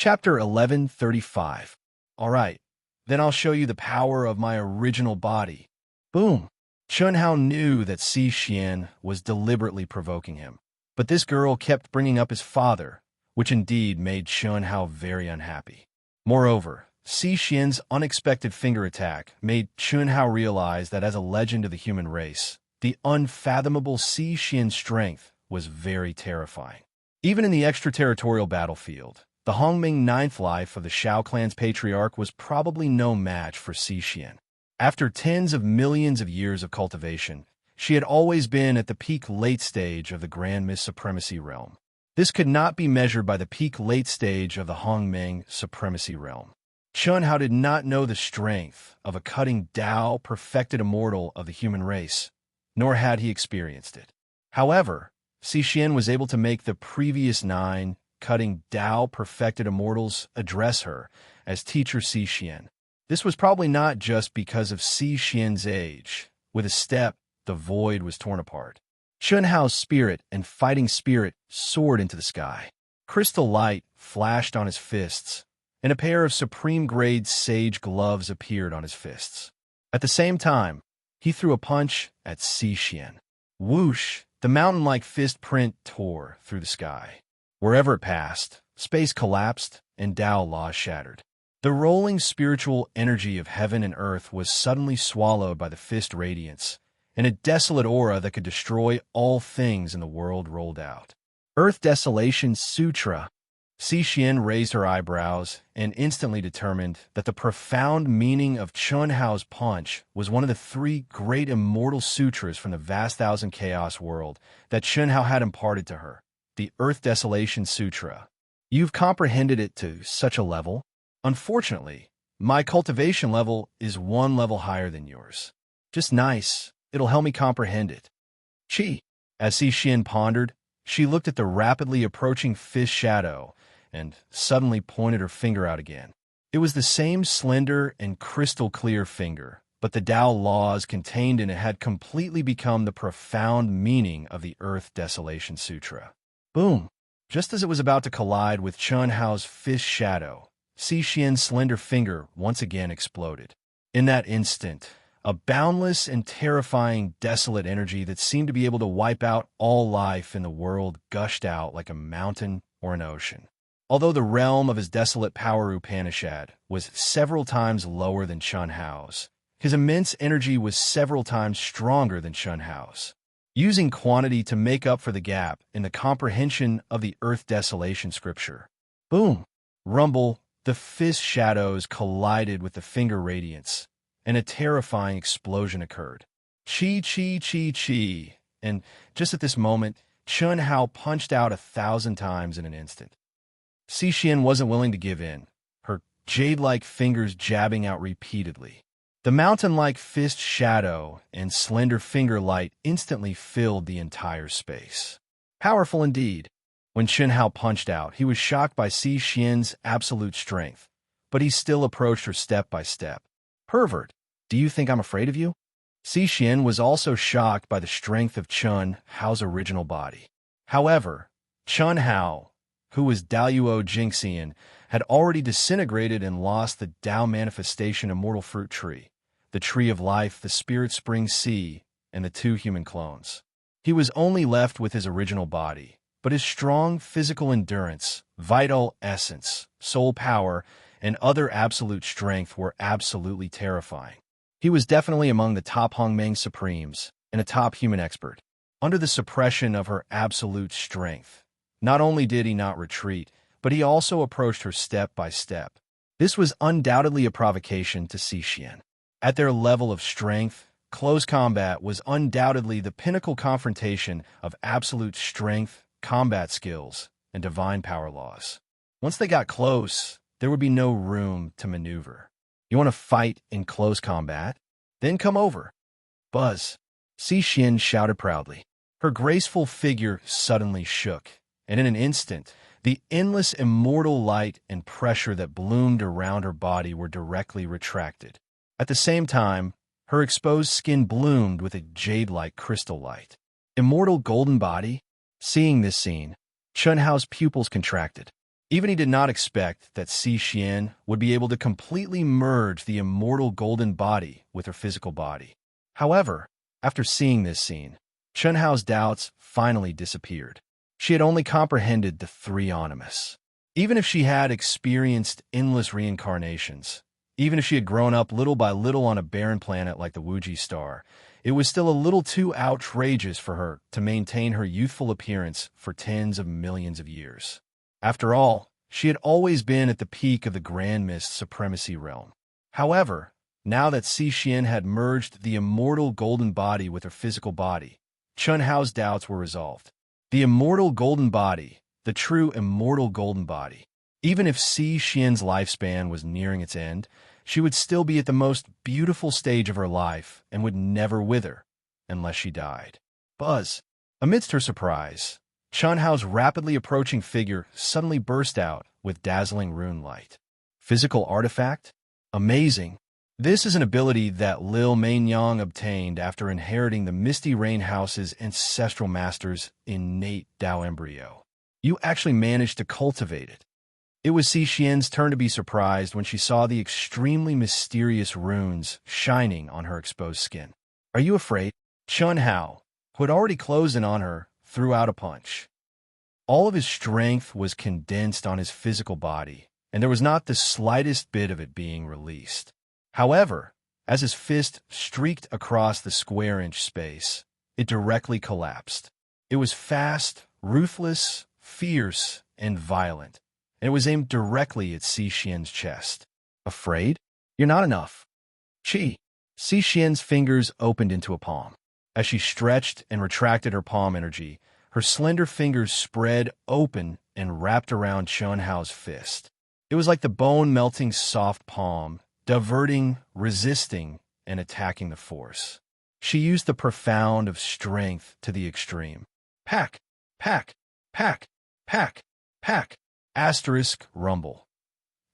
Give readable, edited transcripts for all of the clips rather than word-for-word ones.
Chapter 1135. Alright, then I'll show you the power of my original body. Boom. Chunhao knew that Si Xian was deliberately provoking him. But this girl kept bringing up his father, which indeed made Chunhao very unhappy. Moreover, Si Xian's unexpected finger attack made Chunhao realize that as a legend of the human race, the unfathomable Si Xian's strength was very terrifying. Even in the extraterritorial battlefield, the Hongming ninth life of the Shao clan's patriarch was probably no match for Si Xian. After tens of millions of years of cultivation, she had always been at the peak late stage of the Grand Mist Supremacy realm. This could not be measured by the peak late stage of the Hongming Supremacy realm. Chunhao did not know the strength of a cutting Tao perfected immortal of the human race, nor had he experienced it. However, Si Xian was able to make the previous 9 cutting Tao perfected immortals address her as teacher Si Xian. This was probably not just because of Si Xian's age. With a step, the void was torn apart. Chunhao's spirit and fighting spirit soared into the sky. Crystal light flashed on his fists, and a pair of supreme-grade sage gloves appeared on his fists. At the same time, he threw a punch at Si Xian. Whoosh! The mountain-like fist print tore through the sky. Wherever it passed, space collapsed and Tao laws shattered. The rolling spiritual energy of heaven and earth was suddenly swallowed by the fist radiance, and a desolate aura that could destroy all things in the world rolled out. Earth Desolation Sutra. Si Xian raised her eyebrows and instantly determined that the profound meaning of Chunhao's punch was one of the 3 great immortal sutras from the vast thousand chaos world that Chunhao had imparted to her, the Earth Desolation Sutra. You've comprehended it to such a level? Unfortunately, my cultivation level is 1 level higher than yours. Just nice. It'll help me comprehend it. Chi. As Si Xian pondered, she looked at the rapidly approaching fist shadow and suddenly pointed her finger out again. It was the same slender and crystal-clear finger, but the Tao laws contained in it had completely become the profound meaning of the Earth Desolation Sutra. Boom! Just as it was about to collide with Chunhao's fist shadow, Si Xian's slender finger once again exploded. In that instant, a boundless and terrifying desolate energy that seemed to be able to wipe out all life in the world gushed out like a mountain or an ocean. Although the realm of his desolate power Upanishad was several times lower than Chunhao's, his immense energy was several times stronger than Chunhao's. Using quantity to make up for the gap in the comprehension of the Earth Desolation scripture. Boom! Rumble, the fist shadows collided with the finger radiance, and a terrifying explosion occurred. Chi, chi, chi, chi, and just at this moment, Chunhao punched out 1,000 times in an instant. Si Xian wasn't willing to give in, her jade-like fingers jabbing out repeatedly. The mountain-like fist shadow and slender finger light instantly filled the entire space. Powerful indeed. When Chunhao punched out, he was shocked by Si Xian's absolute strength, but he still approached her step by step. Pervert, do you think I'm afraid of you? Si Xian was also shocked by the strength of Chunhao's original body. However, Chunhao, who was Daoyuo Jingxian, had already disintegrated and lost the Tao manifestation immortal fruit tree, the tree of life, the spirit spring sea, and the 2 human clones. He was only left with his original body, but his strong physical endurance, vital essence, soul power, and other absolute strength were absolutely terrifying. He was definitely among the top Hongmeng Supremes and a top human expert. Under the suppression of her absolute strength, not only did he not retreat, but he also approached her step by step. This was undoubtedly a provocation to Si Xian. At their level of strength, close combat was undoubtedly the pinnacle confrontation of absolute strength, combat skills, and divine power laws. Once they got close, there would be no room to maneuver. You want to fight in close combat? Then come over. Buzz. Si Xian shouted proudly. Her graceful figure suddenly shook, and in an instant, the endless immortal light and pressure that bloomed around her body were directly retracted. At the same time, her exposed skin bloomed with a jade-like crystal light. Immortal golden body? Seeing this scene, Chunhao's pupils contracted. Even he did not expect that Si Xian would be able to completely merge the immortal golden body with her physical body. However, after seeing this scene, Chen Hao's doubts finally disappeared. She had only comprehended the three animus. Even if she had experienced endless reincarnations, even if she had grown up little by little on a barren planet like the Wuji star, it was still a little too outrageous for her to maintain her youthful appearance for tens of millions of years. After all, she had always been at the peak of the Grand Mist supremacy realm. However, now that Si Xian had merged the immortal golden body with her physical body, Chen Hao's doubts were resolved. The immortal golden body, the true immortal golden body. Even if Si Xian's lifespan was nearing its end, she would still be at the most beautiful stage of her life and would never wither, unless she died. Buzz. Amidst her surprise, Chen Hao's rapidly approaching figure suddenly burst out with dazzling rune light. Physical artifact? Amazing. This is an ability that Lil Mainyang obtained after inheriting the Misty Rain House's ancestral master's innate Tao embryo. You actually managed to cultivate it. It was Si Xian's turn to be surprised when she saw the extremely mysterious runes shining on her exposed skin. Are you afraid? Chen Hao, who had already closed in on her, threw out a punch. All of his strength was condensed on his physical body, and there was not the slightest bit of it being released. However, as his fist streaked across the square-inch space, it directly collapsed. It was fast, ruthless, fierce, and violent, and it was aimed directly at Si Xian's chest. Afraid? You're not enough. Chi. Si Xian's fingers opened into a palm. As she stretched and retracted her palm energy, her slender fingers spread open and wrapped around Chen Hao's fist. It was like the bone-melting soft palm, diverting, resisting, and attacking the force. She used the profound of strength to the extreme. Pack, pack, pack, pack, pack, asterisk rumble.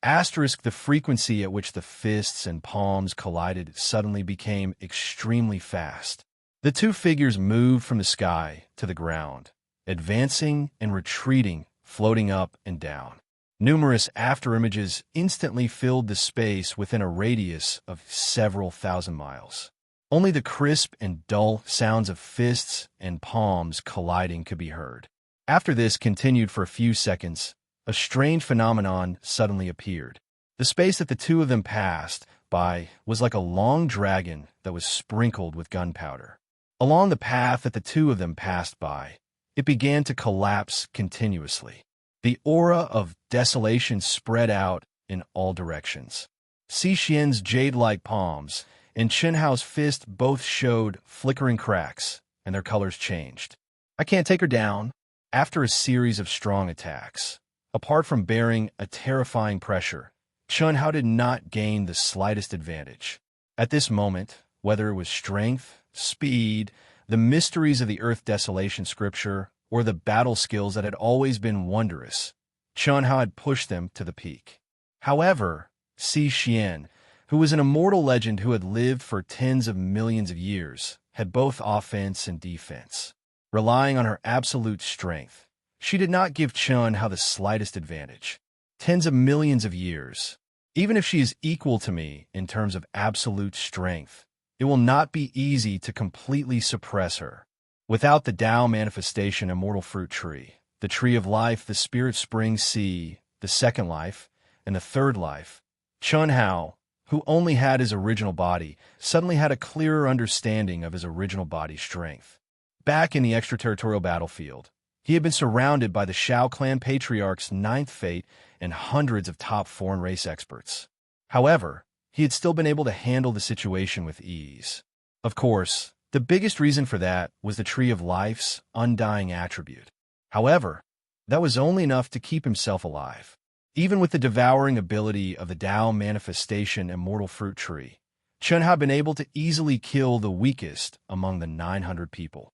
Asterisk the frequency at which the fists and palms collided suddenly became extremely fast. The two figures moved from the sky to the ground, advancing and retreating, floating up and down. Numerous afterimages instantly filled the space within a radius of several thousand miles. Only the crisp and dull sounds of fists and palms colliding could be heard. After this continued for a few seconds, a strange phenomenon suddenly appeared. The space that the two of them passed by was like a long dragon that was sprinkled with gunpowder. Along the path that the two of them passed by, it began to collapse continuously. The aura of desolation spread out in all directions. Si Xian's jade-like palms and Chen Hao's fist both showed flickering cracks, and their colors changed. I can't take her down. After a series of strong attacks, apart from bearing a terrifying pressure, Chen Hao did not gain the slightest advantage. At this moment, whether it was strength, speed, the mysteries of the Earth Desolation scripture, or the battle skills that had always been wondrous, Chen Hao had pushed them to the peak. However, Si Xian, who was an immortal legend who had lived for tens of millions of years, had both offense and defense. Relying on her absolute strength, she did not give Chen Hao the slightest advantage. Tens of millions of years. Even if she is equal to me in terms of absolute strength, it will not be easy to completely suppress her. Without the Tao manifestation immortal fruit tree, the tree of life, the spirit spring sea, the second life, and the third life, Chen Hao, who only had his original body, suddenly had a clearer understanding of his original body's strength. Back in the extraterritorial battlefield, he had been surrounded by the Shao clan patriarch's ninth fate and hundreds of top foreign race experts. However, he had still been able to handle the situation with ease. Of course, the biggest reason for that was the Tree of Life's undying attribute. However, that was only enough to keep himself alive. Even with the devouring ability of the Tao manifestation immortal fruit tree, Chen had been able to easily kill the weakest among the 900 people.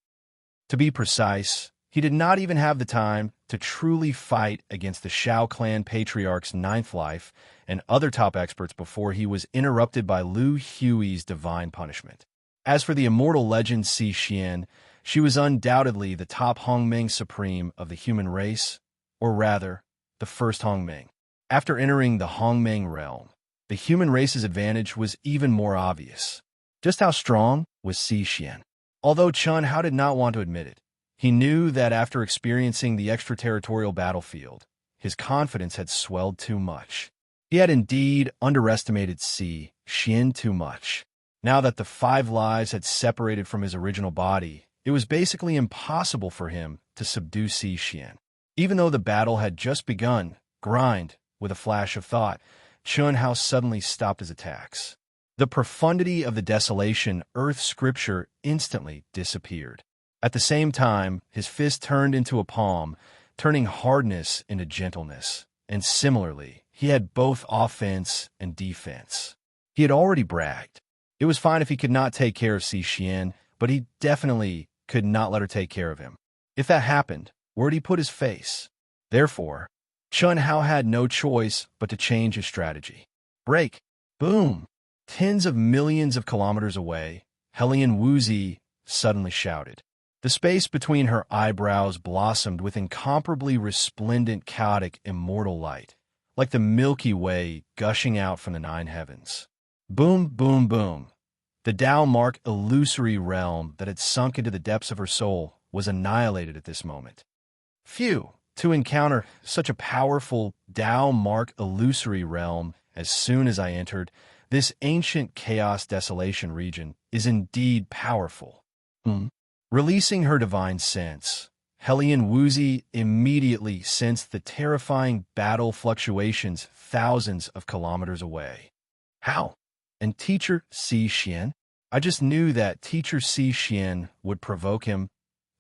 To be precise, he did not even have the time to truly fight against the Shao clan patriarch's ninth life and other top experts before he was interrupted by Lu Hui's divine punishment. As for the immortal legend Si Xian, she was undoubtedly the top Hongmeng supreme of the human race, or rather, the first Hongmeng. After entering the Hongmeng realm, the human race's advantage was even more obvious. Just how strong was Xian? Although Chun Hao did not want to admit it, he knew that after experiencing the extraterritorial battlefield, his confidence had swelled too much. He had indeed underestimated Xian too much. Now that the 5 lives had separated from his original body, it was basically impossible for him to subdue Xian. Even though the battle had just begun, with a flash of thought, Chun Hao suddenly stopped his attacks. The profundity of the desolation earth scripture instantly disappeared. At the same time, his fist turned into a palm, turning hardness into gentleness. And similarly, he had both offense and defense. He had already bragged. It was fine if he could not take care of Xian, but he definitely could not let her take care of him. If that happened, where'd he put his face? Therefore, Chun Hao had no choice but to change his strategy. Break! Boom! Tens of millions of kilometers away, Helian Wuzi suddenly shouted. The space between her eyebrows blossomed with incomparably resplendent, chaotic, immortal light, like the Milky Way gushing out from the 9 heavens. Boom, boom, boom. The Tao-mark illusory realm that had sunk into the depths of her soul was annihilated at this moment. Phew! To encounter such a powerful Tao-mark illusory realm as soon as I entered, this ancient chaos desolation region is indeed powerful. Releasing her divine sense, Helian Wuzi immediately sensed the terrifying battle fluctuations thousands of kilometers away. How? And Teacher Xian? I just knew that Teacher Xian would provoke him,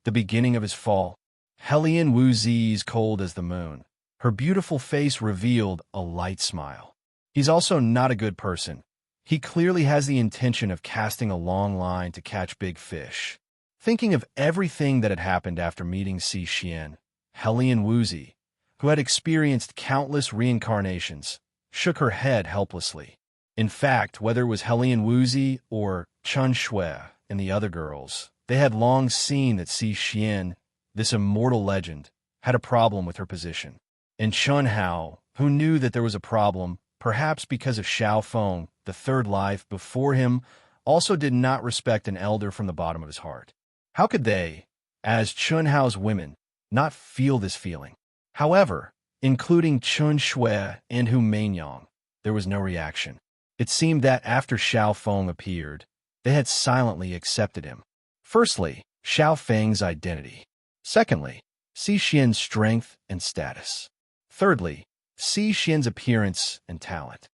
the beginning of his fall. Helian Wuzi's cold as the moon. Her beautiful face revealed a light smile. He's also not a good person. He clearly has the intention of casting a long line to catch big fish. Thinking of everything that had happened after meeting Xian, Helian Wuzi, who had experienced countless reincarnations, shook her head helplessly. In fact, whether it was Helian Wuzi or Chun Shui and the other girls, they had long seen that Xian, this immortal legend, had a problem with her position. And Chun Hao, who knew that there was a problem, perhaps because of Xiao Feng, the 3rd life before him, also did not respect an elder from the bottom of his heart. How could they, as Chun Hao's women, not feel this feeling? However, including Chun Shui and Hu Meinyang, there was no reaction. It seemed that after Xiao Feng appeared, they had silently accepted him. Firstly, Xiao Feng's identity. Secondly, Xian's strength and status. Thirdly, Xian's appearance and talent.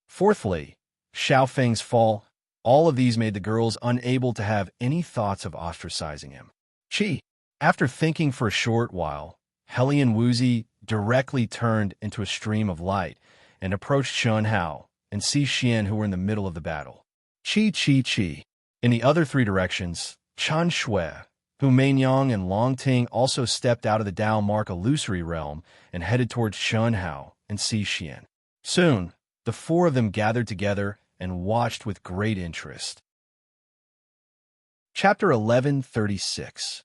Fourthly, Xiao Feng's fall. All of these made the girls unable to have any thoughts of ostracizing him. After thinking for a short while, Helian Wuzi directly turned into a stream of light and approached Chun Hao and Xian, who were in the middle of the battle. In the other 3 directions, Chun Shui, Hu Meinyang, and Long Ting also stepped out of the Tao-mark illusory realm and headed towards Chun Hao and Xian. Soon, the 4 of them gathered together and watched with great interest. Chapter 1136.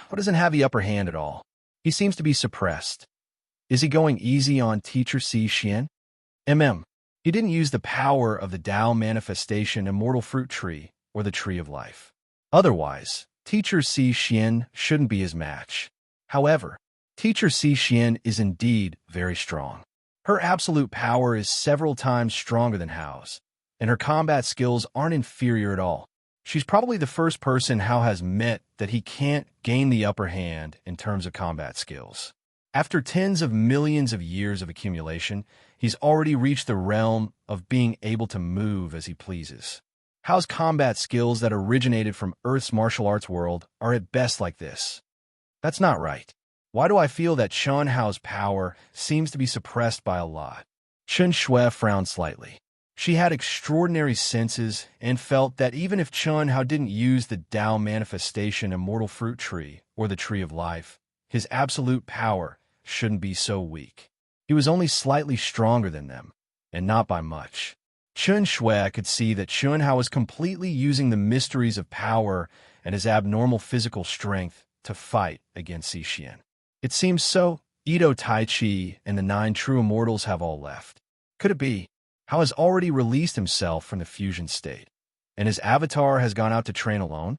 Who doesn't have the upper hand at all? He seems to be suppressed. Is he going easy on Teacher Xian? He didn't use the power of the Tao manifestation immortal fruit tree or the tree of life. Otherwise, Teacher Xian shouldn't be his match. However, Teacher Xian is indeed very strong. Her absolute power is several times stronger than Hao's, and her combat skills aren't inferior at all. She's probably the first person Hao has met that he can't gain the upper hand in terms of combat skills. After tens of millions of years of accumulation, he's already reached the realm of being able to move as he pleases. Hao's combat skills that originated from Earth's martial arts world are at best like this. That's not right. Why do I feel that Chun Hao's power seems to be suppressed by a lot? Chun Shui frowned slightly. She had extraordinary senses and felt that even if Chun Hao didn't use the Tao manifestation immortal fruit tree or the tree of life, his absolute power shouldn't be so weak. He was only slightly stronger than them, and not by much. Chun Shui could see that Chun Hao was completely using the mysteries of power and his abnormal physical strength to fight against Xian. It seemed so Ito, Tai Chi, and the 9 true immortals have all left. Could it be? Hao has already released himself from the fusion state, and his avatar has gone out to train alone?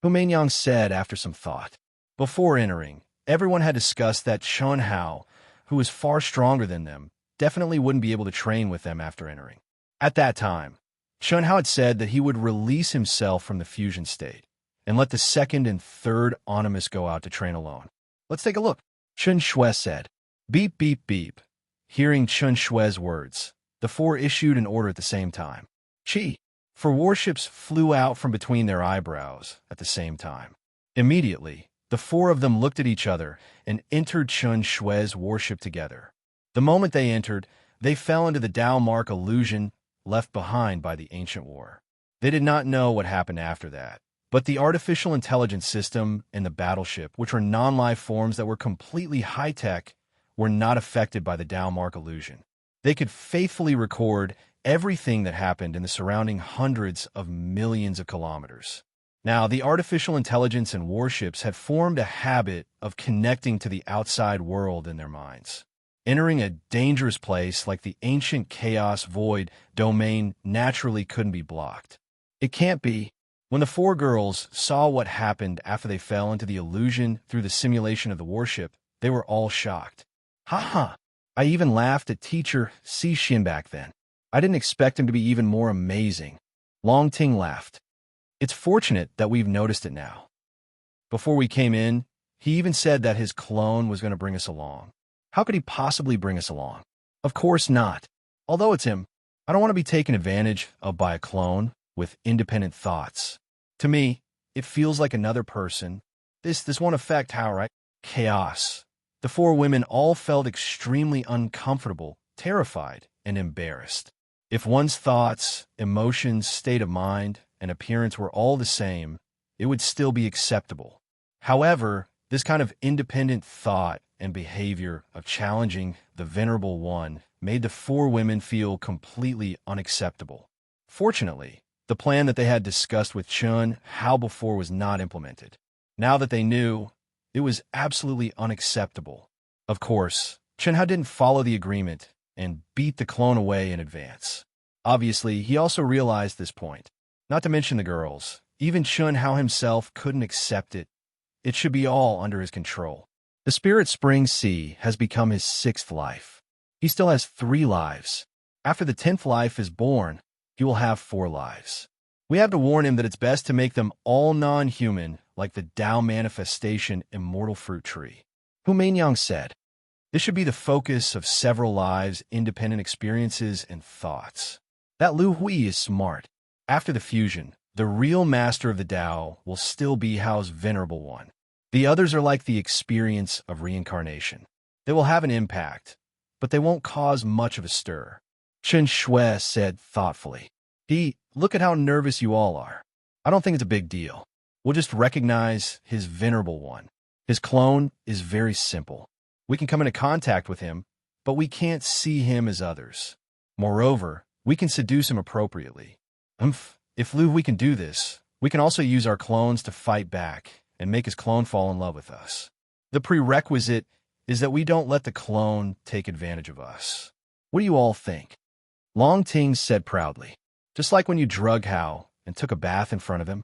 Hu Meinyang said after some thought. Before entering, everyone had discussed that Chun Hao, who was far stronger than them, definitely wouldn't be able to train with them after entering. At that time, Chun Hao had said that he would release himself from the fusion state and let the second and third Animus go out to train alone. Let's take a look. Chun Shui said. Beep, beep, beep. Hearing Chun Shui's words, the 4 issued an order at the same time. Chi, for warships flew out from between their eyebrows at the same time. Immediately, the 4 of them looked at each other and entered Chun Shui's warship together. The moment they entered, they fell into the Tao mark illusion left behind by the ancient war. They did not know what happened after that, but the artificial intelligence system and the battleship, which were non-life forms that were completely high-tech, were not affected by the Tao mark illusion. They could faithfully record everything that happened in the surrounding hundreds of millions of kilometers. Now, the artificial intelligence and warships had formed a habit of connecting to the outside world in their minds. Entering a dangerous place like the ancient chaos void domain naturally couldn't be blocked. It can't be. When the 4 girls saw what happened after they fell into the illusion through the simulation of the warship, they were all shocked. Ha! I even laughed at teacher Xixin back then. I didn't expect him to be even more amazing. Long Ting laughed. It's fortunate that we've noticed it now. Before we came in, he even said that his clone was going to bring us along. How could he possibly bring us along? Of course not. Although it's him, I don't want to be taken advantage of by a clone with independent thoughts. To me, it feels like another person. This won't affect how, right? Chaos. The 4 women all felt extremely uncomfortable, terrified, and embarrassed. If one's thoughts, emotions, state of mind, and appearance were all the same, it would still be acceptable. However, this kind of independent thought and behavior of challenging the Venerable One made the 4 women feel completely unacceptable. Fortunately, the plan that they had discussed with Chun Hao before was not implemented. Now that they knew, it was absolutely unacceptable. Of course, Chun Hao didn't follow the agreement and beat the clone away in advance. Obviously, he also realized this point. Not to mention the girls. Even Chun Hao himself couldn't accept it. It should be all under his control. The Spirit Spring Sea has become his 6th life. He still has 3 lives. After the 10th life is born, he will have 4 lives. We have to warn him that it's best to make them all non-human, like the Tao Manifestation Immortal Fruit Tree. Hu Meinyang said, this should be the focus of several lives, independent experiences, and thoughts. That Lu Hui is smart. After the fusion, the real master of the Tao will still be Hao's Venerable One. The others are like the experience of reincarnation. They will have an impact, but they won't cause much of a stir. Chen Shui said thoughtfully. Look at how nervous you all are. I don't think it's a big deal. We'll just recognize his Venerable One. His clone is very simple. We can come into contact with him, but we can't see him as others. Moreover, we can seduce him appropriately. If we can do this, we can also use our clones to fight back and make his clone fall in love with us. The prerequisite is that we don't let the clone take advantage of us. What do you all think? Long Ting said proudly. Just like when you drug Hao and took a bath in front of him.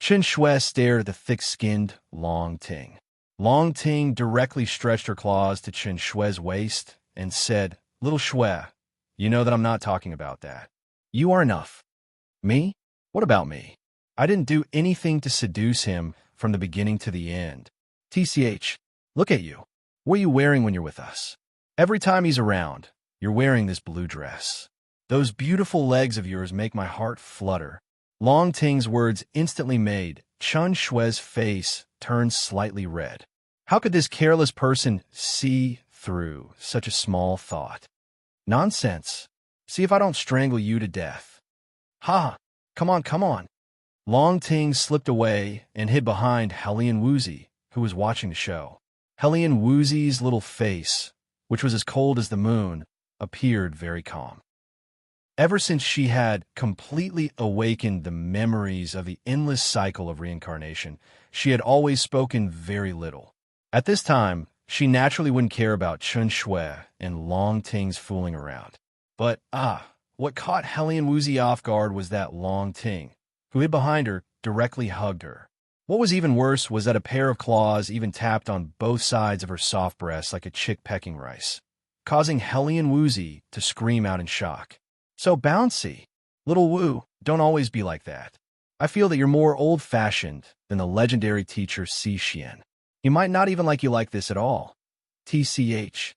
Chen Shui stared at the thick-skinned Long Ting. Long Ting directly stretched her claws to Chen Shui's waist and said, Little Shui, you know that I'm not talking about that. You are enough. Me? What about me? I didn't do anything to seduce him from the beginning to the end. TCH, look at you. What are you wearing when you're with us? Every time he's around, you're wearing this blue dress. Those beautiful legs of yours make my heart flutter. Long Ting's words instantly made Chun Shui's face turn slightly red. How could this careless person see through such a small thought? Nonsense. See if I don't strangle you to death. Ha! Come on. Long Ting slipped away and hid behind Helian Woozy, who was watching the show. Helian Woozy's little face, which was as cold as the moon, appeared very calm. Ever since she had completely awakened the memories of the endless cycle of reincarnation, she had always spoken very little. At this time, She naturally wouldn't care about Chen Shui and Long Ting's fooling around. But, what caught Hellion Woozy off guard was that Long Ting, who hid behind her, directly hugged her. What was even worse was that a pair of claws even tapped on both sides of her soft breasts like a chick pecking rice, causing Hellion Woozy to scream out in shock. So bouncy. Little Wu, don't always be like that. I feel that you're more old-fashioned than the legendary teacher Si Xian. He might not even like you like this at all. TCH.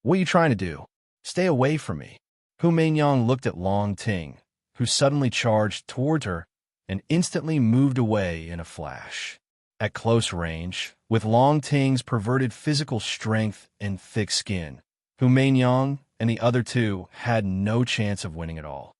What are you trying to do? Stay away from me. Hu Meinyang looked at Long Ting, who suddenly charged towards her and instantly moved away in a flash. At close range, with Long Ting's perverted physical strength and thick skin, Hu Meinyang and the other two had no chance of winning at all.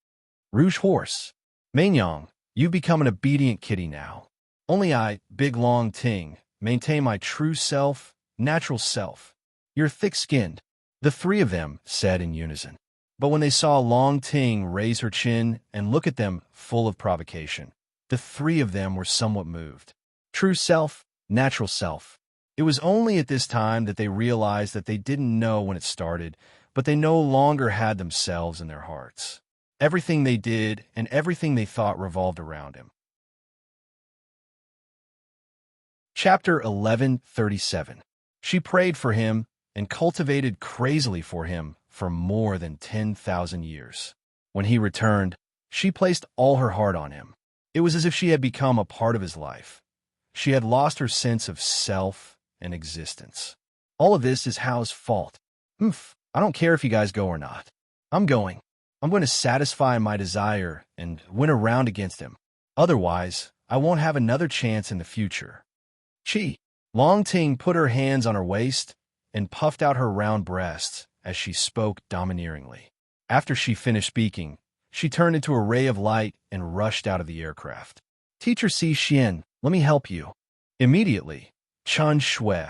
Rouge Horse. Meinyang, you've become an obedient kitty now. Only I, Big Long Ting, maintain my true self, natural self. You're thick-skinned, the three of them said in unison. But when they saw Long Ting raise her chin and look at them full of provocation, the three of them were somewhat moved. True self, natural self. It was only at this time that they realized that they didn't know when it started, but they no longer had themselves in their hearts. Everything they did and everything they thought revolved around him. Chapter 1137. She prayed for him and cultivated crazily for him for more than 10,000 years. When he returned, she placed all her heart on him. It was as if she had become a part of his life. She had lost her sense of self and existence. All of this is Hao's fault. I don't care if you guys go or not. I'm going. I'm going to satisfy my desire and win a round against him. Otherwise, I won't have another chance in the future. Chi. Long Ting put her hands on her waist and puffed out her round breasts as she spoke domineeringly. After she finished speaking, she turned into a ray of light and rushed out of the aircraft. Teacher Si Xian, let me help you. Immediately, Chen Shui,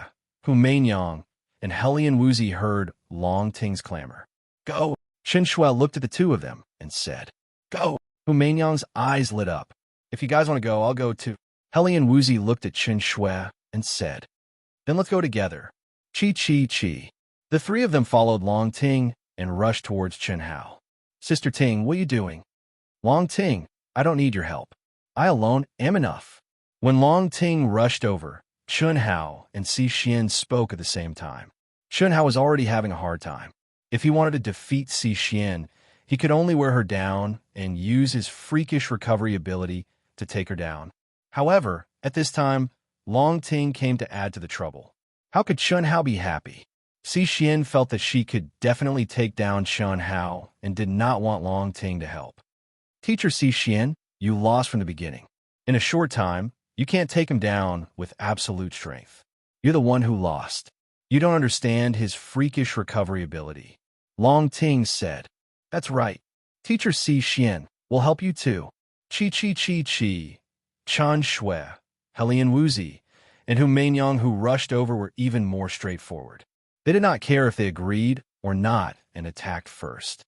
Hu Meinyang, and Hellion Woozy heard Long Ting's clamor. Go! Chen Shui looked at the two of them and said, Go! Hu Meinyang's eyes lit up. If you guys want to go, I'll go too. Hellion Woozy looked at Chen Shui and said, Then let's go together. Chi chi chi. The three of them followed Long Ting and rushed towards Chen Hao. Sister Ting, what are you doing? Long Ting, I don't need your help. I alone am enough. When Long Ting rushed over, Chen Hao and Si Xian spoke at the same time. Chen Hao was already having a hard time. If he wanted to defeat Si Xian, he could only wear her down and use his freakish recovery ability to take her down. However, at this time, Long Ting came to add to the trouble. How could Chen Hao be happy? Si Xian felt that she could definitely take down Chen Hao and did not want Long Ting to help. Teacher Si Xian, you lost from the beginning. In a short time, you can't take him down with absolute strength. You're the one who lost. You don't understand his freakish recovery ability. Long Ting said, That's right. Teacher Si Xian will help you too. Chi chi chi chi. Chen Shui, Hellion Woozy, and Hu Meinyang who rushed over were even more straightforward. They did not care if they agreed or not and attacked first.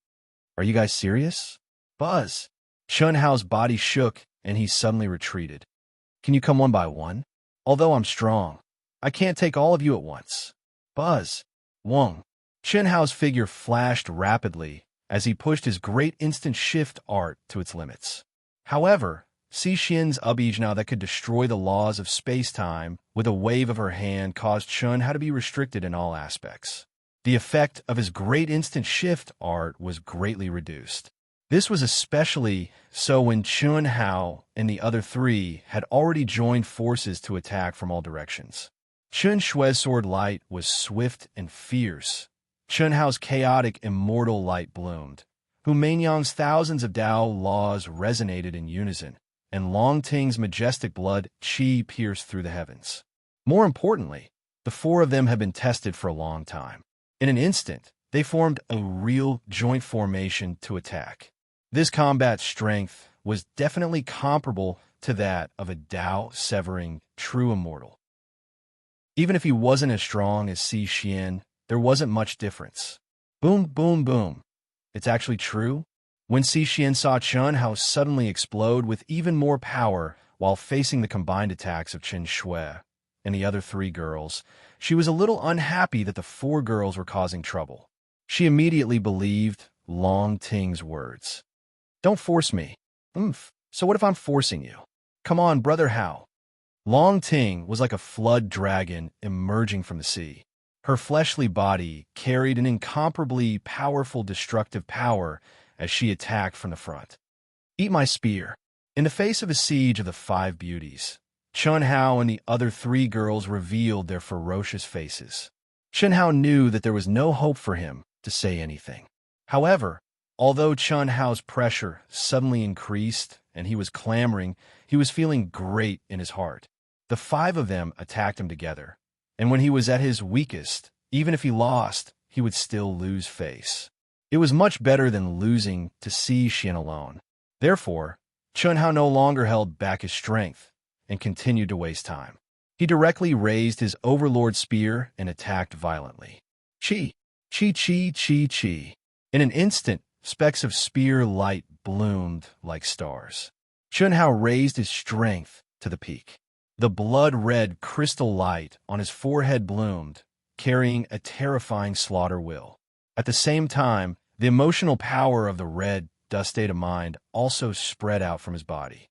Are you guys serious? Buzz. Chen Hao's body shook and he suddenly retreated. Can you come one by one? Although I'm strong, I can't take all of you at once. Buzz. Wong. Chen Hao's figure flashed rapidly as he pushed his great instant shift art to its limits. However, Si Xian's Abijna that could destroy the laws of space-time with a wave of her hand caused Chen Hao to be restricted in all aspects. The effect of his great instant shift art was greatly reduced. This was especially so when Chen Hao and the other three had already joined forces to attack from all directions. Chen Shui's sword light was swift and fierce. Chen Hao's chaotic immortal light bloomed. Hu Meinyang's thousands of Tao laws resonated in unison, and Long Ting's majestic blood qi pierced through the heavens. More importantly, the four of them had been tested for a long time. In an instant, they formed a real joint formation to attack. This combat strength was definitely comparable to that of a Tao-severing true immortal. Even if he wasn't as strong as Si Xian, there wasn't much difference. Boom, boom, boom. It's actually true. When Si Xian saw Chen Hao suddenly explode with even more power while facing the combined attacks of Chen Shui, and the other 3 girls, she was a little unhappy that the 4 girls were causing trouble. She immediately believed Long Ting's words. "Don't force me." So what if I'm forcing you? Come on, brother Hao. Long Ting was like a flood dragon emerging from the sea. Her fleshly body carried an incomparably powerful destructive power as she attacked from the front. "Eat my spear." In the face of a siege of the 5 beauties, Chun Hao and the other 3 girls revealed their ferocious faces. Chun Hao knew that there was no hope for him to say anything. However, although Chun Hao's pressure suddenly increased and he was clamoring, he was feeling great in his heart. The 5 of them attacked him together, and when he was at his weakest, even if he lost, he would still lose face. It was much better than losing to Si Xian alone. Therefore, Chun Hao no longer held back his strength and continued to waste time. He directly raised his overlord spear and attacked violently. Chi, chi, chi, chi, chi. In an instant, specks of spear light bloomed like stars. Chun Hao raised his strength to the peak. The blood-red crystal light on his forehead bloomed, carrying a terrifying slaughter will. At the same time, the emotional power of the red dust state of mind also spread out from his body.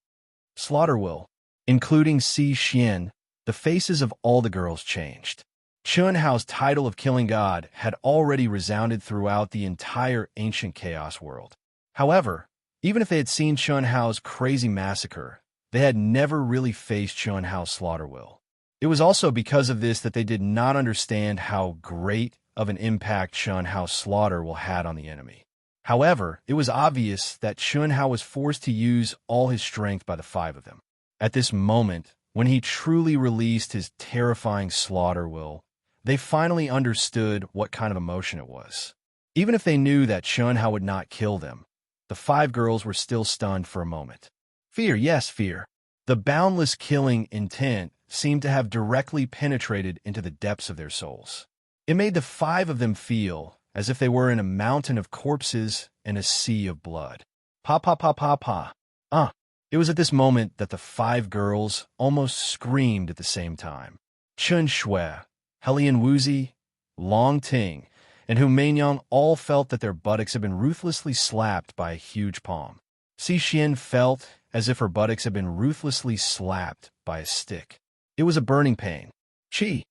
Slaughter will, including Si Xian, the faces of all the girls changed. Chun Hao's title of Killing God had already resounded throughout the entire ancient chaos world. However, even if they had seen Chun Hao's crazy massacre, they had never really faced Chun Hao's slaughter will. It was also because of this that they did not understand how great of an impact Chun Hao's slaughter will had on the enemy. However, it was obvious that Chun Hao was forced to use all his strength by the 5 of them. At this moment, when he truly released his terrifying slaughter will, they finally understood what kind of emotion it was. Even if they knew that Chun Hao would not kill them, the 5 girls were still stunned for a moment. Fear, yes, fear. The boundless killing intent seemed to have directly penetrated into the depths of their souls. It made the 5 of them feel as if they were in a mountain of corpses and a sea of blood. Pa pa pa pa pa. It was at this moment that the 5 girls almost screamed at the same time. Chun Shui, Helian Wuzi, Long Ting, and Hu Meinyang all felt that their buttocks had been ruthlessly slapped by a huge palm. Si Xian felt as if her buttocks had been ruthlessly slapped by a stick. It was a burning pain. Chi!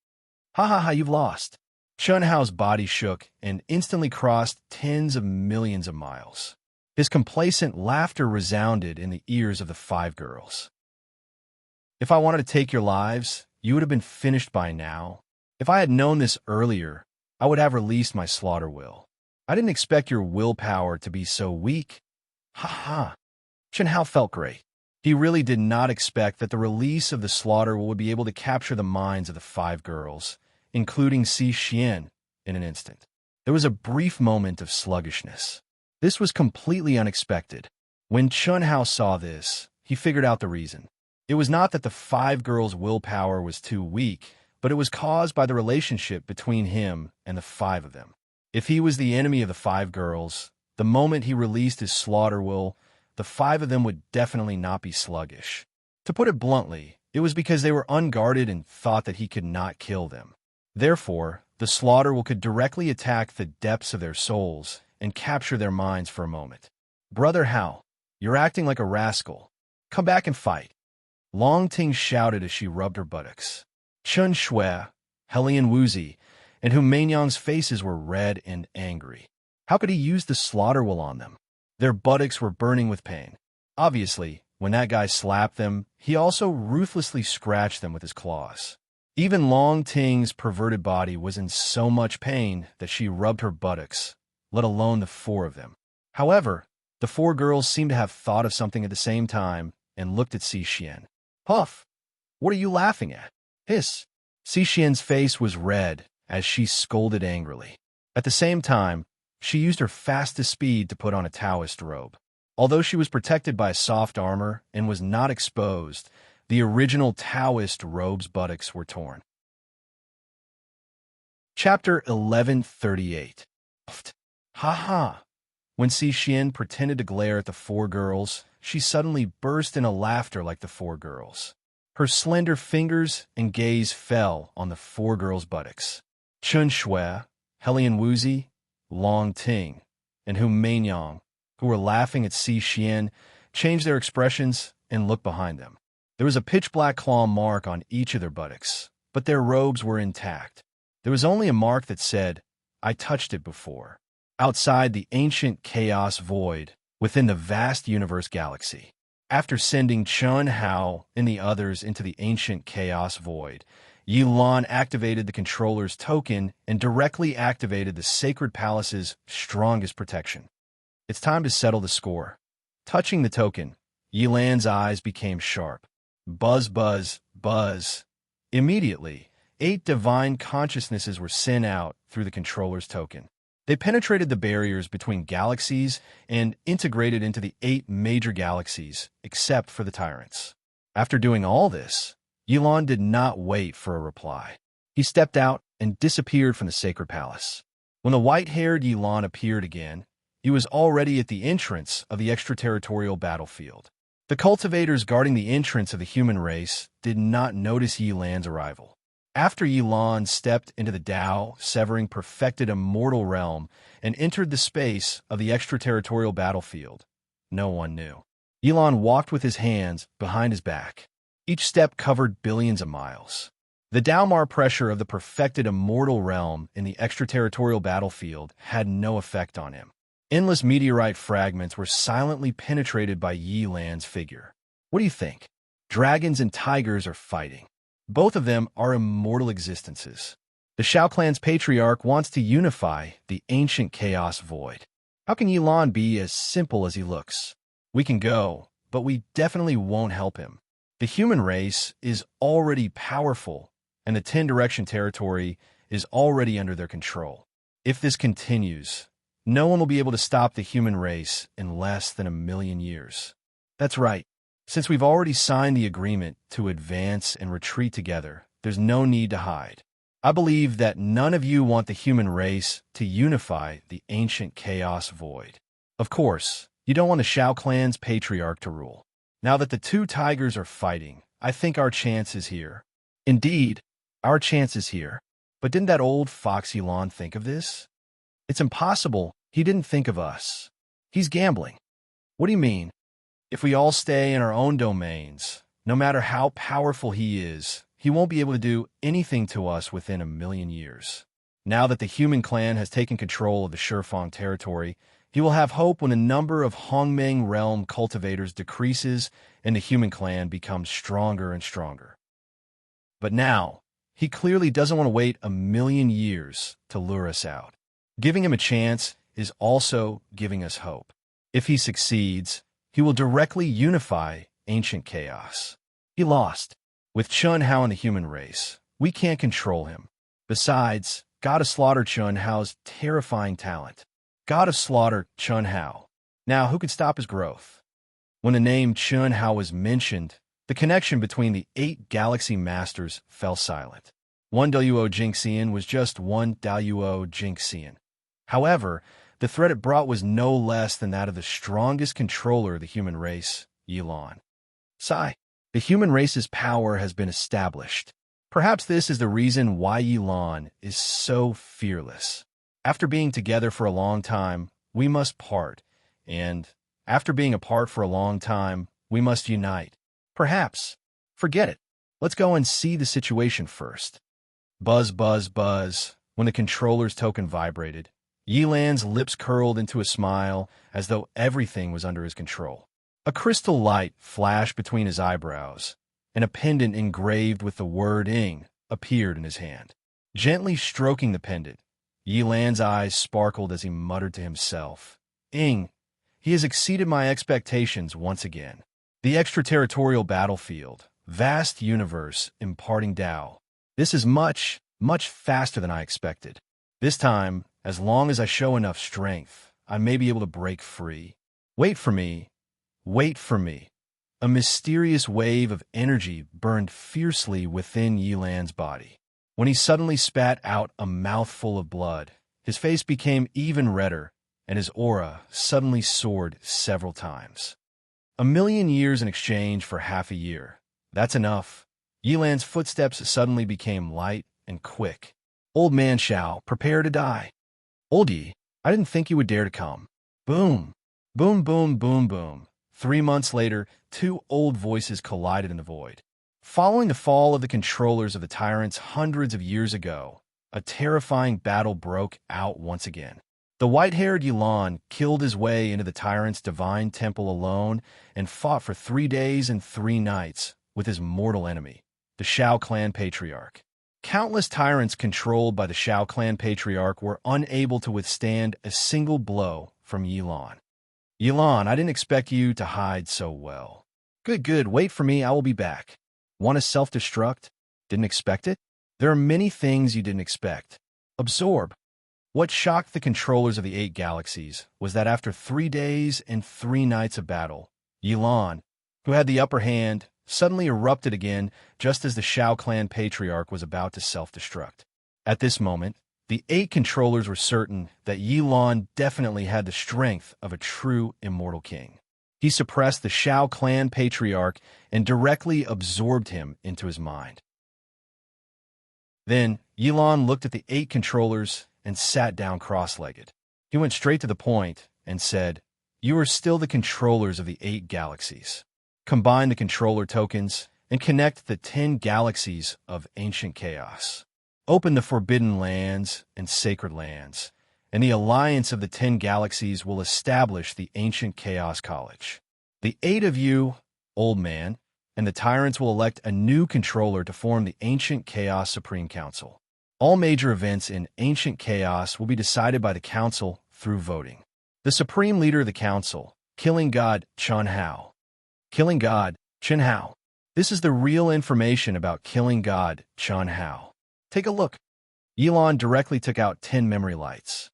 Ha ha ha, you've lost. Chun Hao's body shook and instantly crossed tens of millions of miles. His complacent laughter resounded in the ears of the 5 girls. If I wanted to take your lives, you would have been finished by now. If I had known this earlier, I would have released my slaughter will. I didn't expect your willpower to be so weak. Ha ha. Chun Hao felt great. He really did not expect that the release of the slaughter will would be able to capture the minds of the 5 girls, including Si Xian, in an instant. There was a brief moment of sluggishness. This was completely unexpected. When Chun Hao saw this, he figured out the reason. It was not that the 5 girls' willpower was too weak, but it was caused by the relationship between him and the 5 of them. If he was the enemy of the 5 girls, the moment he released his slaughter will, the 5 of them would definitely not be sluggish. To put it bluntly, it was because they were unguarded and thought that he could not kill them. Therefore, the slaughter will could directly attack the depths of their souls and capture their minds for a moment. Brother Hao, you're acting like a rascal. Come back and fight. Long Ting shouted as she rubbed her buttocks. Chun Shui, Helian Wuzi, and Hu Meinyang's faces were red and angry. How could he use the slaughter will on them? Their buttocks were burning with pain. Obviously, when that guy slapped them, he also ruthlessly scratched them with his claws. Even Long Ting's perverted body was in so much pain that she rubbed her buttocks, let alone the 4 of them. However, the 4 girls seemed to have thought of something at the same time and looked at Si Xian. Puff! What are you laughing at? Hiss! Si Xian's face was red as she scolded angrily. At the same time, she used her fastest speed to put on a Taoist robe. Although she was protected by soft armor and was not exposed, the original Taoist robe's buttocks were torn. Chapter 1138. Ha ha! When Si Xian pretended to glare at the 4 girls, she suddenly burst into laughter like the 4 girls. Her slender fingers and gaze fell on the four girls' buttocks. Chun Shui, Helian Wuzi, Long Ting, and Hu Mainyang, who were laughing at Si Xian, changed their expressions and looked behind them. There was a pitch-black claw mark on each of their buttocks, but their robes were intact. There was only a mark that said, "I touched it before," outside the ancient chaos void within the vast universe galaxy. After sending Chun Hao and the others into the ancient chaos void, Yi Lan activated the controller's token and directly activated the Sacred Palace's strongest protection. It's time to settle the score. Touching the token, Yi Lan's eyes became sharp. Buzz, buzz, buzz. Immediately, 8 divine consciousnesses were sent out through the controller's token. They penetrated the barriers between galaxies and integrated into the 8 major galaxies, except for the tyrants. After doing all this, Yi Lan did not wait for a reply. He stepped out and disappeared from the Sacred Palace. When the white-haired Yi Lan appeared again, he was already at the entrance of the extraterritorial battlefield. The cultivators guarding the entrance of the human race did not notice Yi Lan's arrival. After Yi Lan stepped into the Tao-severing perfected immortal realm and entered the space of the extraterritorial battlefield, no one knew. Yi Lan walked with his hands behind his back. Each step covered billions of miles. The Daomar pressure of the perfected immortal realm in the extraterritorial battlefield had no effect on him. Endless meteorite fragments were silently penetrated by Yi Lan's figure. What do you think? Dragons and tigers are fighting. Both of them are immortal existences. The Shao clan's patriarch wants to unify the ancient chaos void. How can Yi Lan be as simple as he looks? We can go, but we definitely won't help him. The human race is already powerful, and the 10-direction territory is already under their control. If this continues, no one will be able to stop the human race in less than 1,000,000 years. That's right. Since we've already signed the agreement to advance and retreat together, there's no need to hide. I believe that none of you want the human race to unify the ancient chaos void. Of course, you don't want the Shao clan's patriarch to rule. Now that the 2 tigers are fighting, I think our chance is here. Indeed, our chance is here. But didn't that old fox Yi Lan think of this? It's impossible he didn't think of us. He's gambling. What do you mean? If we all stay in our own domains, no matter how powerful he is, he won't be able to do anything to us within 1,000,000 years. Now that the human clan has taken control of the Shifeng territory, he will have hope when the number of Hongmeng realm cultivators decreases and the human clan becomes stronger and stronger. But now, he clearly doesn't want to wait 1,000,000 years to lure us out. Giving him a chance is also giving us hope. If he succeeds, he will directly unify ancient chaos. He lost. With Chun Hao and the human race, we can't control him. Besides, gotta slaughter Chun Hao's terrifying talent. Gotta slaughter Chun Hao. Now, who could stop his growth? When the name Chun Hao was mentioned, the connection between the 8 galaxy masters fell silent. One Duo Jingxian was just one Duo Jingxian. However, the threat it brought was no less than that of the strongest controller of the human race, Yi Lan. Sigh. The human race's power has been established. Perhaps this is the reason why Yi Lan is so fearless. After being together for a long time, we must part. And after being apart for a long time, we must unite. Perhaps. Forget it. Let's go and see the situation first. Buzz, buzz, buzz. When the controller's token vibrated, Yi Lan's lips curled into a smile as though everything was under his control. A crystal light flashed between his eyebrows, and a pendant engraved with the word Ing appeared in his hand. Gently stroking the pendant, Yi Lan's eyes sparkled as he muttered to himself, "Ing, he has exceeded my expectations once again. The extraterritorial battlefield, vast universe imparting Tao. This is much, much faster than I expected. This time, as long as I show enough strength, I may be able to break free. Wait for me. Wait for me." A mysterious wave of energy burned fiercely within Yi Lan's body. When he suddenly spat out a mouthful of blood, his face became even redder, and his aura suddenly soared several times. 1,000,000 years in exchange for half a year. That's enough. Yilan's footsteps suddenly became light and quick. Old man Shao, prepare to die. Old Yi, I didn't think you would dare to come. Boom. Boom, boom, boom, boom. 3 months later, two old voices collided in the void. Following the fall of the controllers of the tyrants hundreds of years ago, a terrifying battle broke out once again. The white-haired Yilan killed his way into the tyrant's divine temple alone and fought for 3 days and 3 nights with his mortal enemy, the Shao clan patriarch. Countless tyrants controlled by the Shao clan patriarch were unable to withstand a single blow from Yilan. Yilan, I didn't expect you to hide so well. Good, wait for me, I will be back. Want to self-destruct? Didn't expect it? There are many things you didn't expect. Absorb. What shocked the controllers of the 8 galaxies was that after 3 days and 3 nights of battle, Yilan, who had the upper hand, suddenly erupted again just as the Shao clan patriarch was about to self-destruct. At this moment, the 8 controllers were certain that Yilan definitely had the strength of a true immortal king. He suppressed the Shao clan patriarch and directly absorbed him into his mind. Then, Yilan looked at the 8 controllers and sat down cross-legged. He went straight to the point and said, "You are still the controllers of the 8 galaxies. Combine the controller tokens and connect the 10 galaxies of ancient chaos. Open the forbidden lands and sacred lands, and the alliance of the 10 galaxies will establish the ancient chaos college. The 8 of you, old man, and the tyrants will elect a new controller to form the ancient chaos supreme council. All major events in ancient chaos will be decided by the council through voting. The supreme leader of the council, killing god Chun Hao. Killing god Chun Hao. This is the real information about killing god Chun Hao. Take a look." Yilan directly took out 10 memory lights.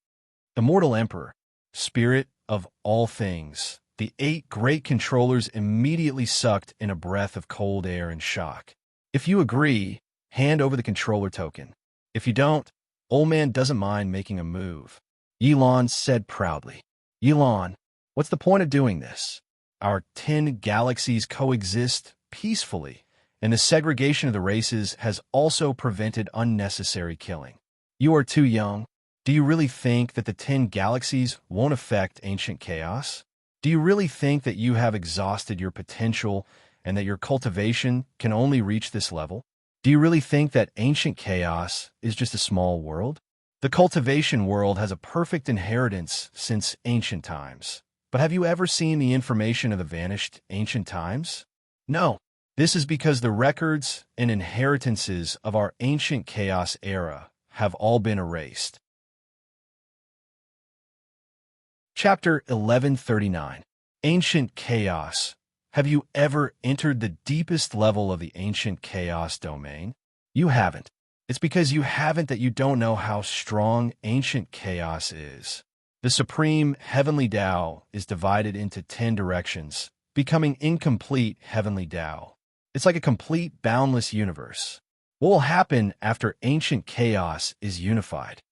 Immortal Emperor, spirit of all things. The 8 great controllers immediately sucked in a breath of cold air in shock. If you agree, hand over the controller token. If you don't, old man doesn't mind making a move. Yilan said proudly. Yilan, what's the point of doing this? Our 10 galaxies coexist peacefully, and the segregation of the races has also prevented unnecessary killing. You are too young. Do you really think that the 10 galaxies won't affect ancient chaos? Do you really think that you have exhausted your potential and that your cultivation can only reach this level? Do you really think that ancient chaos is just a small world? The cultivation world has a perfect inheritance since ancient times. But have you ever seen the information of the vanished ancient times? No. This is because the records and inheritances of our ancient chaos era have all been erased. Chapter 1139. Ancient Chaos. Have you ever entered the deepest level of the ancient chaos domain? You haven't. It's because you haven't that you don't know how strong ancient chaos is. The supreme heavenly Tao is divided into 10 directions, becoming incomplete heavenly Tao. It's like a complete boundless universe. What will happen after ancient chaos is unified?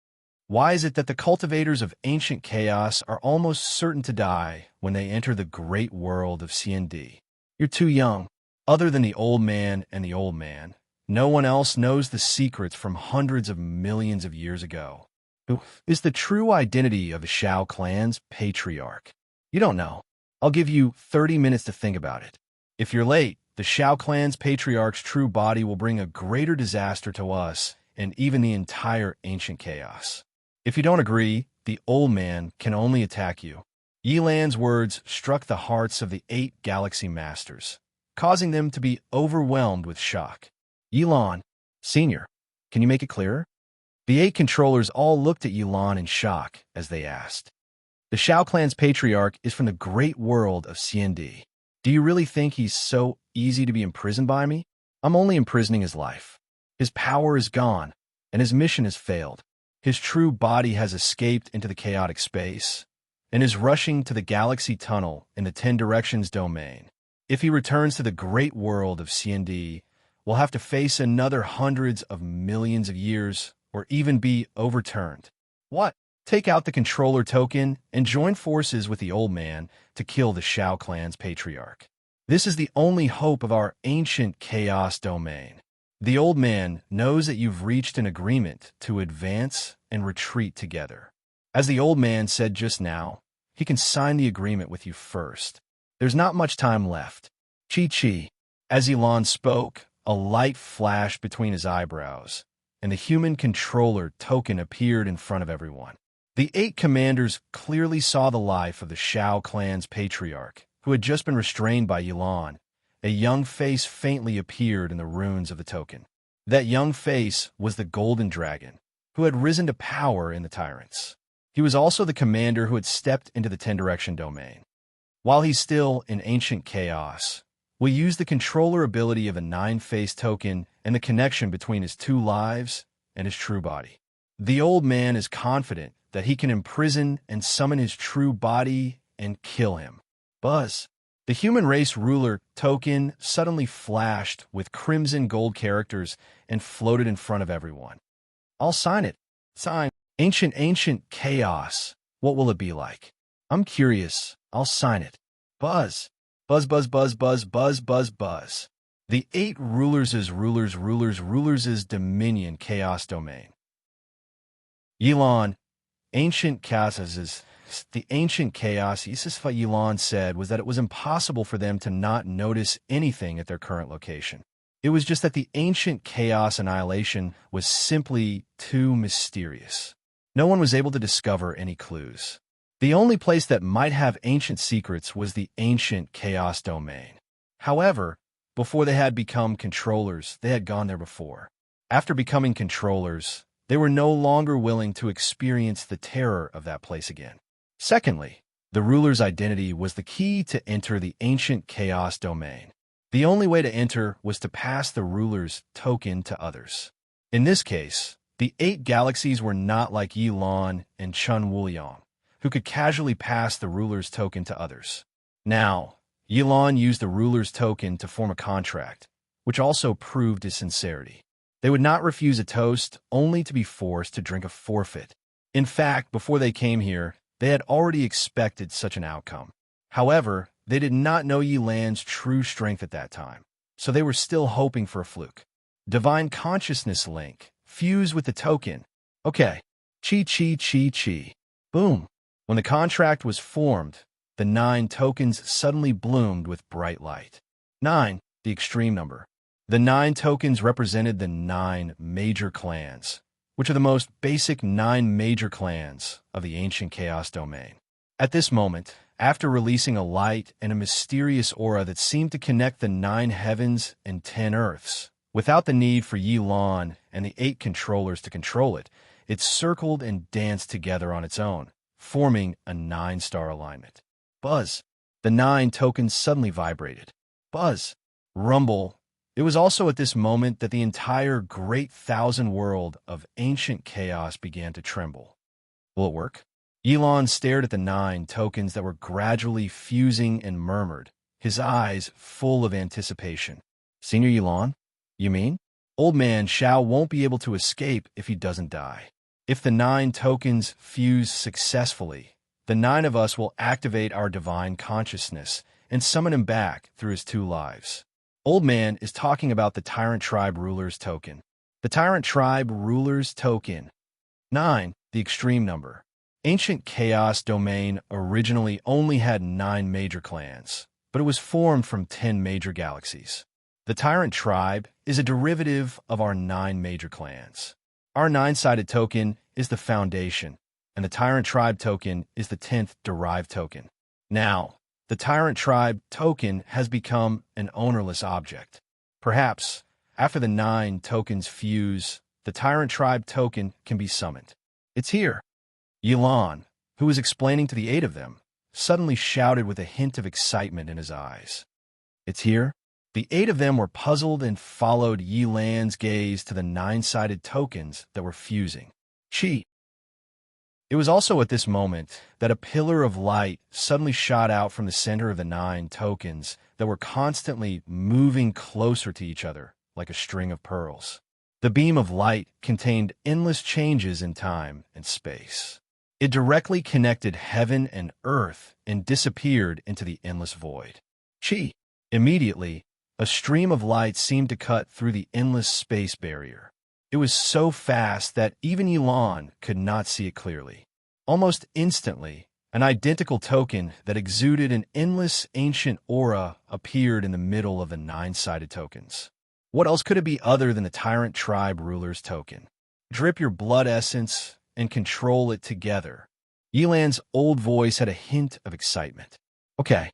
Why is it that the cultivators of ancient chaos are almost certain to die when they enter the great world of CND? You're too young. Other than the old man and the old man, no one else knows the secrets from hundreds of millions of years ago. Who is the true identity of the Shao clan's patriarch? You don't know. I'll give you 30 minutes to think about it. If you're late, the Shao clan's patriarch's true body will bring a greater disaster to us and even the entire ancient chaos. If you don't agree, the old man can only attack you. Yilan's words struck the hearts of the 8 galaxy masters, causing them to be overwhelmed with shock. Yilan, Senior, can you make it clearer? The 8 controllers all looked at Yilan in shock as they asked. The Shao clan's patriarch is from the great world of CND. Do you really think he's so easy to be imprisoned by me? I'm only imprisoning his life. His power is gone, and his mission has failed. His true body has escaped into the chaotic space and is rushing to the galaxy tunnel in the 10 directions domain. If he returns to the great world of CND, we'll have to face another hundreds of millions of years or even be overturned. What? Take out the controller token and join forces with the old man to kill the Shao clan's patriarch. This is the only hope of our ancient chaos domain. The old man knows that you've reached an agreement to advance and retreat together. As the old man said just now, he can sign the agreement with you first. There's not much time left. Chi. As Elon spoke, a light flashed between his eyebrows, and the human controller token appeared in front of everyone. The 8 commanders clearly saw the life of the Shao clan's patriarch, who had just been restrained by Elon. A young face faintly appeared in the runes of the token. That young face was the Golden Dragon, who had risen to power in the Tyrants. He was also the commander who had stepped into the 10-direction domain. While he's still in ancient chaos, we use the controller ability of a 9-face token and the connection between his 2 lives and his true body. The old man is confident that he can imprison and summon his true body and kill him. Buzz. The human race ruler token suddenly flashed with crimson gold characters and floated in front of everyone. I'll sign it. Sign. Ancient chaos. What will it be like? I'm curious. I'll sign it. Buzz. Buzz, buzz, buzz, buzz, buzz, buzz, buzz. The 8 rulers' dominion chaos domain. Elon, ancient chaos. The ancient chaos, what Elon said, was that it was impossible for them to not notice anything at their current location. It was just that the ancient chaos annihilation was simply too mysterious. No one was able to discover any clues. The only place that might have ancient secrets was the ancient chaos domain. However, before they had become controllers, they had gone there before. After becoming controllers, they were no longer willing to experience the terror of that place again. Secondly, the ruler's identity was the key to enter the ancient chaos domain. The only way to enter was to pass the ruler's token to others. In this case, the 8 galaxies were not like Yilon and Chun Wuliang, who could casually pass the ruler's token to others. Now, Yilon used the ruler's token to form a contract, which also proved his sincerity. They would not refuse a toast, only to be forced to drink a forfeit. In fact, before they came here, they had already expected such an outcome. However, they did not know Yilan's true strength at that time, so they were still hoping for a fluke. Divine Consciousness Link. Fuse with the token. Okay. Chi. Boom. When the contract was formed, the 9 tokens suddenly bloomed with bright light. 9, the extreme number. The 9 tokens represented the 9 major clans, which are the most basic 9 major clans of the ancient chaos domain. At this moment, after releasing a light and a mysterious aura that seemed to connect the 9 heavens and 10 earths, without the need for Yilon and the 8 controllers to control it, it circled and danced together on its own, forming a 9-star alignment. Buzz. The 9 tokens suddenly vibrated. Buzz. Rumble. It was also at this moment that the entire great 1,000 world of ancient chaos began to tremble. Will it work? Elon stared at the 9 tokens that were gradually fusing and murmured, his eyes full of anticipation. Senior Elon? You mean? Old man Shao won't be able to escape if he doesn't die. If the 9 tokens fuse successfully, the 9 of us will activate our divine consciousness and summon him back through his 2 lives. Old man is talking about the Tyrant Tribe Ruler's token. The Tyrant Tribe Ruler's token. 9, the extreme number. Ancient Chaos Domain originally only had 9 major clans, but it was formed from 10 major galaxies. The Tyrant Tribe is a derivative of our 9 major clans. Our 9-sided token is the foundation, and the Tyrant Tribe token is the 10th derived token. Now, the Tyrant Tribe token has become an ownerless object. Perhaps, after the 9 tokens fuse, the Tyrant Tribe token can be summoned. It's here. Yilon, who was explaining to the 8 of them, suddenly shouted with a hint of excitement in his eyes. It's here? The 8 of them were puzzled and followed Yilan's gaze to the 9-sided tokens that were fusing. Chi. It was also at this moment that a pillar of light suddenly shot out from the center of the 9 tokens that were constantly moving closer to each other like a string of pearls. The beam of light contained endless changes in time and space. It directly connected heaven and earth and disappeared into the endless void. Chi. Immediately, A stream of light seemed to cut through the endless space barrier. It was so fast that even Elon could not see it clearly. Almost instantly, an identical token that exuded an endless ancient aura appeared in the middle of the nine-sided tokens. What else could it be other than the Tyrant Tribe Ruler's token? Drip your blood essence and control it together. Yilan's old voice had a hint of excitement. Okay.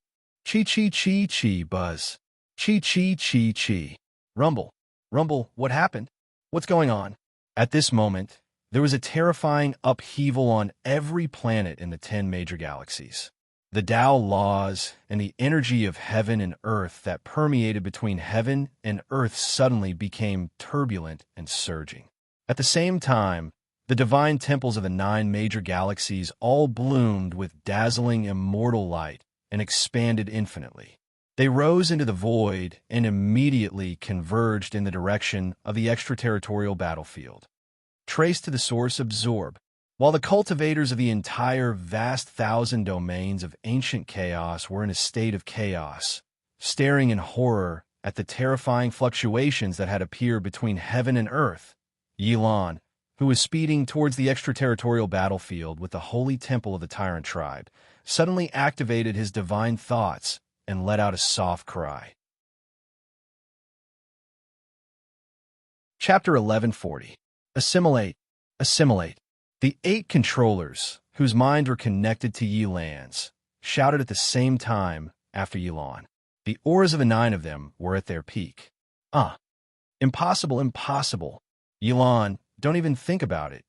Chi, buzz. Chi. Rumble. Rumble, what happened? What's going on? At this moment, there was a terrifying upheaval on every planet in the 10 major galaxies. The Tao laws and the energy of heaven and earth that permeated between heaven and earth suddenly became turbulent and surging. At the same time, the divine temples of the 9 major galaxies all bloomed with dazzling immortal light and expanded infinitely. They rose into the void and immediately converged in the direction of the extraterritorial battlefield. Trace to the source, absorb. While the cultivators of the entire vast 1,000 domains of ancient chaos were in a state of chaos, staring in horror at the terrifying fluctuations that had appeared between heaven and earth, Yilan, who was speeding towards the extraterritorial battlefield with the holy temple of the Tyrant Tribe, suddenly activated his divine thoughts and let out a soft cry. Chapter 1140. Assimilate. The 8 controllers, whose minds were connected to Yilan's, shouted at the same time after Yilan. The auras of the 9 of them were at their peak. Impossible. Yilan, don't even think about it.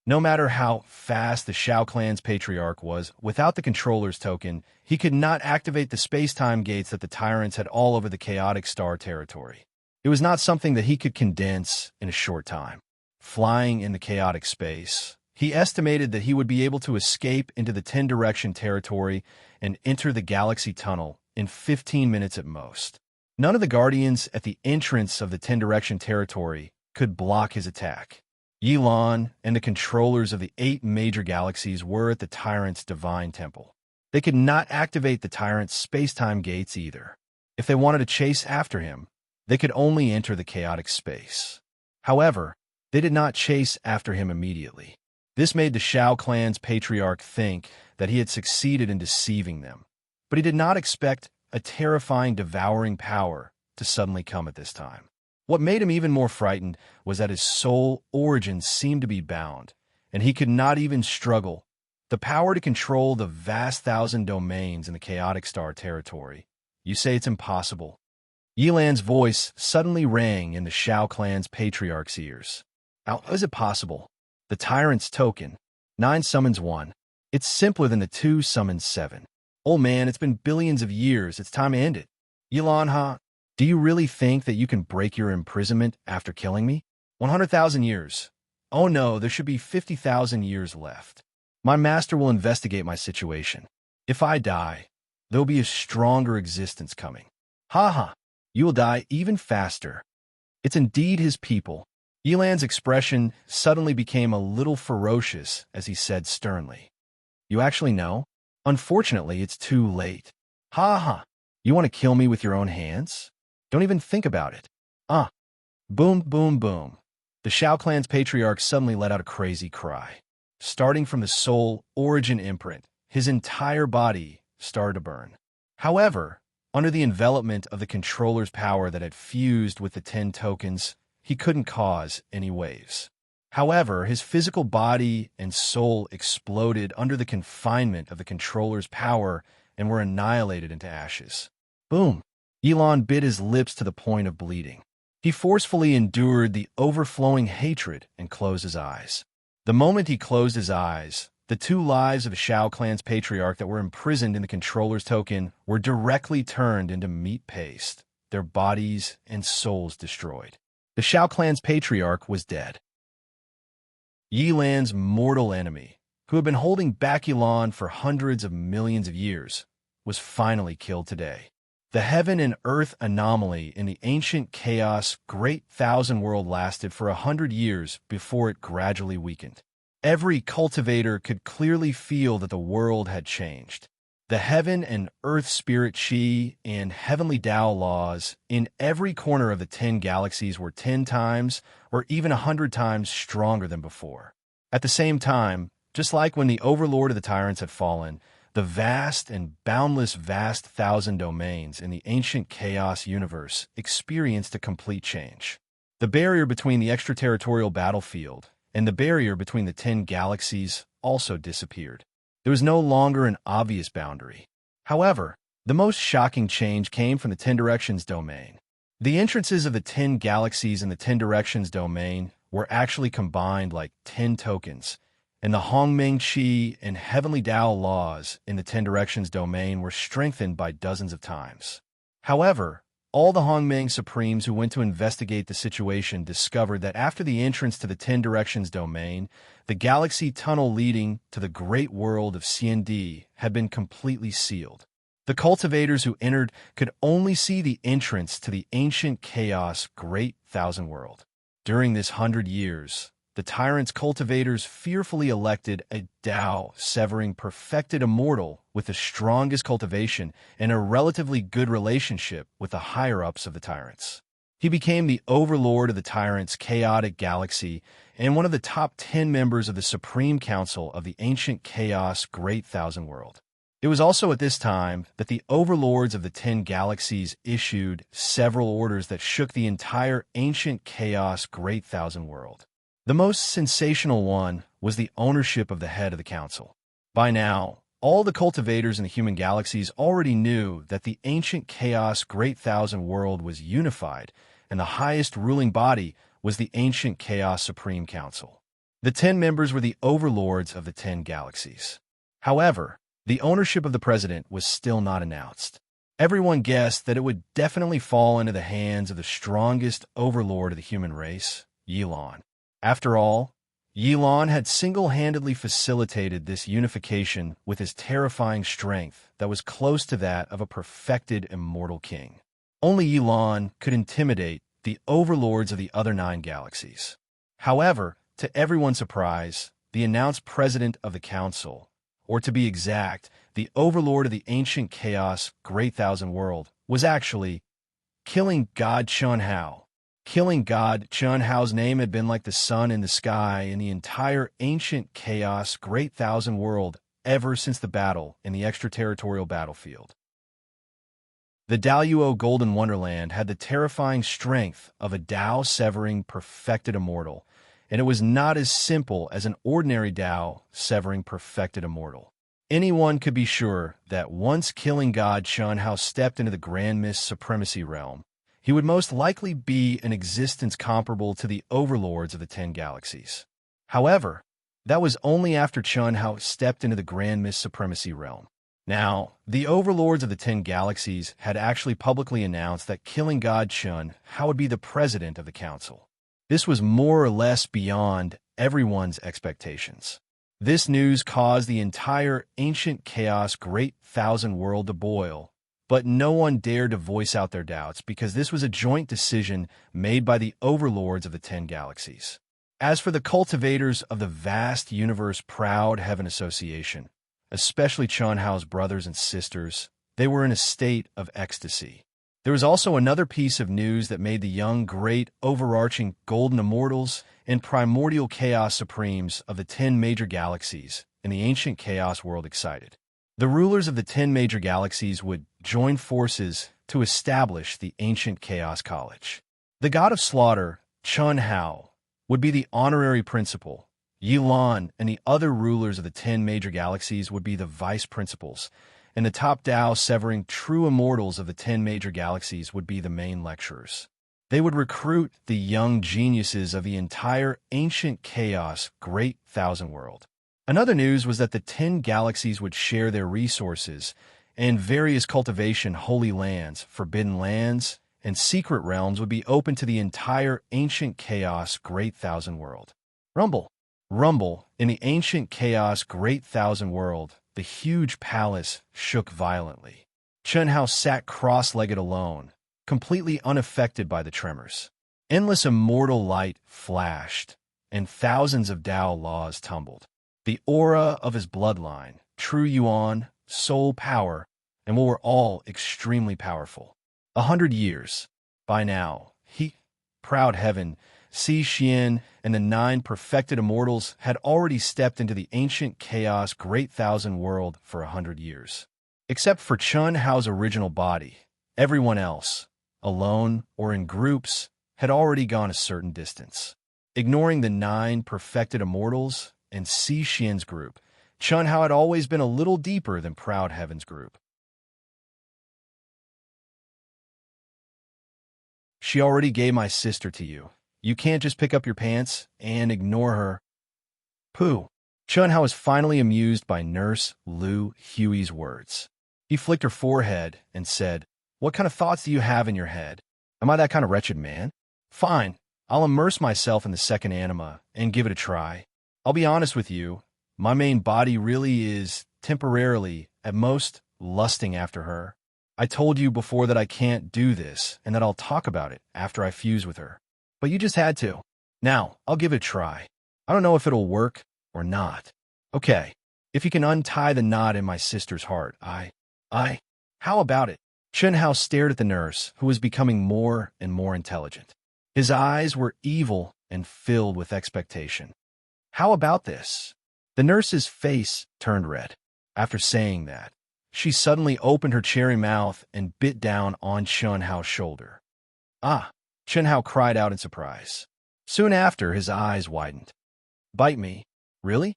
No matter how fast the Shao Clan's patriarch was, without the controller's token, he could not activate the space-time gates that the tyrants had all over the chaotic star territory. It was not something that he could condense in a short time. Flying in the chaotic space, he estimated that he would be able to escape into the 10-direction territory and enter the galaxy tunnel in 15 minutes at most. None of the guardians at the entrance of the 10-direction territory could block his attack. Yilan and the controllers of the 8 major galaxies were at the tyrant's divine temple. They could not activate the tyrant's space-time gates either. If they wanted to chase after him, they could only enter the chaotic space. However, they did not chase after him immediately. This made the Shao Clan's patriarch think that he had succeeded in deceiving them, but he did not expect a terrifying, devouring power to suddenly come at this time. What made him even more frightened was that his soul origin seemed to be bound, and he could not even struggle. The power to control the vast 1,000 domains in the chaotic star territory. You say it's impossible. Yilan's voice suddenly rang in the Shao Clan's patriarch's ears. How is it possible? The tyrant's token. 9 summons 1. It's simpler than the 2 summons 7. Old man, it's been billions of years. It's time to end it. Yilan, do you really think that you can break your imprisonment after killing me? 100,000 years. Oh no, there should be 50,000 years left. My master will investigate my situation. If I die, there will be a stronger existence coming. You will die even faster. It's indeed his people. Yilan's expression suddenly became a little ferocious as he said sternly. You actually know? Unfortunately, it's too late. You want to kill me with your own hands? Don't even think about it. Boom. The Shao Clan's patriarch suddenly let out a crazy cry. Starting from the soul origin imprint, his entire body started to burn. However, under the envelopment of the controller's power that had fused with the 10 tokens, he couldn't cause any waves. However, his physical body and soul exploded under the confinement of the controller's power and were annihilated into ashes. Boom! Yilan bit his lips to the point of bleeding. He forcefully endured the overflowing hatred and closed his eyes. The moment he closed his eyes, the 2 lives of the Shao Clan's patriarch that were imprisoned in the controller's token were directly turned into meat paste, their bodies and souls destroyed. The Shao Clan's patriarch was dead. Yilan's mortal enemy, who had been holding back Yilan for hundreds of millions of years, was finally killed today. The heaven and earth anomaly in the ancient chaos great 1,000 world lasted for 100 years before it gradually weakened. Every cultivator could clearly feel that the world had changed. The heaven and earth spirit chi and heavenly Tao laws in every corner of the 10 galaxies were 10 times or even 100 times stronger than before. At the same time, just like when the overlord of the tyrants had fallen, the vast and boundless vast thousand domains in the ancient chaos universe experienced a complete change. The barrier between the extraterritorial battlefield and the barrier between the 10 galaxies also disappeared. There was no longer an obvious boundary. However, the most shocking change came from the 10 directions domain. The entrances of the 10 galaxies in the 10 directions domain were actually combined like 10 tokens, and the Hongmeng Qi and Heavenly Tao laws in the 10 directions domain were strengthened by dozens of times. However, all the Hongmeng Supremes who went to investigate the situation discovered that after the entrance to the 10 directions domain, the galaxy tunnel leading to the great world of CND had been completely sealed. The cultivators who entered could only see the entrance to the ancient chaos great thousand world. During this 100 years, the tyrant's cultivators fearfully elected a Tao-severing perfected immortal with the strongest cultivation and a relatively good relationship with the higher-ups of the tyrants. He became the overlord of the tyrant's chaotic galaxy and one of the top 10 members of the Supreme Council of the ancient chaos great thousand world. It was also at this time that the overlords of the 10 galaxies issued several orders that shook the entire ancient chaos great thousand world. The most sensational one was the ownership of the head of the council. By now, all the cultivators in the human galaxies already knew that the ancient chaos great thousand world was unified, and the highest ruling body was the ancient chaos supreme council. The 10 members were the overlords of the 10 galaxies. However, the ownership of the president was still not announced. Everyone guessed that it would definitely fall into the hands of the strongest overlord of the human race, Yilon. After all, Yilon had single-handedly facilitated this unification with his terrifying strength that was close to that of a perfected immortal king. Only Yilon could intimidate the overlords of the other 9 galaxies. However, to everyone's surprise, the announced president of the council, or to be exact, the overlord of the ancient chaos great thousand world, was actually killing God Chun Hao. Killing God Chun Hao's name had been like the sun in the sky in the entire ancient chaos great thousand world ever since the battle in the extraterritorial battlefield. The Daoyuo Golden Wonderland had the terrifying strength of a Tao-severing perfected immortal, and it was not as simple as an ordinary Tao-severing perfected immortal. Anyone could be sure that once killing God Chun Hao stepped into the Grand Mist Supremacy realm, he would most likely be an existence comparable to the overlords of the 10 galaxies. However, that was only after Chun Hao stepped into the Grand Mist Supremacy realm. Now, the overlords of the 10 galaxies had actually publicly announced that killing God Chun Hao would be the president of the council. This was more or less beyond everyone's expectations. This news caused the entire ancient chaos great thousand world to boil, but no one dared to voice out their doubts because this was a joint decision made by the overlords of the 10 galaxies. As for the cultivators of the vast universe proud Heaven Association, especially Chun Hao's brothers and sisters, they were in a state of ecstasy. There was also another piece of news that made the young, great, overarching Golden Immortals and Primordial Chaos Supremes of the 10 major galaxies in the ancient chaos world excited. The rulers of the 10 major galaxies would join forces to establish the ancient Chaos College. The god of slaughter, Chun Hao, would be the honorary principal. Yilon and the other rulers of the 10 major galaxies would be the vice principals, and the top Tao-severing true immortals of the 10 major galaxies would be the main lecturers. They would recruit the young geniuses of the entire ancient chaos great thousand world. Another news was that the 10 galaxies would share their resources, and various cultivation holy lands, forbidden lands, and secret realms would be open to the entire ancient chaos great thousand world. Rumble, in the ancient chaos great thousand world, the huge palace shook violently. Chun Hao sat cross-legged alone, completely unaffected by the tremors. Endless immortal light flashed, and thousands of Tao laws tumbled. The aura of his bloodline, True Yuan, soul power, and we were all extremely powerful. 100 years. By now, proud heaven, Si Xian, and the 9 perfected immortals had already stepped into the ancient chaos great thousand world for 100 years. Except for Chun Hao's original body, everyone else, alone or in groups, had already gone a certain distance. Ignoring the 9 perfected immortals and Si Xian's group, Chun Hao had always been a little deeper than Proud Heaven's group. She already gave my sister to you. You can't just pick up your pants and ignore her. Pooh. Chun Hao was finally amused by Nurse Lu Hui's words. He flicked her forehead and said, "What kind of thoughts do you have in your head? Am I that kind of wretched man? Fine, I'll immerse myself in the second anima and give it a try. I'll be honest with you, my main body really is, temporarily, at most, lusting after her. I told you before that I can't do this and that I'll talk about it after I fuse with her. But you just had to. Now, I'll give it a try. I don't know if it'll work or not. Okay, if you can untie the knot in my sister's heart, how about it?" Chun Hao stared at the nurse, who was becoming more and more intelligent. His eyes were evil and filled with expectation. "How about this?" The nurse's face turned red. After saying that, she suddenly opened her cherry mouth and bit down on Chun Hao's shoulder. "Ah!" Chun Hao cried out in surprise. Soon after, his eyes widened. "Bite me? Really?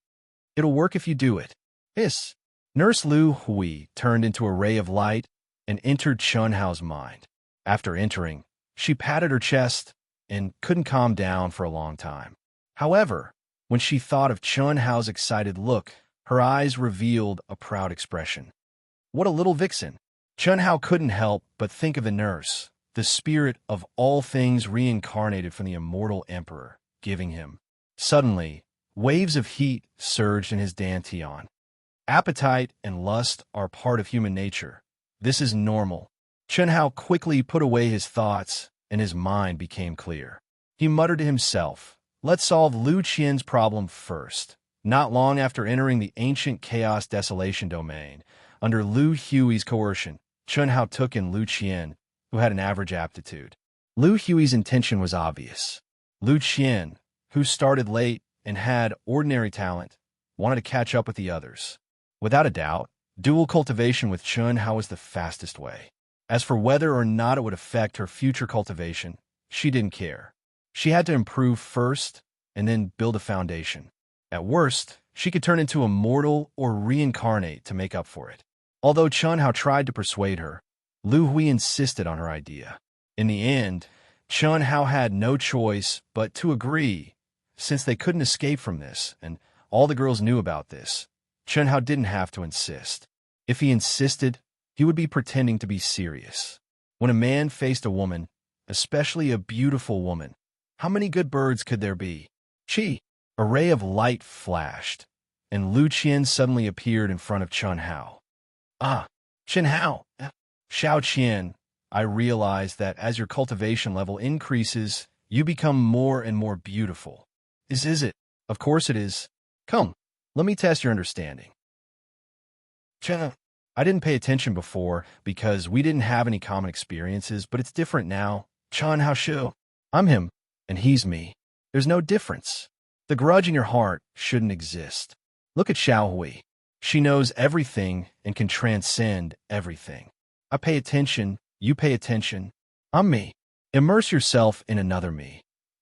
It'll work if you do it." Hiss! Nurse Lu Hui turned into a ray of light and entered Chun Hao's mind. After entering, she patted her chest and couldn't calm down for a long time. However, when she thought of Chun Hao's excited look, her eyes revealed a proud expression. What a little vixen! Chun Hao couldn't help but think of the nurse, the spirit of all things reincarnated from the immortal emperor, giving him. Suddenly, waves of heat surged in his dantian. Appetite and lust are part of human nature. This is normal. Chun Hao quickly put away his thoughts, and his mind became clear. He muttered to himself, "Let's solve Lu Qian's problem first." Not long after entering the ancient chaos desolation domain, under Lu Hui's coercion, Chun Hao took in Lu Qian, who had an average aptitude. Lu Hui's intention was obvious. Lu Qian, who started late and had ordinary talent, wanted to catch up with the others. Without a doubt, dual cultivation with Chun Hao was the fastest way. As for whether or not it would affect her future cultivation, she didn't care. She had to improve first and then build a foundation. At worst, she could turn into a mortal or reincarnate to make up for it. Although Chun Hao tried to persuade her, Lu Hui insisted on her idea. In the end, Chun Hao had no choice but to agree. Since they couldn't escape from this, and all the girls knew about this, Chun Hao didn't have to insist. If he insisted, he would be pretending to be serious. When a man faced a woman, especially a beautiful woman, how many good birds could there be? Chi! A ray of light flashed, and Lu Qian suddenly appeared in front of Chun Hao. "Ah, Chun Hao! Xiao Qian, I realize that as your cultivation level increases, you become more and more beautiful. Is it? Of course it is. Come, let me test your understanding." Chun, I didn't pay attention before because we didn't have any common experiences, but it's different now. Chun Hao Shu. I'm him, and he's me. There's no difference. The grudge in your heart shouldn't exist. Look at Xiao Hui. She knows everything and can transcend everything. I pay attention, you pay attention. I'm me. Immerse yourself in another me.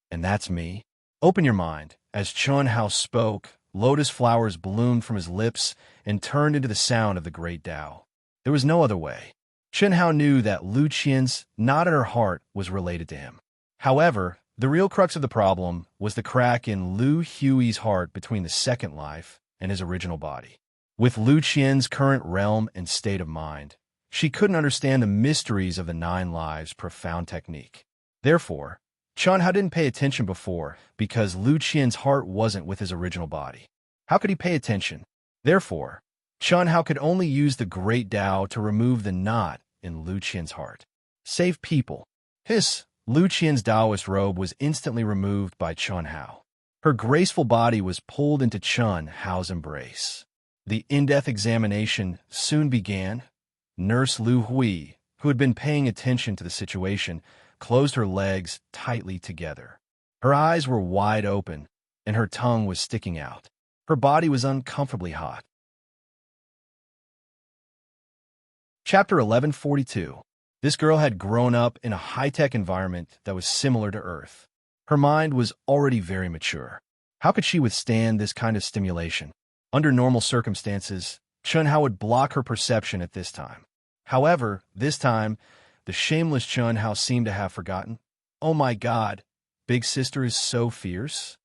And that's me. Open your mind. As Chun Hao spoke, lotus flowers bloomed from his lips and turned into the sound of the great Tao. There was no other way. Chun Hao knew that Lu Qian's knot in her heart was related to him. However, the real crux of the problem was the crack in Lu Hui's heart between the second life and his original body. With Lu Qian's current realm and state of mind, she couldn't understand the mysteries of the 9 lives' profound technique. Therefore, Chun Hao didn't pay attention before because Lu Qian's heart wasn't with his original body. How could he pay attention? Therefore, Chun Hao could only use the great Tao to remove the knot in Lu Qian's heart. Save people. Hiss! Lu Qian's Taoist robe was instantly removed by Chun Hao. Her graceful body was pulled into Chun Hao's embrace. The in-depth examination soon began. Nurse Lu Hui, who had been paying attention to the situation, closed her legs tightly together. Her eyes were wide open, and her tongue was sticking out. Her body was uncomfortably hot. Chapter 1142. This girl had grown up in a high-tech environment that was similar to Earth. Her mind was already very mature. How could she withstand this kind of stimulation? Under normal circumstances, Chun-Hao would block her perception at this time. However, this time, the shameless Chun-Hao seemed to have forgotten. Oh my God, Big Sister is so fierce.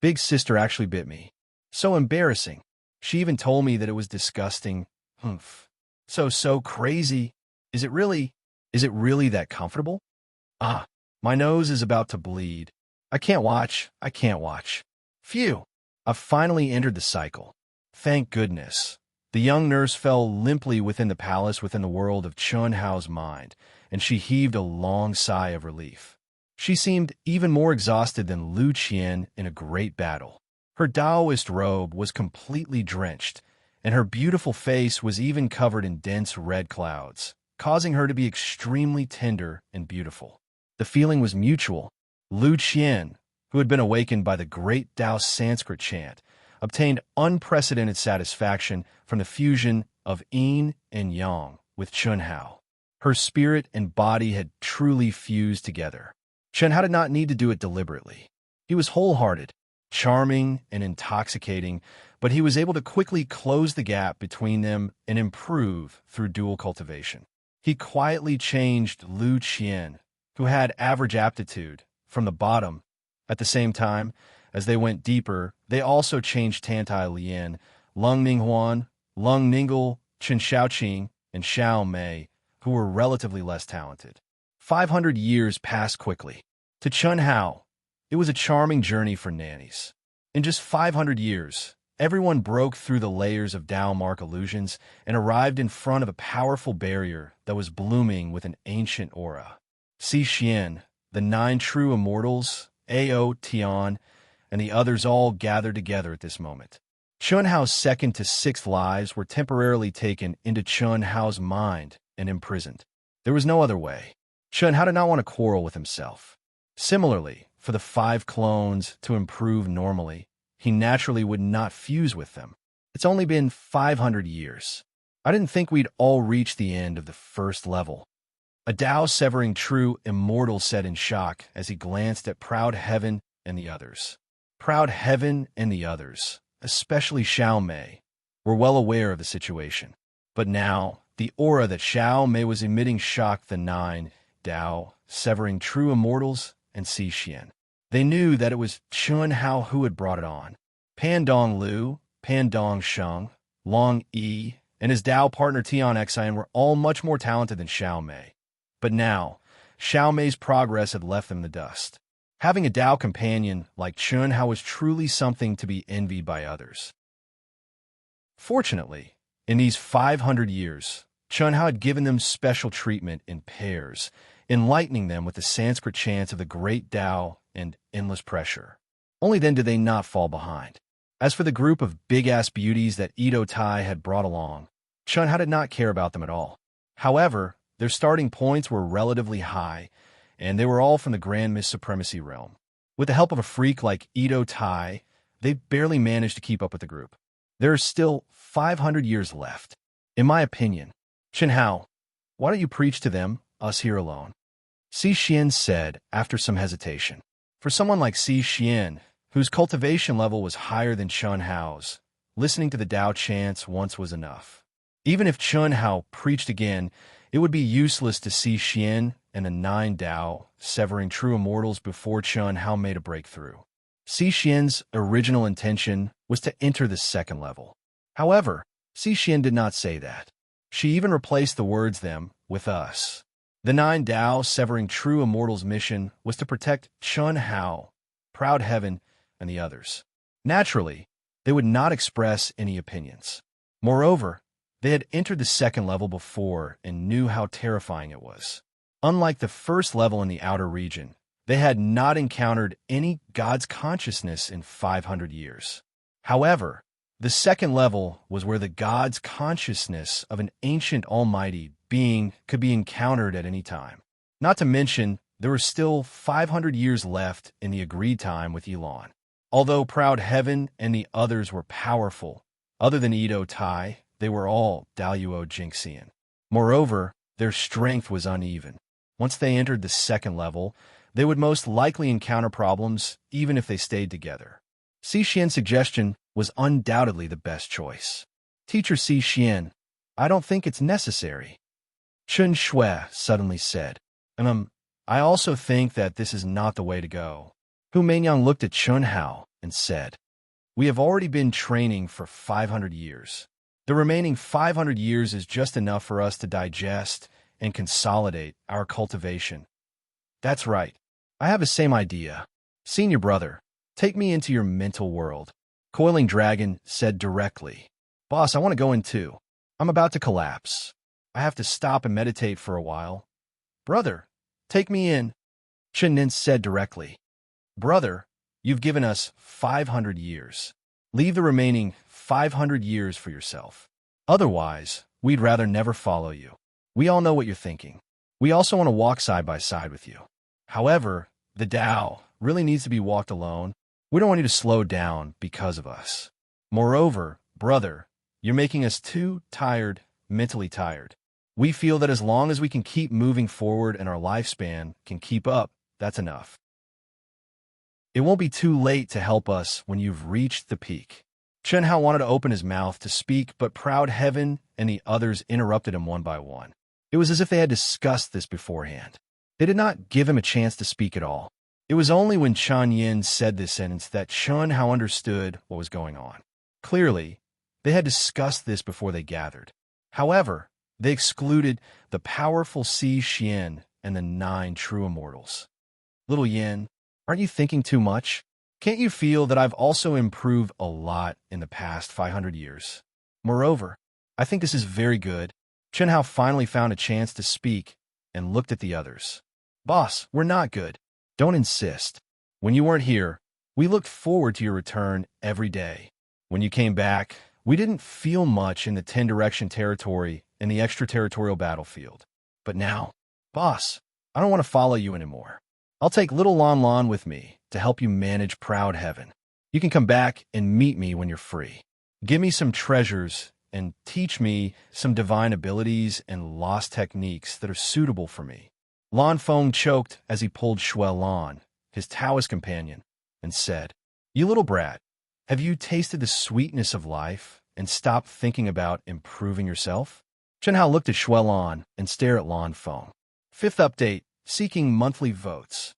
Big Sister actually bit me. So embarrassing. She even told me that it was disgusting. Humph. So crazy. Is it really that comfortable? My nose is about to bleed. I can't watch. Phew. I've finally entered the cycle. Thank goodness. The young nurse fell limply within the palace within the world of Chun-Hao's mind, and she heaved a long sigh of relief. She seemed even more exhausted than Lu Qian in a great battle. Her Taoist robe was completely drenched, and her beautiful face was even covered in dense red clouds, causing her to be extremely tender and beautiful. The feeling was mutual. Lu Qian, who had been awakened by the great Tao Sanskrit chant, obtained unprecedented satisfaction from the fusion of yin and yang with Chun-Hao. Her spirit and body had truly fused together. Chun-Hao did not need to do it deliberately. He was wholehearted, charming and intoxicating, but he was able to quickly close the gap between them and improve through dual cultivation. He quietly changed Lu Qian, who had average aptitude, from the bottom. At the same time, as they went deeper, they also changed Tantai Lian, Lung Ninghuan, Lung Ningle, Chen Xiaoqing, and Xiao Mei, who were relatively less talented. 500 years passed quickly. To Chun-Hao, it was a charming journey for nannies. In just 500 years, everyone broke through the layers of Tao mark illusions and arrived in front of a powerful barrier that was blooming with an ancient aura. Si Xian, the 9 true immortals, Ao Tian, and the others all gathered together at this moment. Chun-Hao's 2nd to 6th lives were temporarily taken into Chun-Hao's mind and imprisoned. There was no other way. Chun-Hao did not want to quarrel with himself. Similarly, for the 5 clones to improve normally, he naturally would not fuse with them. It's only been 500 years. I didn't think we'd all reach the end of the 1st level. A Tao severing true immortal said in shock as he glanced at Proud Heaven and the others. Proud Heaven and the others, especially Xiao Mei, were well aware of the situation. But now, the aura that Xiao Mei was emitting shocked the 9 Tao, severing true immortals, and Si Xian. They knew that it was Chun-Hao who had brought it on. Pandong Lu, Pandong Sheng, Long Yi, and his Tao partner Tian Xian were all much more talented than Xiao Mei. But now, Xiao Mei's progress had left them in the dust. Having a Tao companion like Chun-Hao was truly something to be envied by others. Fortunately, in these 500 years, Chun-Hao had given them special treatment in pairs, enlightening them with the Sanskrit chants of the great Tao and endless pressure. Only then did they not fall behind. As for the group of big-ass beauties that Edo Tai had brought along, Chun-Hao did not care about them at all. However, their starting points were relatively high, and they were all from the Grand Miss Supremacy realm. With the help of a freak like Edo Tai, they barely managed to keep up with the group. There are still 500 years left. In my opinion, Chun-Hao, why don't you preach to them, us here alone? Si Xian said after some hesitation. For someone like Si Xian, whose cultivation level was higher than Chun-Hao's, listening to the Tao chants once was enough. Even if Chun-Hao preached again, it would be useless to Si Xian and the 9 Tao severing true immortals before Chun-Hao made a breakthrough. Si Xian's original intention was to enter the 2nd level. However, Si Xian did not say that. She even replaced the words them with us. The 9 Tao severing true immortals' mission was to protect Chun-Hao, Proud Heaven, and the others. Naturally, they would not express any opinions. Moreover, they had entered the 2nd level before and knew how terrifying it was. Unlike the 1st level in the outer region, they had not encountered any God's consciousness in 500 years. However, The second level was where the god's consciousness of an ancient almighty being could be encountered at any time. Not to mention, there were still 500 years left in the agreed time with Elon. Although Proud Heaven and the others were powerful, other than Edo Tai, they were all Daluo Jinxian. Moreover, their strength was uneven. Once they entered the second level, they would most likely encounter problems even if they stayed together. Si Xian's suggestion was undoubtedly the best choice. Teacher Si Xian, I don't think it's necessary. Chun Shui suddenly said. I also think that this is not the way to go. Hu Meinyang looked at Chun Hao and said, We have already been training for 500 years. The remaining 500 years is just enough for us to digest and consolidate our cultivation. That's right. I have the same idea. Senior brother, take me into your mental world. Coiling Dragon said directly. Boss, I want to go in too. I'm about to collapse. I have to stop and meditate for a while. Brother, take me in. Chen Nin said directly. Brother, you've given us 500 years. Leave the remaining 500 years for yourself. Otherwise, we'd rather never follow you. We all know what you're thinking. We also want to walk side by side with you. However, the Tao really needs to be walked alone. We don't want you to slow down because of us. Moreover, brother, you're making us too tired, mentally tired. We feel that as long as we can keep moving forward and our lifespan can keep up, that's enough. It won't be too late to help us when you've reached the peak. Chen Hao wanted to open his mouth to speak, but Proud Heaven and the others interrupted him one by one. It was as if they had discussed this beforehand. They did not give him a chance to speak at all. It was only when Chan Yin said this sentence that Chen Hao understood what was going on. Clearly, they had discussed this before they gathered. However, they excluded the powerful Si Xian and the 9 true immortals. Little Yin, aren't you thinking too much? Can't you feel that I've also improved a lot in the past 500 years? Moreover, I think this is very good. Chen Hao finally found a chance to speak and looked at the others. Boss, we're not good. Don't insist. When you weren't here, we looked forward to your return every day. When you came back, we didn't feel much in the 10-direction territory in the extraterritorial battlefield. But now, boss, I don't want to follow you anymore. I'll take little Lon Lon with me to help you manage Proud Heaven. You can come back and meet me when you're free. Give me some treasures and teach me some divine abilities and lost techniques that are suitable for me. Lan Feng choked as he pulled Shui Lan, his Taoist companion, and said, You little brat, have you tasted the sweetness of life and stopped thinking about improving yourself? Chen Hao looked at Shui Lan and stared at Lan Feng. 5th update, seeking monthly votes.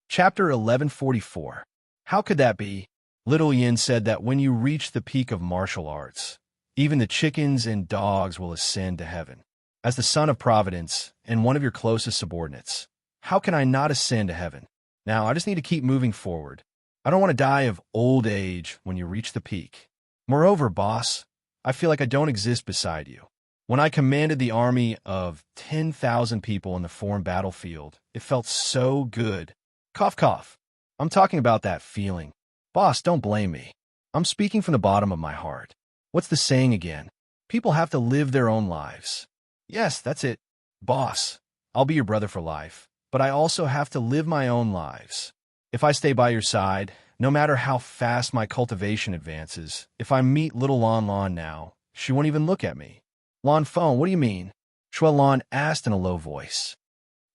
Chapter 1144. How could that be? Little Yin said that when you reach the peak of martial arts, even the chickens and dogs will ascend to heaven. As the son of Providence and one of your closest subordinates, how can I not ascend to heaven? Now, I just need to keep moving forward. I don't want to die of old age when you reach the peak. Moreover, boss, I feel like I don't exist beside you. When I commanded the army of 10,000 people in the foreign battlefield, it felt so good. Cough, cough. I'm talking about that feeling. Boss, don't blame me. I'm speaking from the bottom of my heart. What's the saying again? People have to live their own lives. Yes, that's it. Boss, I'll be your brother for life, but I also have to live my own lives. If I stay by your side, no matter how fast my cultivation advances, if I meet little Lon Lon now, she won't even look at me. Lan Feng, what do you mean? Shui Lan asked in a low voice.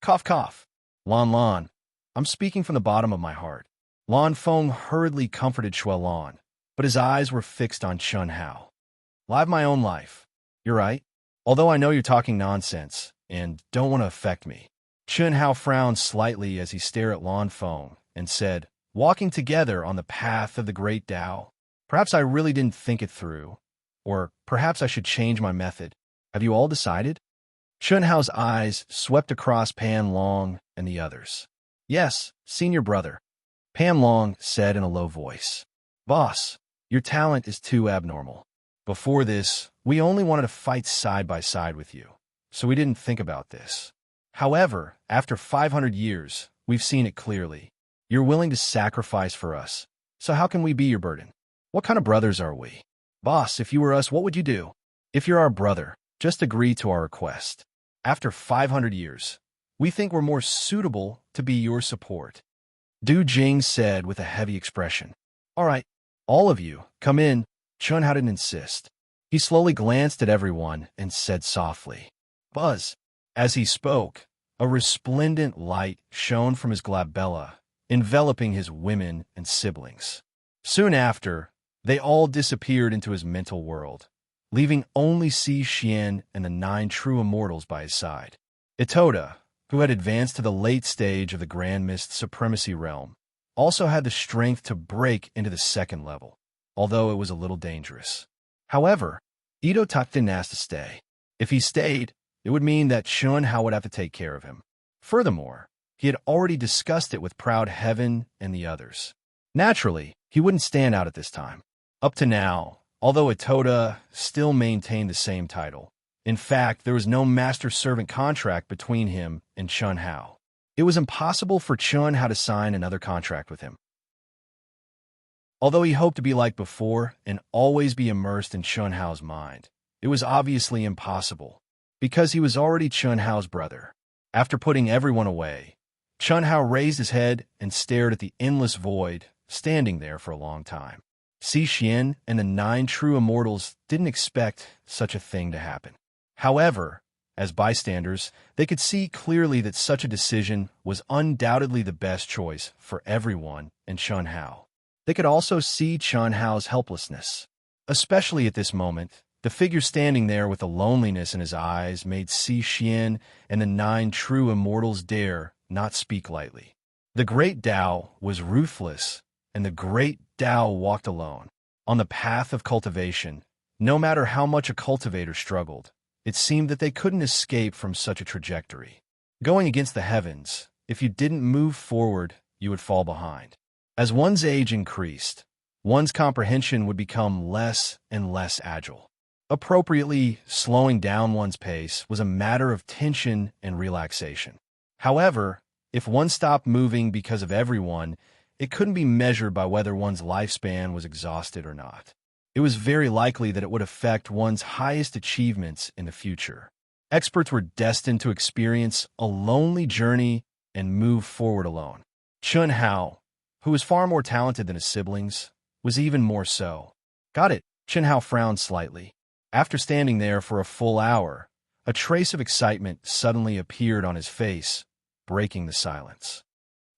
Cough, cough. Lan Lan, I'm speaking from the bottom of my heart. Lan Feng hurriedly comforted Shui Lan, but his eyes were fixed on Chun Hao. Live my own life. You're right. Although I know you're talking nonsense and don't want to affect me. Chun Hao frowned slightly as he stared at Lan Feng and said, Walking together on the path of the great Tao. Perhaps I really didn't think it through. Or perhaps I should change my method. Have you all decided? Chun Hao's eyes swept across Pan Long and the others. Yes, senior brother. Pan Long said in a low voice. Boss, your talent is too abnormal. Before this, we only wanted to fight side by side with you, so we didn't think about this. However, after 500 years, we've seen it clearly. You're willing to sacrifice for us, So how can we be your burden? What kind of brothers are we? Boss, if you were us, what would you do? If you're our brother, just agree to our request. After 500 years, we think we're more suitable to be your support. Du Jing said with a heavy expression. All right, all of you, come in, Chun Hao didn't insist. He slowly glanced at everyone and said softly, Buzz. As he spoke, a resplendent light shone from his glabella, enveloping his women and siblings. Soon after, they all disappeared into his mental world, leaving only Si Xian and the 9 true immortals by his side. Itoda, who had advanced to the late stage of the Grand Mist Supremacy realm, also had the strength to break into the 2nd level, although it was a little dangerous. However, Ito Tak didn't ask to stay. If he stayed, it would mean that Chun Hao would have to take care of him. Furthermore, he had already discussed it with Proud Heaven and the others. Naturally, he wouldn't stand out at this time. Up to now, although Itoda still maintained the same title, in fact, there was no master-servant contract between him and Chun Hao. It was impossible for Chun Hao to sign another contract with him. Although he hoped to be like before and always be immersed in Chun Hao's mind, it was obviously impossible, because he was already Chun Hao's brother. After putting everyone away, Chun Hao raised his head and stared at the endless void, standing there for a long time. Si Xian and the 9 true immortals didn't expect such a thing to happen. However, as bystanders, they could see clearly that such a decision was undoubtedly the best choice for everyone and Chun Hao. They could also see Chun Hao's helplessness. Especially at this moment, the figure standing there with the loneliness in his eyes made Si Xian and the 9 true immortals dare not speak lightly. The great Tao was ruthless, and the great Tao walked alone. On the path of cultivation, no matter how much a cultivator struggled, it seemed that they couldn't escape from such a trajectory. Going against the heavens, if you didn't move forward, you would fall behind. As one's age increased, one's comprehension would become less and less agile. Appropriately slowing down one's pace was a matter of tension and relaxation. However, if one stopped moving because of everyone, it couldn't be measured by whether one's lifespan was exhausted or not. It was very likely that it would affect one's highest achievements in the future. Experts were destined to experience a lonely journey and move forward alone. Chun Hao, who was far more talented than his siblings, was even more so. Got it, Chun Hao frowned slightly. After standing there for a full hour, a trace of excitement suddenly appeared on his face, breaking the silence.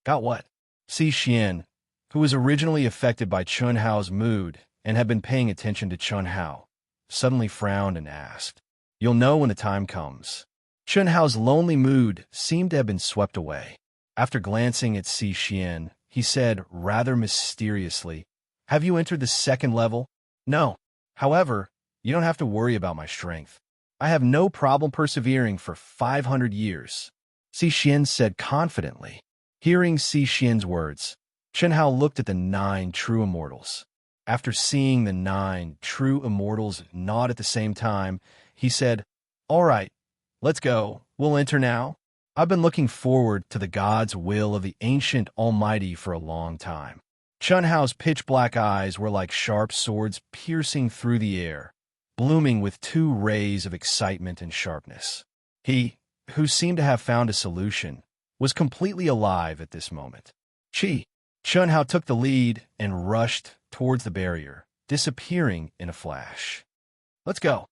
Got what? Si Xian, who was originally affected by Chun Hao's mood and had been paying attention to Chun Hao, suddenly frowned and asked, You'll know when the time comes. Chun Hao's lonely mood seemed to have been swept away. After glancing at Si Xian, he said rather mysteriously, Have you entered the 2nd level? No. However, you don't have to worry about my strength. I have no problem persevering for 500 years. Si Xian said confidently. Hearing Si Xian's words, Chun Hao looked at the 9 true immortals. After seeing the 9 true immortals nod at the same time, he said, All right, let's go. We'll enter now. I've been looking forward to the God's will of the ancient Almighty for a long time. Chun Hao's pitch-black eyes were like sharp swords piercing through the air, blooming with 2 rays of excitement and sharpness. He, who seemed to have found a solution, was completely alive at this moment. Chun Hao took the lead and rushed towards the barrier, disappearing in a flash. Let's go.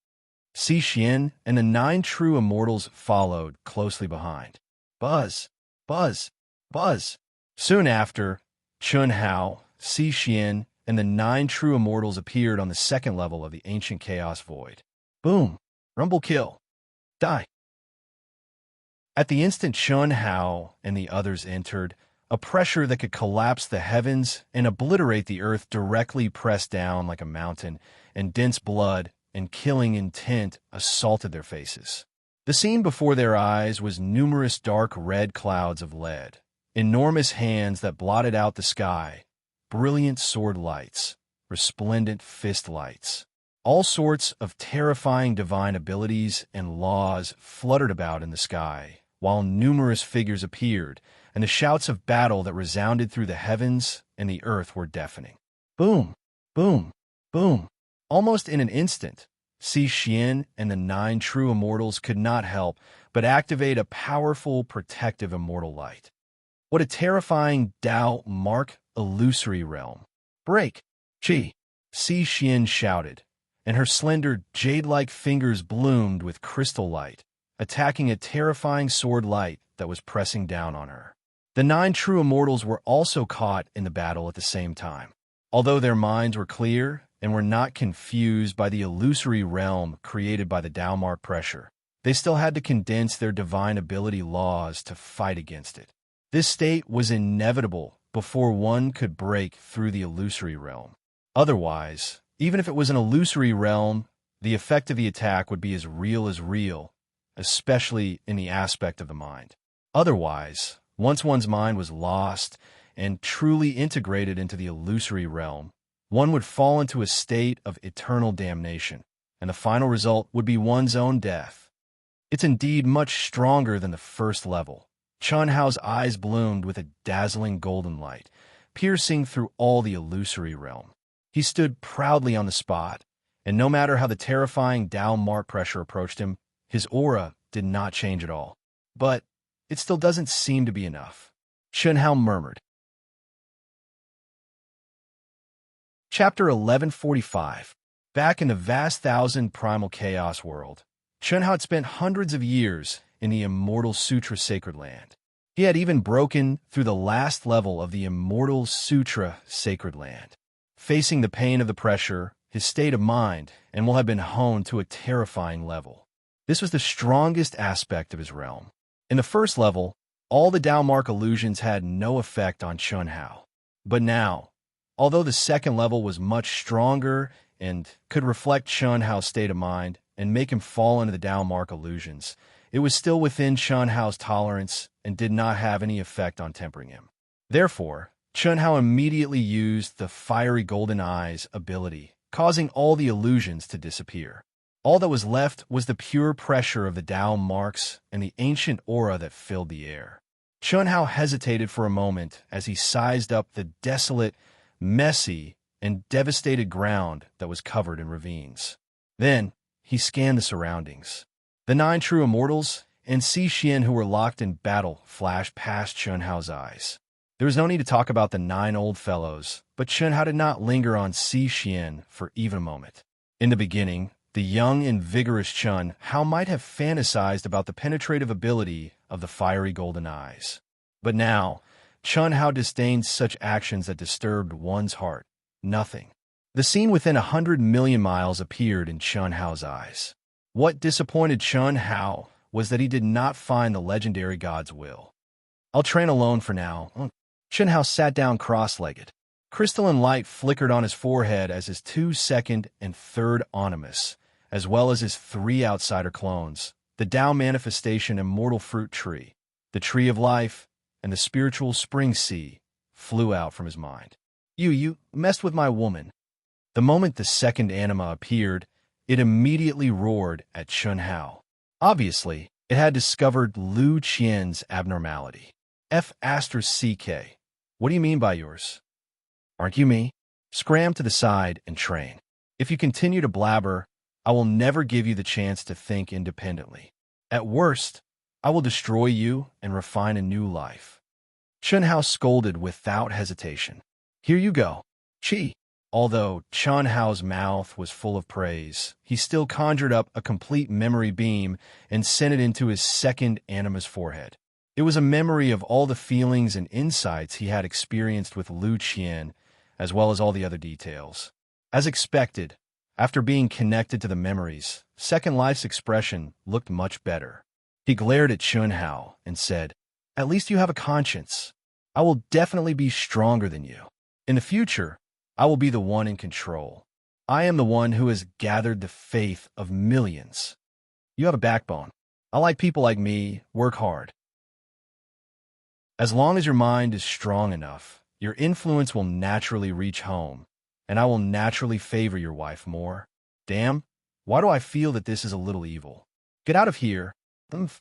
Si Xian and the 9 true immortals followed closely behind. Buzz, buzz, buzz. Soon after, Chun Hao, Si Xian, and the 9 true immortals appeared on the 2nd level of the ancient chaos void. Boom! Rumble kill. Die. At the instant Chun Hao and the others entered, a pressure that could collapse the heavens and obliterate the earth directly pressed down like a mountain, and dense blood and killing intent assaulted their faces. The scene before their eyes was numerous dark red clouds of lead, enormous hands that blotted out the sky, brilliant sword lights, resplendent fist lights. All sorts of terrifying divine abilities and laws fluttered about in the sky, while numerous figures appeared, and the shouts of battle that resounded through the heavens and the earth were deafening. Boom, boom, boom. Almost in an instant, Si Xian and the 9 true immortals could not help but activate a powerful, protective immortal light. What a terrifying Dao mark illusory realm. Break! Chi! Si Xian shouted, and her slender, jade-like fingers bloomed with crystal light, attacking a terrifying sword light that was pressing down on her. The 9 true immortals were also caught in the battle at the same time. Although their minds were clear and were not confused by the illusory realm created by the Dao mark pressure, they still had to condense their divine ability laws to fight against it. This state was inevitable before one could break through the illusory realm. Otherwise, even if it was an illusory realm, the effect of the attack would be as real, especially in the aspect of the mind. Otherwise, once one's mind was lost and truly integrated into the illusory realm, one would fall into a state of eternal damnation, and the final result would be one's own death. It's indeed much stronger than the first level. Chun Hao's eyes bloomed with a dazzling golden light, piercing through all the illusory realm. He stood proudly on the spot, and no matter how the terrifying Dao mark pressure approached him, his aura did not change at all. But it still doesn't seem to be enough. Chun Hao murmured. Chapter 1145. Back in the vast thousand primal chaos world, Chun Hao had spent hundreds of years in the Immortal Sutra Sacred Land. He had even broken through the last level of the Immortal Sutra Sacred Land. Facing the pain of the pressure, his state of mind, and will have been honed to a terrifying level. This was the strongest aspect of his realm. In the first level, all the Dao mark illusions had no effect on Chun Hao. But now, although the second level was much stronger and could reflect Chun Hao's state of mind and make him fall into the Dao mark illusions, it was still within Chun Hao's tolerance and did not have any effect on tempering him. Therefore, Chun Hao immediately used the fiery golden eyes ability, causing all the illusions to disappear. All that was left was the pure pressure of the Dao marks and the ancient aura that filled the air. Chun Hao hesitated for a moment as he sized up the desolate, messy, and devastated ground that was covered in ravines. Then, he scanned the surroundings. The 9 true immortals and Si Xian who were locked in battle flashed past Chun Hao's eyes. There was no need to talk about the 9 old fellows, but Chun Hao did not linger on Si Xian for even a moment. In the beginning, the young and vigorous Chun Hao might have fantasized about the penetrative ability of the fiery golden eyes. But now, Chun Hao disdained such actions that disturbed one's heart. Nothing. The scene within 100 million miles appeared in Chun Hao's eyes. What disappointed Chun Hao was that he did not find the legendary god's will. I'll train alone for now. Chun Hao sat down cross-legged. Crystalline light flickered on his forehead as his 2 second and third animus, as well as his 3 outsider clones, the Tao manifestation immortal fruit tree, the tree of life, and the spiritual spring sea, flew out from his mind. You messed with my woman. The moment the second anima appeared, it immediately roared at Chun Hao. Obviously, it had discovered Lu Qian's abnormality. F***CK. What do you mean by yours? Aren't you me? Scram to the side and train. If you continue to blabber, I will never give you the chance to think independently. At worst, I will destroy you and refine a new life. Chun Hao scolded without hesitation. Here you go. Chi. Although Chun Hao's mouth was full of praise, he still conjured up a complete memory beam and sent it into his second anima's forehead. It was a memory of all the feelings and insights he had experienced with Lu Qian, as well as all the other details. As expected, after being connected to the memories, Second Life's expression looked much better. He glared at Chun Hao and said, "At least you have a conscience. I will definitely be stronger than you. In the future, I will be the one in control. I am the one who has gathered the faith of millions. You have a backbone. I like people like me, work hard. As long as your mind is strong enough, your influence will naturally reach home, and I will naturally favor your wife more. Damn, why do I feel that this is a little evil? Get out of here.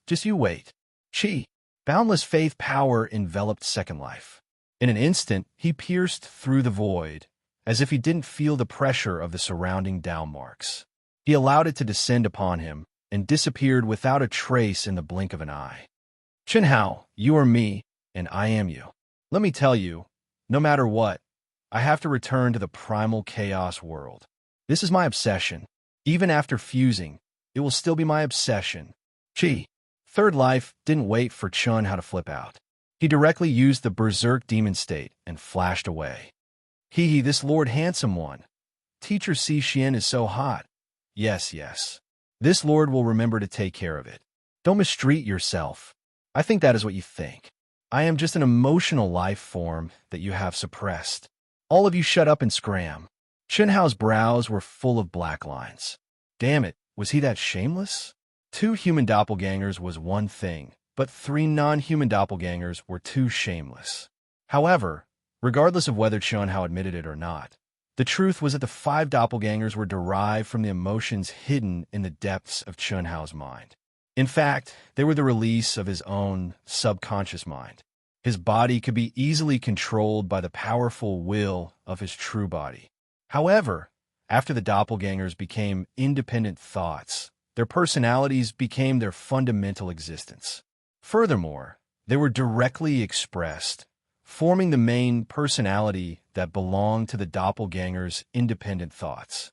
Just you wait." Chi. Boundless faith power enveloped Second Life. In an instant, he pierced through the void, as if he didn't feel the pressure of the surrounding Tao marks. He allowed it to descend upon him and disappeared without a trace in the blink of an eye. Chenhao, you are me, and I am you. Let me tell you, no matter what, I have to return to the primal chaos world. This is my obsession. Even after fusing, it will still be my obsession. Chi. Third Life didn't wait for Chenhao to flip out. He directly used the berserk demon state and flashed away. Hee, this Lord Handsome One. Teacher Si Xian is so hot. Yes, yes. This Lord will remember to take care of it. Don't mistreat yourself. I think that is what you think. I am just an emotional life form that you have suppressed. All of you shut up and scram. Chenhao's brows were full of black lines. Damn it, was he that shameless? 2 human doppelgangers was one thing, but 3 non-human doppelgangers were too shameless. However, regardless of whether Chenhao admitted it or not, the truth was that the 5 doppelgangers were derived from the emotions hidden in the depths of Chenhao's mind. In fact, they were the release of his own subconscious mind. His body could be easily controlled by the powerful will of his true body. However, after the doppelgangers became independent thoughts, their personalities became their fundamental existence. Furthermore, they were directly expressed, forming the main personality that belonged to the doppelganger's independent thoughts.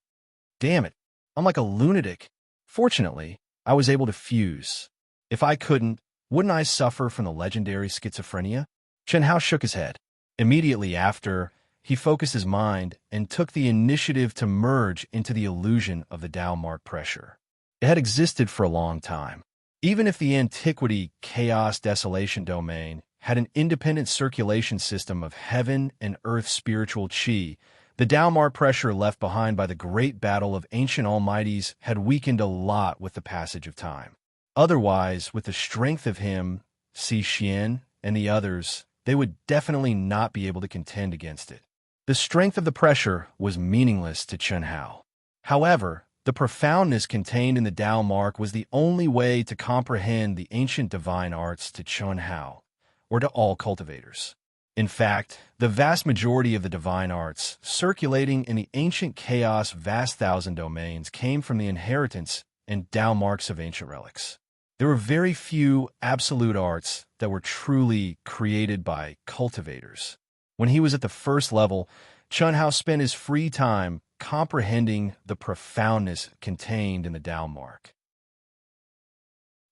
Damn it, I'm like a lunatic. Fortunately, I was able to fuse. If I couldn't, wouldn't I suffer from the legendary schizophrenia? Chenhao shook his head. Immediately after, he focused his mind and took the initiative to merge into the illusion of the Tao mark pressure. It had existed for a long time. Even if the antiquity chaos desolation domain had an independent circulation system of heaven and earth spiritual chi, the Tao mark pressure left behind by the great battle of ancient almighties had weakened a lot with the passage of time. Otherwise, with the strength of him, Si Xian, and the others, they would definitely not be able to contend against it. The strength of the pressure was meaningless to Chenhao. However, the profoundness contained in the Tao mark was the only way to comprehend the ancient divine arts to Chenhao, or to all cultivators. In fact, the vast majority of the divine arts circulating in the ancient chaos vast thousand domains came from the inheritance and Tao marks of ancient relics. There were very few absolute arts that were truly created by cultivators. When he was at the first level, Chenhao spent his free time comprehending the profoundness contained in the Tao mark.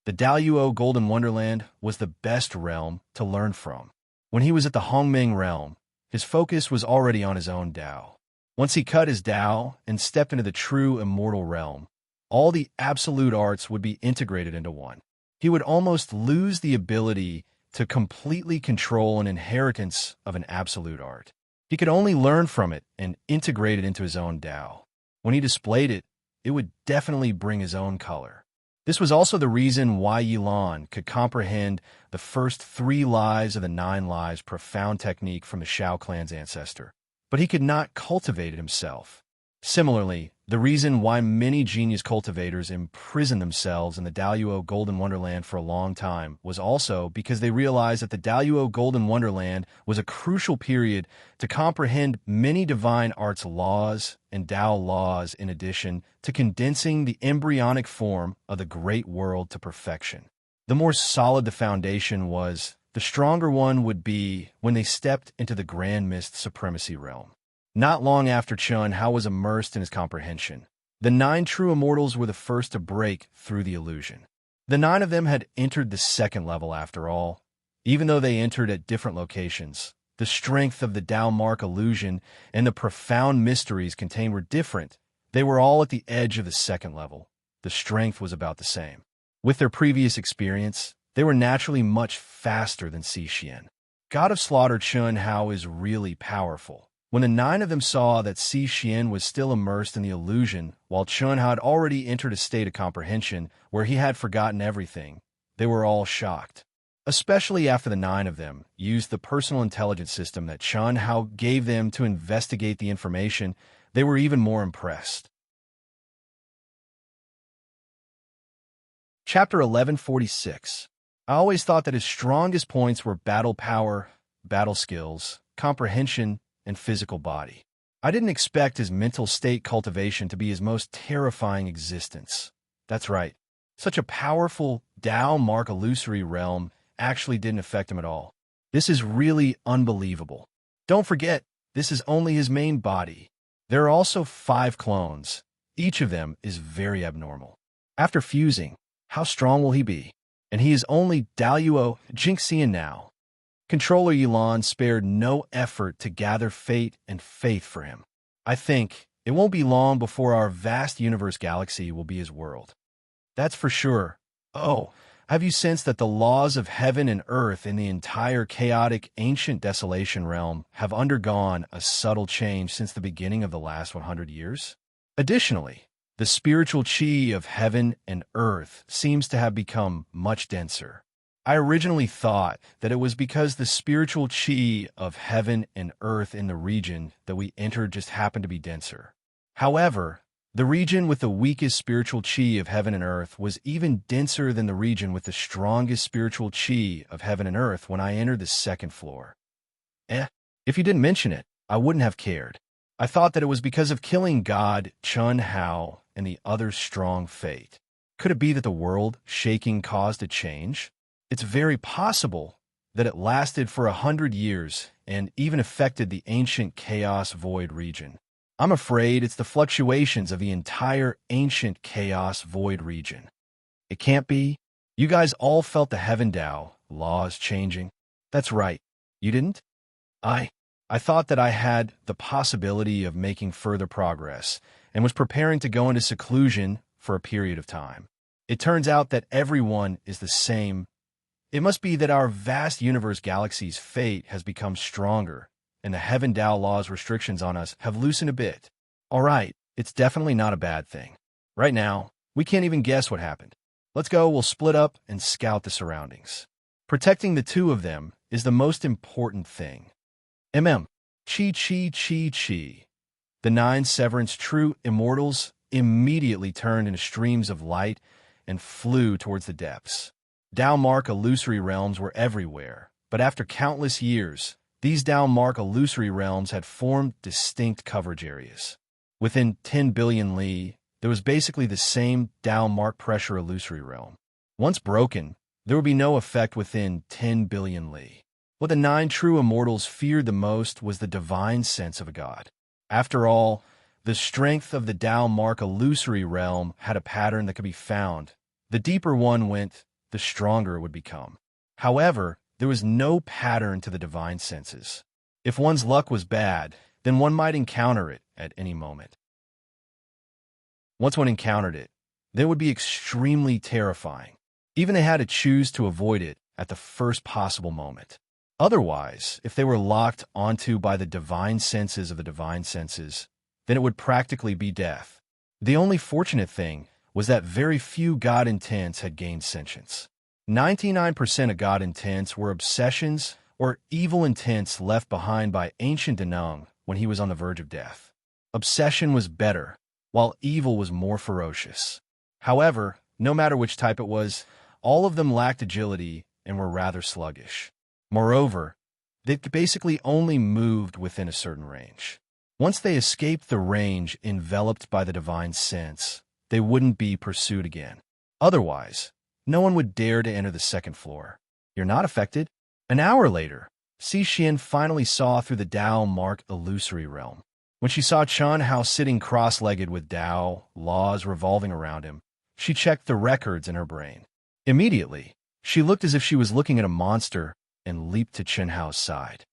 The Daoyuo Golden Wonderland was the best realm to learn from. When he was at the Hongming realm, his focus was already on his own Tao. Once he cut his Tao and stepped into the true immortal realm, all the absolute arts would be integrated into one. He would almost lose the ability to completely control an inheritance of an absolute art. He could only learn from it and integrate it into his own Tao. When he displayed it, it would definitely bring his own color. This was also the reason why Yilan could comprehend the first 3 lives of the 9 lives profound technique from the Shao clan's ancestor, but he could not cultivate it himself. Similarly, the reason why many genius cultivators imprisoned themselves in the Daoyuo Golden Wonderland for a long time was also because they realized that the Daoyuo Golden Wonderland was a crucial period to comprehend many divine arts laws and Tao laws in addition to condensing the embryonic form of the great world to perfection. The more solid the foundation was, the stronger one would be when they stepped into the Grand Mist Supremacy realm. Not long after Chenhao was immersed in his comprehension, the 9 true immortals were the first to break through the illusion. The 9 of them had entered the second level after all. Even though they entered at different locations, the strength of the Tao mark illusion and the profound mysteries contained were different. They were all at the edge of the second level. The strength was about the same. With their previous experience, they were naturally much faster than Si Xian. God of Slaughter Chenhao is really powerful. When the 9 of them saw that Si Xian was still immersed in the illusion, while Chenhao had already entered a state of comprehension where he had forgotten everything, they were all shocked. Especially after the 9 of them used the personal intelligence system that Chenhao gave them to investigate the information, they were even more impressed. Chapter 1146. I always thought that his strongest points were battle power, battle skills, comprehension, and physical body. I didn't expect his mental state cultivation to be his most terrifying existence. That's right. Such a powerful Tao Mark illusory realm actually didn't affect him at all. This is really unbelievable. Don't forget, this is only his main body. There are also 5 clones. Each of them is very abnormal. After fusing, how strong will he be? And he is only Daluo Jinxian now. Controller Yulon spared no effort to gather fate and faith for him. I think it won't be long before our vast universe galaxy will be his world. That's for sure. Oh, have you sensed that the laws of heaven and earth in the entire chaotic ancient desolation realm have undergone a subtle change since the beginning of the last 100 years? Additionally, the spiritual chi of heaven and earth seems to have become much denser. I originally thought that it was because the spiritual chi of heaven and earth in the region that we entered just happened to be denser. However, the region with the weakest spiritual chi of heaven and earth was even denser than the region with the strongest spiritual chi of heaven and earth when I entered the 2nd floor. If you didn't mention it, I wouldn't have cared. I thought that it was because of killing God, Chun Hao, and the other strong fate. Could it be that the world shaking caused a change? It's very possible that it lasted for 100 years and even affected the ancient chaos void region. I'm afraid it's the fluctuations of the entire ancient chaos void region. It can't be. You guys all felt the heaven Tao laws changing. That's right. You didn't? I thought that I had the possibility of making further progress and was preparing to go into seclusion for a period of time. It turns out that everyone is the same. It must be that our vast universe galaxy's fate has become stronger, and the heaven Tao law's restrictions on us have loosened a bit. All right, it's definitely not a bad thing. Right now, we can't even guess what happened. Let's go, we'll split up and scout the surroundings. Protecting the 2 of them is the most important thing. Chi. The 9 Severance true immortals immediately turned into streams of light and flew towards the depths. Tao Mark illusory realms were everywhere, but after countless years, these Tao Mark illusory realms had formed distinct coverage areas. Within 10 billion li, there was basically the same Tao Mark pressure illusory realm. Once broken, there would be no effect within 10 billion li. What the 9 true immortals feared the most was the divine sense of a god. After all, the strength of the Tao Mark illusory realm had a pattern that could be found. The deeper one went, the stronger it would become. However, there was no pattern to the divine senses. If one's luck was bad, then one might encounter it at any moment. Once one encountered it, then it would be extremely terrifying. Even they had to choose to avoid it at the first possible moment. Otherwise, if they were locked onto by the divine senses of the divine senses, then it would practically be death. The only fortunate thing was that very few God intents had gained sentience. 99% of God intents were obsessions or evil intents left behind by ancient Denung when he was on the verge of death. Obsession was better, while evil was more ferocious. However, no matter which type it was, all of them lacked agility and were rather sluggish. Moreover, they basically only moved within a certain range. Once they escaped the range enveloped by the divine sense, they wouldn't be pursued again. Otherwise, no one would dare to enter the 2nd floor. You're not affected? An hour later, Xixian finally saw through the Tao Mark illusory realm. When she saw Chun Hao sitting cross-legged with Tao laws revolving around him, she checked the records in her brain. Immediately, she looked as if she was looking at a monster and leaped to Chun Hao's side.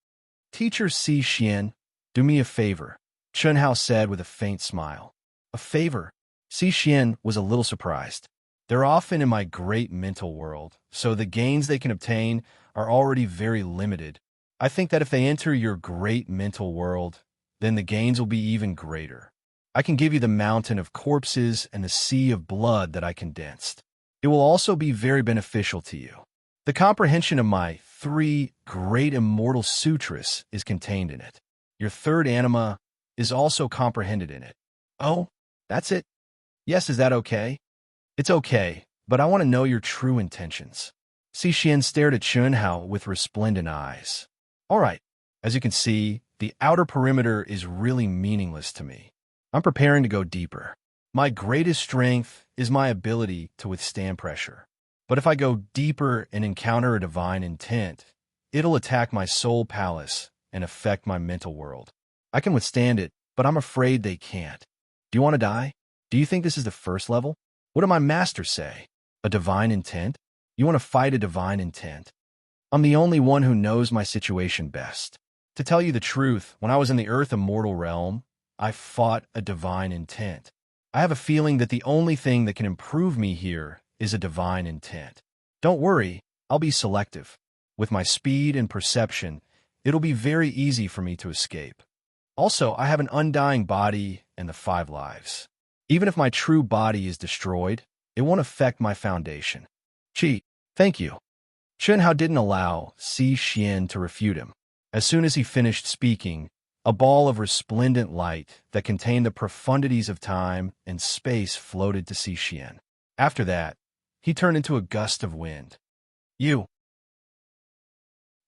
Teacher Xixian, do me a favor, Chun Hao said with a faint smile. A favor? Xixian was a little surprised. They're often in my great mental world, so the gains they can obtain are already very limited. I think that if they enter your great mental world, then the gains will be even greater. I can give you the mountain of corpses and the sea of blood that I condensed. It will also be very beneficial to you. The comprehension of my 3 great immortal sutras is contained in it. Your 3rd anima is also comprehended in it. Oh, that's it? Yes, is that okay? It's okay, but I want to know your true intentions. Xixian stared at Chun Hao with resplendent eyes. All right, As you can see, the outer perimeter is really meaningless to me. I'm preparing to go deeper. My greatest strength is my ability to withstand pressure. But if I go deeper and encounter a divine intent, it'll attack my soul palace and affect my mental world. I can withstand it, but I'm afraid they can't. Do you want to die? Do you think this is the first level? What did my master say? A divine intent? You want to fight a divine intent? I'm the only one who knows my situation best. To tell you the truth, when I was in the Earth Immortal realm, I fought a divine intent. I have a feeling that the only thing that can improve me here is a divine intent. Don't worry, I'll be selective. With my speed and perception, it'll be very easy for me to escape. Also, I have an undying body and the 5 lives. Even if my true body is destroyed, it won't affect my foundation. Cheat, thank you. Chunhao didn't allow Si Xian to refute him. As soon as he finished speaking, a ball of resplendent light that contained the profundities of time and space floated to Si Xian. After that, he turned into a gust of wind. You!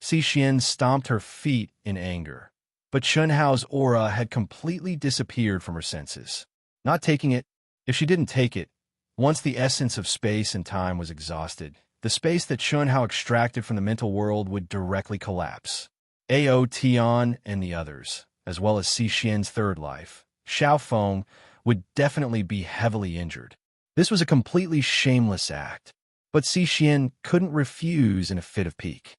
Si Xian stomped her feet in anger, but Chunhao's aura had completely disappeared from her senses. Not taking it, if she didn't take it, once the essence of space and time was exhausted, the space that Chunhao extracted from the mental world would directly collapse. Ao Tian and the others, as well as Si Xian's third life, Xiaofeng, would definitely be heavily injured. This was a completely shameless act, but Si Xian couldn't refuse in a fit of pique.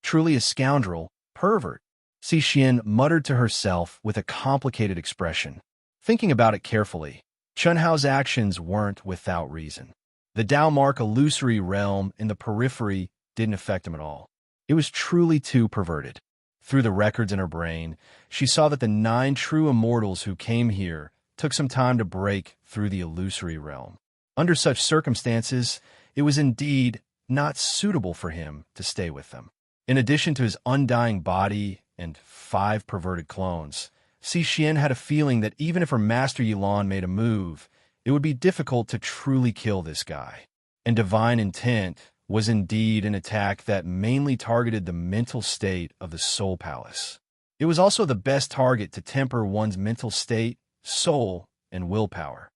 Truly a scoundrel, pervert, Si Xian muttered to herself with a complicated expression. Thinking about it carefully, Chunhao's actions weren't without reason. The Daomark illusory realm in the periphery didn't affect him at all. It was truly too perverted. Through the records in her brain, she saw that the 9 true immortals who came here took some time to break through the illusory realm. Under such circumstances, it was indeed not suitable for him to stay with them. In addition to his undying body and 5 perverted clones, Si Xian had a feeling that even if her master Yilan made a move, it would be difficult to truly kill this guy. And divine intent was indeed an attack that mainly targeted the mental state of the soul palace. It was also the best target to temper one's mental state, soul, and willpower.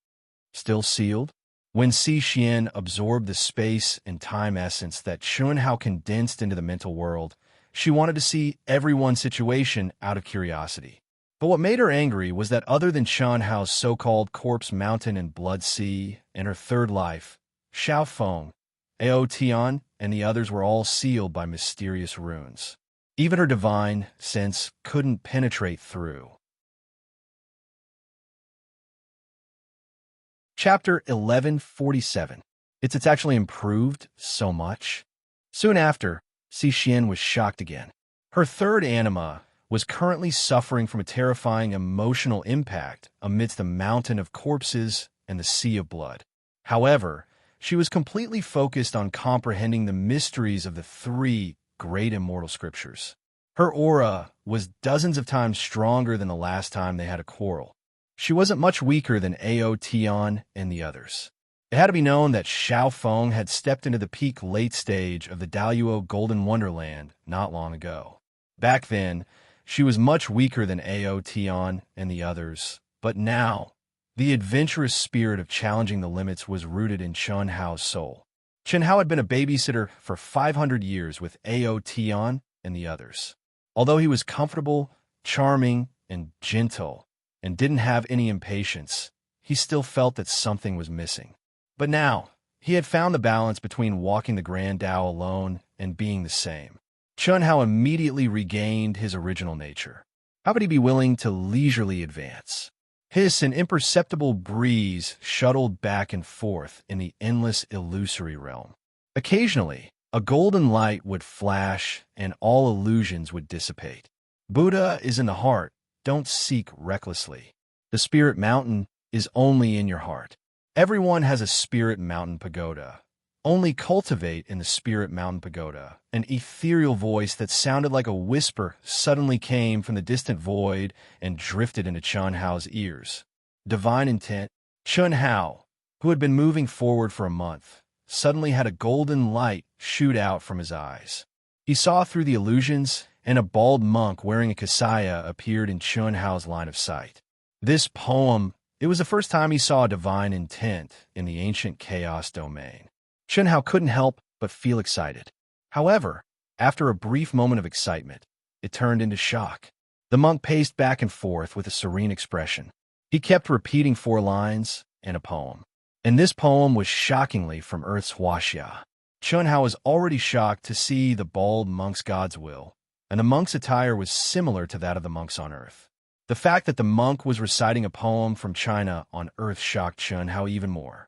Still sealed? When Si Xian absorbed the space and time essence that Chunhao condensed into the mental world, she wanted to see everyone's situation out of curiosity. But what made her angry was that other than Chunhao's so-called Corpse Mountain and Blood Sea and her third life, Xiaofeng, Ao Tian, and the others were all sealed by mysterious runes. Even her divine sense couldn't penetrate through. Chapter 1147. It's actually improved so much. Soon after, Si Xian was shocked again. Her third anima was currently suffering from a terrifying emotional impact amidst the mountain of corpses and the sea of blood. However, she was completely focused on comprehending the mysteries of the 3 great immortal scriptures. Her aura was dozens of times stronger than the last time they had a quarrel. She wasn't much weaker than Ao Tian and the others. It had to be known that Xiaofeng had stepped into the peak late stage of the Daluo Golden Wonderland not long ago. Back then, she was much weaker than Ao Tian and the others, but now, the adventurous spirit of challenging the limits was rooted in Chunhao's soul. Chunhao had been a babysitter for 500 years with Ao Tian and the others. Although he was comfortable, charming, and gentle, and didn't have any impatience, he still felt that something was missing. But now, he had found the balance between walking the Grand Tao alone and being the same. Chunhao immediately regained his original nature. How would he be willing to leisurely advance? Hiss, an imperceptible breeze shuttled back and forth in the endless illusory realm. Occasionally, a golden light would flash and all illusions would dissipate. Buddha is in the heart. Don't seek recklessly. The spirit mountain is only in your heart. Everyone has a spirit mountain pagoda. Only cultivate in the spirit mountain pagoda. An ethereal voice that sounded like a whisper suddenly came from the distant void and drifted into Chunhao's ears. Divine intent. Chunhao, who had been moving forward for a month, suddenly had a golden light shoot out from his eyes. He saw through the illusions and a bald monk wearing a kasaya appeared in Chun Hao's line of sight. This poem, it was the first time he saw divine intent in the ancient chaos domain. Chun Hao couldn't help but feel excited. However, after a brief moment of excitement, it turned into shock. The monk paced back and forth with a serene expression. He kept repeating 4 lines and a poem. And this poem was shockingly from Earth's Huaxia. Chun Hao was already shocked to see the bald monk's God's will, and the monk's attire was similar to that of the monks on Earth. The fact that the monk was reciting a poem from China on Earth shocked Chun Hao even more.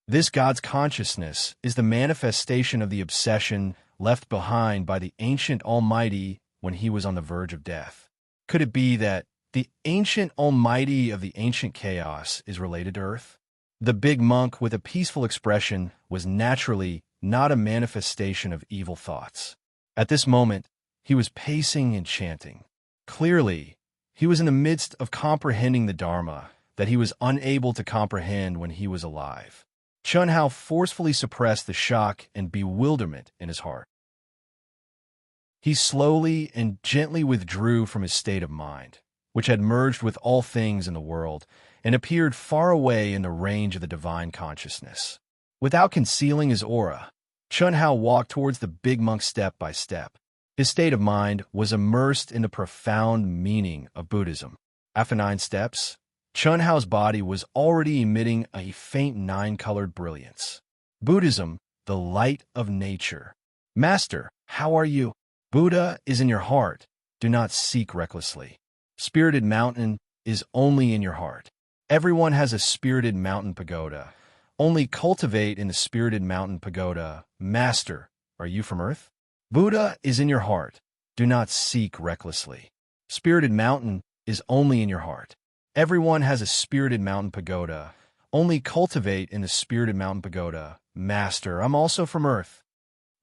This God's consciousness is the manifestation of the obsession left behind by the ancient Almighty when he was on the verge of death. Could it be that the ancient Almighty of the ancient chaos is related to Earth? The big monk with a peaceful expression was naturally not a manifestation of evil thoughts. At this moment, he was pacing and chanting. Clearly, he was in the midst of comprehending the Dharma that he was unable to comprehend when he was alive. Chun Hao forcefully suppressed the shock and bewilderment in his heart. He slowly and gently withdrew from his state of mind, which had merged with all things in the world, and appeared far away in the range of the divine consciousness. Without concealing his aura, Chun Hao walked towards the big monk step by step. His state of mind was immersed in the profound meaning of Buddhism. After 9 steps, Chun Hao's body was already emitting a faint 9-colored brilliance. Buddhism, the light of nature. Master, how are you? Buddha is in your heart. Do not seek recklessly. Spirited mountain is only in your heart. Everyone has a spirited mountain pagoda. Only cultivate in the spirited mountain pagoda. Master, are you from Earth? Buddha is in your heart. Do not seek recklessly. Spirited mountain is only in your heart. Everyone has a spirited mountain pagoda. Only cultivate in the spirited mountain pagoda. Master, I'm also from Earth.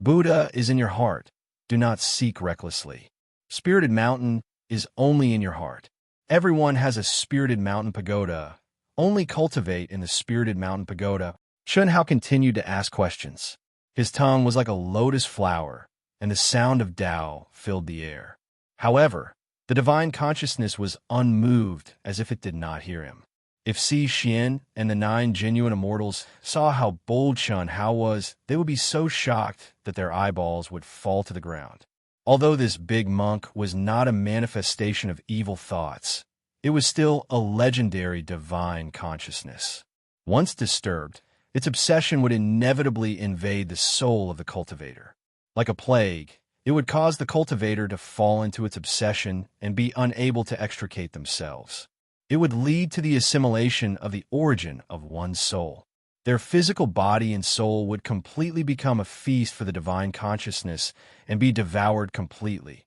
Buddha is in your heart. Do not seek recklessly. Spirited mountain is only in your heart. Everyone has a spirited mountain pagoda. Only cultivate in the spirited mountain pagoda. Chun Hao continued to ask questions. His tongue was like a lotus flower, and the sound of Tao filled the air. However, the divine consciousness was unmoved, as if it did not hear him. If Si Xian and the 9 genuine immortals saw how bold Chun Hao was, they would be so shocked that their eyeballs would fall to the ground. Although this big monk was not a manifestation of evil thoughts, it was still a legendary divine consciousness. Once disturbed, its obsession would inevitably invade the soul of the cultivator. Like a plague, it would cause the cultivator to fall into its obsession and be unable to extricate themselves. It would lead to the assimilation of the origin of one's soul. Their physical body and soul would completely become a feast for the divine consciousness and be devoured completely.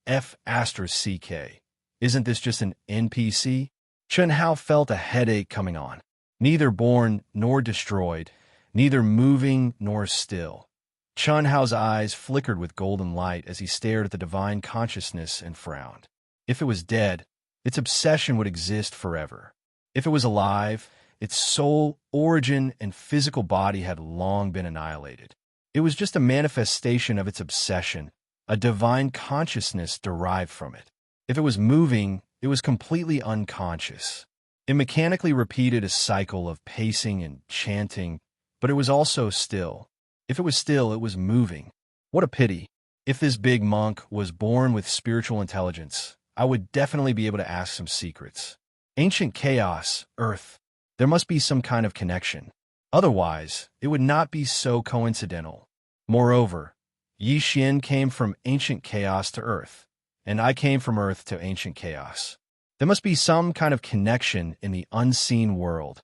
F***CK. Isn't this just an NPC? Chun Hao felt a headache coming on. Neither born nor destroyed, neither moving nor still. Chun Hao's eyes flickered with golden light as he stared at the divine consciousness and frowned. If it was dead, its obsession would exist forever. If it was alive, its soul, origin, and physical body had long been annihilated. It was just a manifestation of its obsession, a divine consciousness derived from it. If it was moving, it was completely unconscious. It mechanically repeated a cycle of pacing and chanting, but it was also still. If it was still, it was moving. What a pity. If this big monk was born with spiritual intelligence, I would definitely be able to ask some secrets. Ancient chaos, Earth. There must be some kind of connection. Otherwise, it would not be so coincidental. Moreover, Yi Xian came from ancient chaos to Earth, and I came from Earth to ancient chaos. There must be some kind of connection in the unseen world.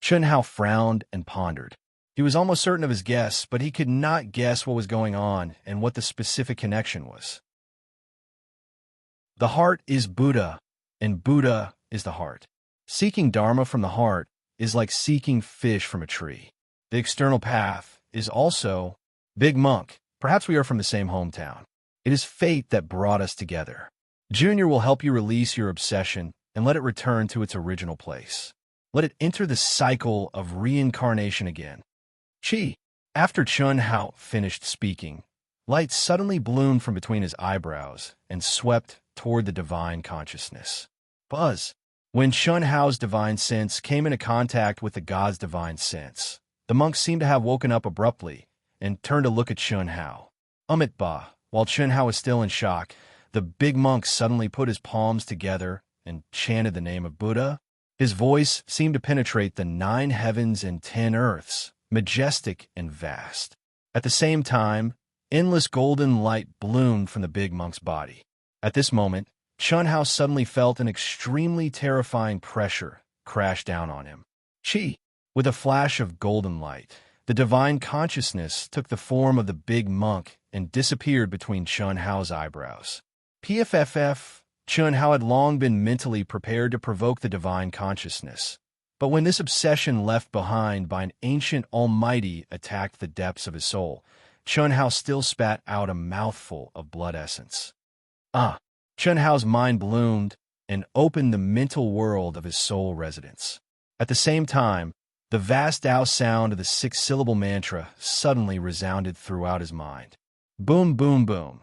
Chun Hao frowned and pondered. He was almost certain of his guess, but he could not guess what was going on and what the specific connection was. The heart is Buddha, and Buddha is the heart. Seeking Dharma from the heart is like seeking fish from a tree. The external path is also Big Monk. Perhaps we are from the same hometown. It is fate that brought us together. Junior will help you release your obsession and let it return to its original place. Let it enter the cycle of reincarnation again. Chi. After Chun Hao finished speaking, Light suddenly bloomed from between his eyebrows and swept toward the divine consciousness. Buzz. When Shun Hao's divine sense came into contact with the god's divine sense, the monk seemed to have woken up abruptly and turned to look at Shun Hao. Ba. While Shun Hao was still in shock, the big monk suddenly put his palms together and chanted the name of Buddha. His voice seemed to penetrate the 9 heavens and 10 earths, majestic and vast. At the same time, endless golden light bloomed from the big monk's body. At this moment, Shun Hao suddenly felt an extremely terrifying pressure crash down on him. Chi! With a flash of golden light, the divine consciousness took the form of the big monk and disappeared between Shun Hao's eyebrows. PFFF. Shun Hao had long been mentally prepared to provoke the divine consciousness. But when this obsession left behind by an ancient almighty attacked the depths of his soul, Shun Hao still spat out a mouthful of blood essence. Shun Hao's mind bloomed and opened the mental world of his soul residence. At the same time, the vast Tao sound of the 6-syllable mantra suddenly resounded throughout his mind. Boom, boom, boom.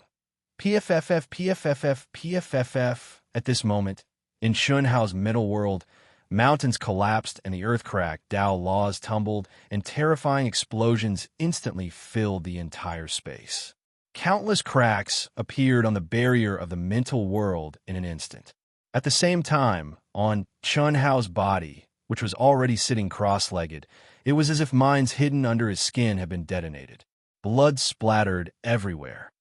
PFFF, PFFF, PFFF. At this moment, in Shun Hao's mental world, mountains collapsed and the earth cracked, Tao laws tumbled, and terrifying explosions instantly filled the entire space. Countless cracks appeared on the barrier of the mental world in an instant. At the same time, on Shun Hao's body, which was already sitting cross-legged, it was as if minds hidden under his skin had been detonated. Blood splattered everywhere.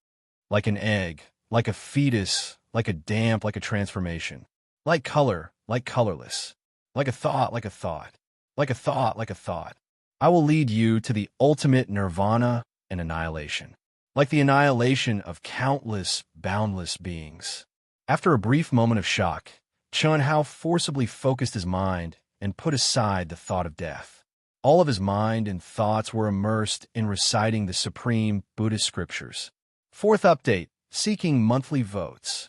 Like an egg, like a fetus, like a damp, like a transformation. Like color, like colorless. Like a thought, like a thought. Like a thought, like a thought. I will lead you to the ultimate nirvana and annihilation. Like the annihilation of countless, boundless beings. After a brief moment of shock, Shun Hao forcibly focused his mind and put aside the thought of death. All of his mind and thoughts were immersed in reciting the supreme Buddhist scriptures. 4th update, seeking monthly votes.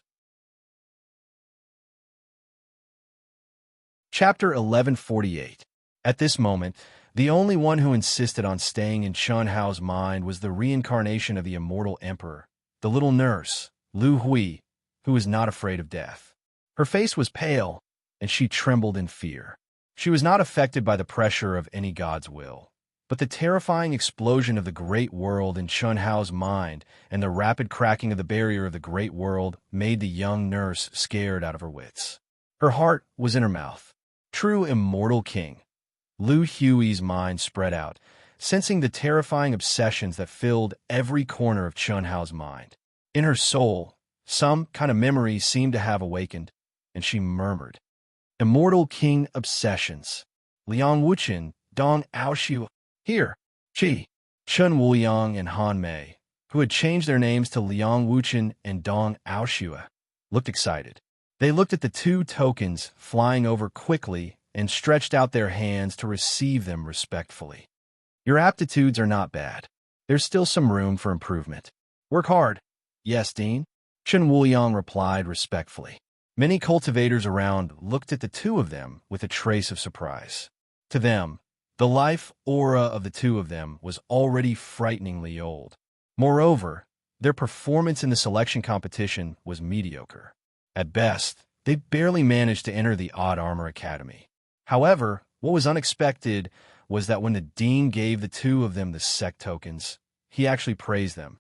Chapter 1148. At this moment, the only one who insisted on staying in Shun Hao's mind was the reincarnation of the immortal emperor, the little nurse, Lu Hui, who was not afraid of death. Her face was pale, and she trembled in fear. She was not affected by the pressure of any god's will. But the terrifying explosion of the great world in Shun Hao's mind and the rapid cracking of the barrier of the great world made the young nurse scared out of her wits. Her heart was in her mouth. True immortal king. Lu Hui's mind spread out, sensing the terrifying obsessions that filled every corner of Shun Hao's mind. In her soul, some kind of memory seemed to have awakened, and she murmured, "Immortal king obsessions. Liang Wuchen, Dong Aoshu." Here, Qi, Chun Wuyang, and Han Mei, who had changed their names to Liang Wuchen and Dong Aoshua, looked excited. They looked at the 2 tokens flying over quickly and stretched out their hands to receive them respectfully. Your aptitudes are not bad. There's still some room for improvement. Work hard. Yes, Dean. Chun Wuyang replied respectfully. Many cultivators around looked at the 2 of them with a trace of surprise. To them, the life aura of the 2 of them was already frighteningly old. Moreover, their performance in the selection competition was mediocre. At best, they barely managed to enter the Odd Armor Academy. However, what was unexpected was that when the dean gave the 2 of them the sect tokens, he actually praised them.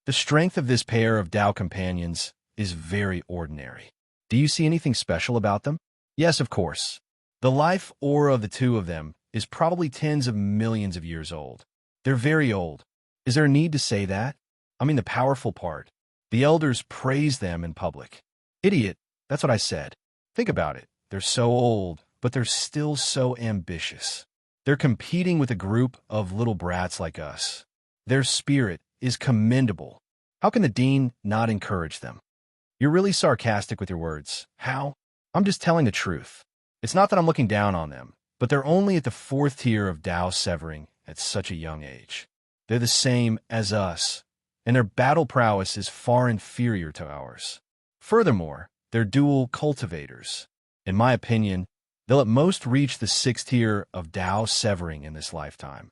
The strength of this pair of Tao companions is very ordinary. Do you see anything special about them? Yes, of course. The life aura of the 2 of them is probably tens of millions of years old. They're very old. Is there a need to say that? I mean the powerful part. The elders praise them in public. Idiot, that's what I said. Think about it. They're so old, but they're still so ambitious. They're competing with a group of little brats like us. Their spirit is commendable. How can the dean not encourage them? You're really sarcastic with your words. How? I'm just telling the truth. It's not that I'm looking down on them, but they're only at the 4th tier of Tao severing at such a young age. They're the same as us, and their battle prowess is far inferior to ours. Furthermore, they're dual cultivators. In my opinion, they'll at most reach the 6th tier of Tao severing in this lifetime.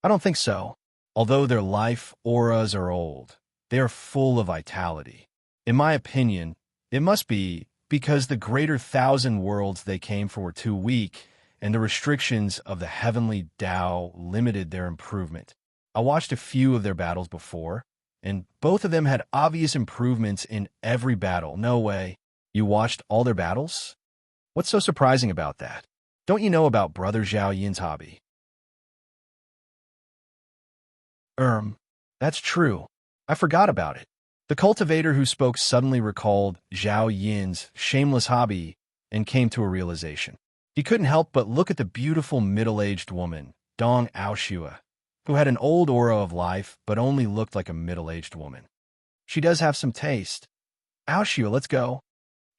I don't think so. Although their life auras are old, They are full of vitality. In my opinion, it must be because the greater thousand worlds they came for were too weak, and the restrictions of the heavenly Tao limited their improvement. I watched a few of their battles before, and both of them had obvious improvements in every battle. No way. You watched all their battles? What's so surprising about that? Don't you know about Brother Zhao Yin's hobby? That's true. I forgot about it. The cultivator who spoke suddenly recalled Zhao Yin's shameless hobby and came to a realization. He couldn't help but look at the beautiful middle-aged woman, Dong Aoshua, who had an old aura of life but only looked like a middle-aged woman. She does have some taste. Aoshua, let's go.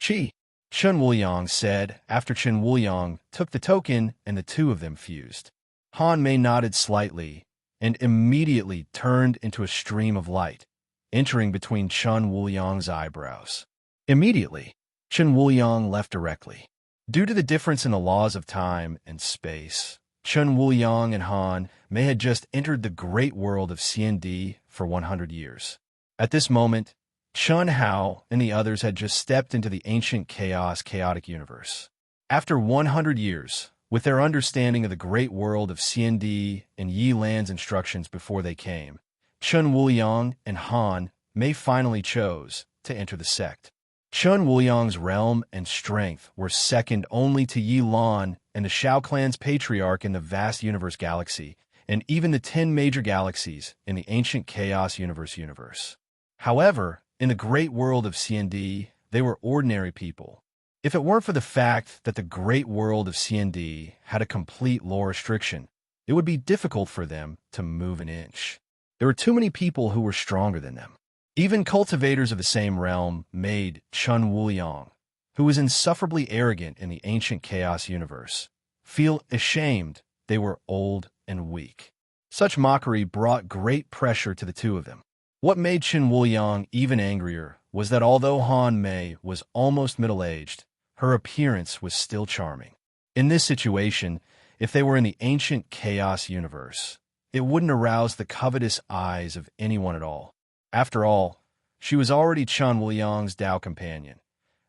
Chi. Chen Wuliang said after Chen Wuliang took the token and the two of them fused. Han Mei nodded slightly and immediately turned into a stream of light, entering between Chen Wuliang's eyebrows. Immediately, Chen Wuliang left directly. Due to the difference in the laws of time and space, Chen Wuliang and Han Mei had just entered the great world of CND for 100 years. At this moment, Chun Hao and the others had just stepped into the ancient chaotic universe. After 100 years, with their understanding of the great world of CND and Yi Lan's instructions before they came, Chun Wuliang and Han Mei finally chose to enter the sect. Chun Wuliang's realm and strength were second only to Yi Lan and the Shao clan's patriarch in the vast universe galaxy, and even the 10 major galaxies in the ancient chaos universe. However, in the great world of CND, they were ordinary people. If it weren't for the fact that the great world of CND had a complete lore restriction, it would be difficult for them to move an inch. There were too many people who were stronger than them. Even cultivators of the same realm made Chun Wuliang, who was insufferably arrogant in the ancient chaos universe, feel ashamed they were old and weak. Such mockery brought great pressure to the two of them. What made Chen Wuliang even angrier was that although Han Mei was almost middle-aged, her appearance was still charming. In this situation, if they were in the ancient chaos universe, it wouldn't arouse the covetous eyes of anyone at all. After all, she was already Chen Wuliang's Tao companion,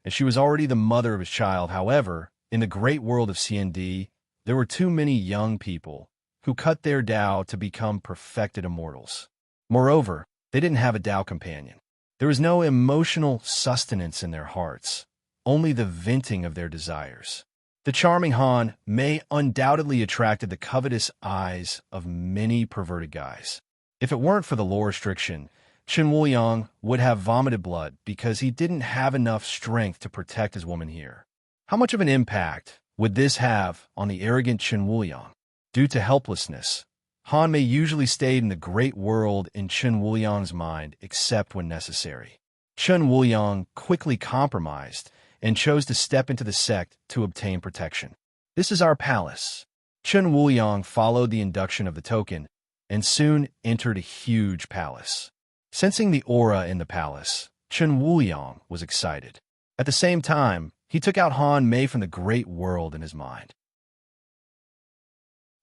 and she was already the mother of his child. However, in the great world of CND, there were too many young people who cut their Tao to become perfected immortals. Moreover, they didn't have a Tao companion. There was no emotional sustenance in their hearts, only the venting of their desires. The charming Han Mei undoubtedly attracted the covetous eyes of many perverted guys. If it weren't for the lore restriction, Chen Wuliang would have vomited blood because he didn't have enough strength to protect his woman here. How much of an impact would this have on the arrogant Chen Wuliang? Due to helplessness, Han Mei usually stayed in the great world in Chen Wuliang's mind except when necessary. Chen Wuliang quickly compromised and chose to step into the sect to obtain protection. This is our palace. Chen Wuliang followed the induction of the token and soon entered a huge palace. Sensing the aura in the palace, Chen Wuliang was excited. At the same time, he took out Han Mei from the great world in his mind.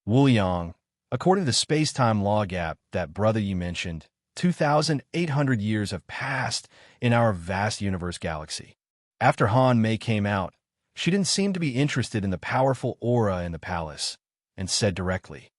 Wuliang, according to the space-time law gap that brother you mentioned, 2,800 years have passed in our vast universe galaxy. After Han Mei came out, she didn't seem to be interested in the powerful aura in the palace, and said directly,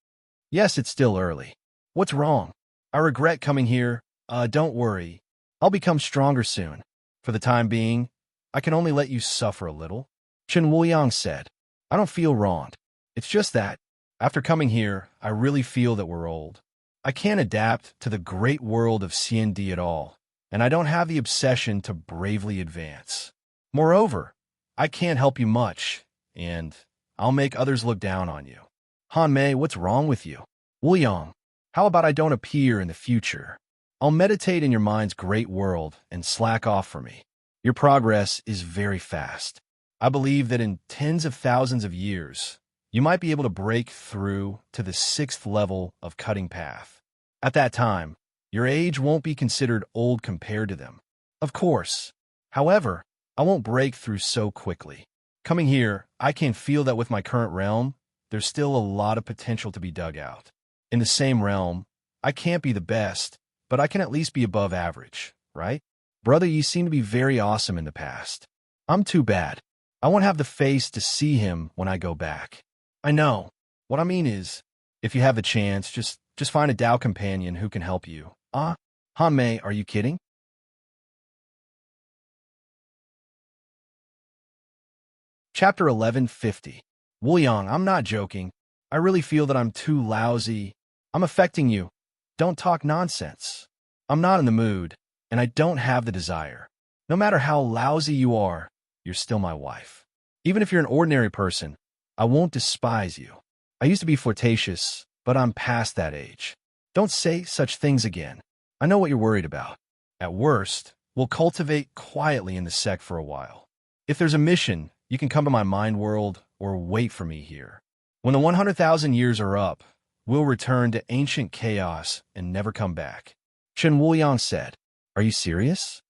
"Yes, it's still early. What's wrong? I regret coming here. Don't worry. I'll become stronger soon. For the time being, I can only let you suffer a little." Chen Wuliang said, "I don't feel wronged. It's just that, after coming here, I really feel that we're old. I can't adapt to the great world of CND at all, and I don't have the obsession to bravely advance. Moreover, I can't help you much, and I'll make others look down on you." Han Mei, what's wrong with you? Wuliang, how about I don't appear in the future? I'll meditate in your mind's great world and slack off for me. Your progress is very fast. I believe that in tens of thousands of years, you might be able to break through to the 6th level of cutting path. At that time, your age won't be considered old compared to them. Of course. However, I won't break through so quickly. Coming here, I can feel that with my current realm, there's still a lot of potential to be dug out. In the same realm, I can't be the best, but I can at least be above average, right? Brother, you seem to be very awesome in the past. I'm too bad. I won't have the face to see him when I go back. I know. What I mean is, if you have the chance, just find a Tao companion who can help you. Han Mei, are you kidding? Chapter 1150. Wu Yang, I'm not joking. I really feel that I'm too lousy. I'm affecting you. Don't talk nonsense. I'm not in the mood, and I don't have the desire. No matter how lousy you are, you're still my wife. Even if you're an ordinary person, I won't despise you. I used to be flirtatious, but I'm past that age. Don't say such things again. I know what you're worried about. At worst, we'll cultivate quietly in the sect for a while. If there's a mission, you can come to my mind world or wait for me here. When the 100,000 years are up, we'll return to ancient chaos and never come back. Chen Wuliang said, Are you serious?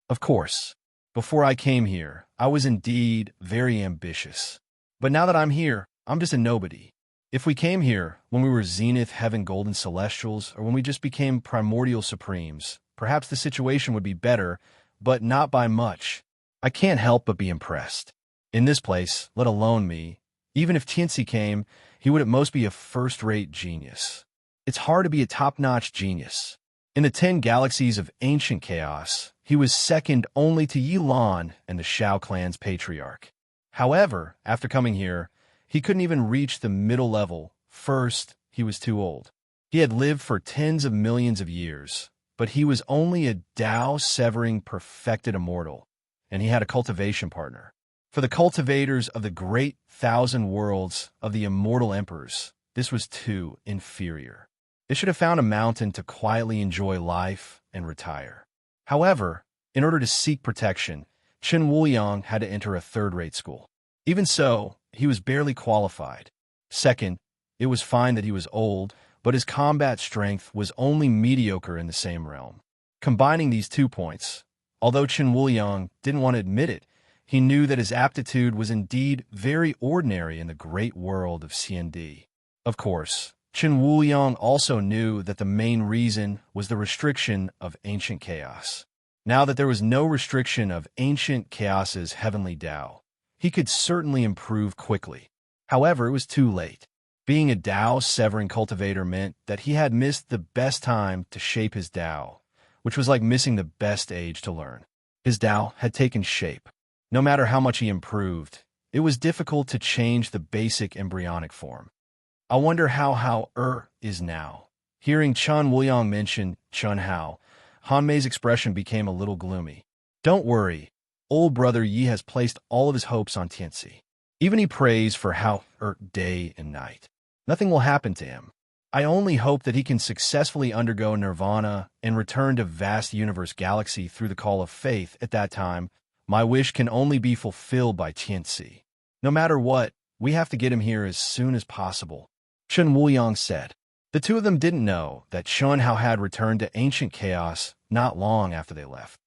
Of course. Before I came here, I was indeed very ambitious. But now that I'm here, I'm just a nobody. If we came here when we were Zenith Heaven Golden Celestials, or when we just became Primordial Supremes, perhaps the situation would be better, but not by much. I can't help but be impressed. In this place, let alone me, even if Tianci came, he would at most be a first-rate genius. It's hard to be a top-notch genius. In the 10 galaxies of ancient chaos, he was second only to Yi Lan and the Shao clan's patriarch. However, after coming here, he couldn't even reach the middle level. First, he was too old. He had lived for tens of millions of years, but he was only a Tao-severing perfected immortal, and he had a cultivation partner. For the cultivators of the great 1,000 worlds of the immortal emperors, this was too inferior. They should have found a mountain to quietly enjoy life and retire. However, in order to seek protection, Chen Wuliang had to enter a third-rate school. Even so, he was barely qualified. Second, it was fine that he was old, but his combat strength was only mediocre in the same realm. Combining these 2 points, although Chen Wuliang didn't want to admit it, he knew that his aptitude was indeed very ordinary in the great world of CND. Of course, Chen Wuliang also knew that the main reason was the restriction of ancient chaos. Now that there was no restriction of ancient chaos's heavenly Tao, he could certainly improve quickly. However, it was too late. Being a Tao-severing cultivator meant that he had missed the best time to shape his Tao, which was like missing the best age to learn. His Tao had taken shape. No matter how much he improved, it was difficult to change the basic embryonic form. I wonder how is now. Hearing Chen Wuliang mention Chen Hao, Han Mei's expression became a little gloomy. Don't worry, old brother Yi has placed all of his hopes on Tianci. Even he prays for Hao day and night. Nothing will happen to him. I only hope that he can successfully undergo nirvana and return to vast universe galaxy through the call of faith. At that time, my wish can only be fulfilled by Tianci. No matter what, we have to get him here as soon as possible. Chen Wuliang said. The two of them didn't know that Chen Hao had returned to ancient chaos not long after they left.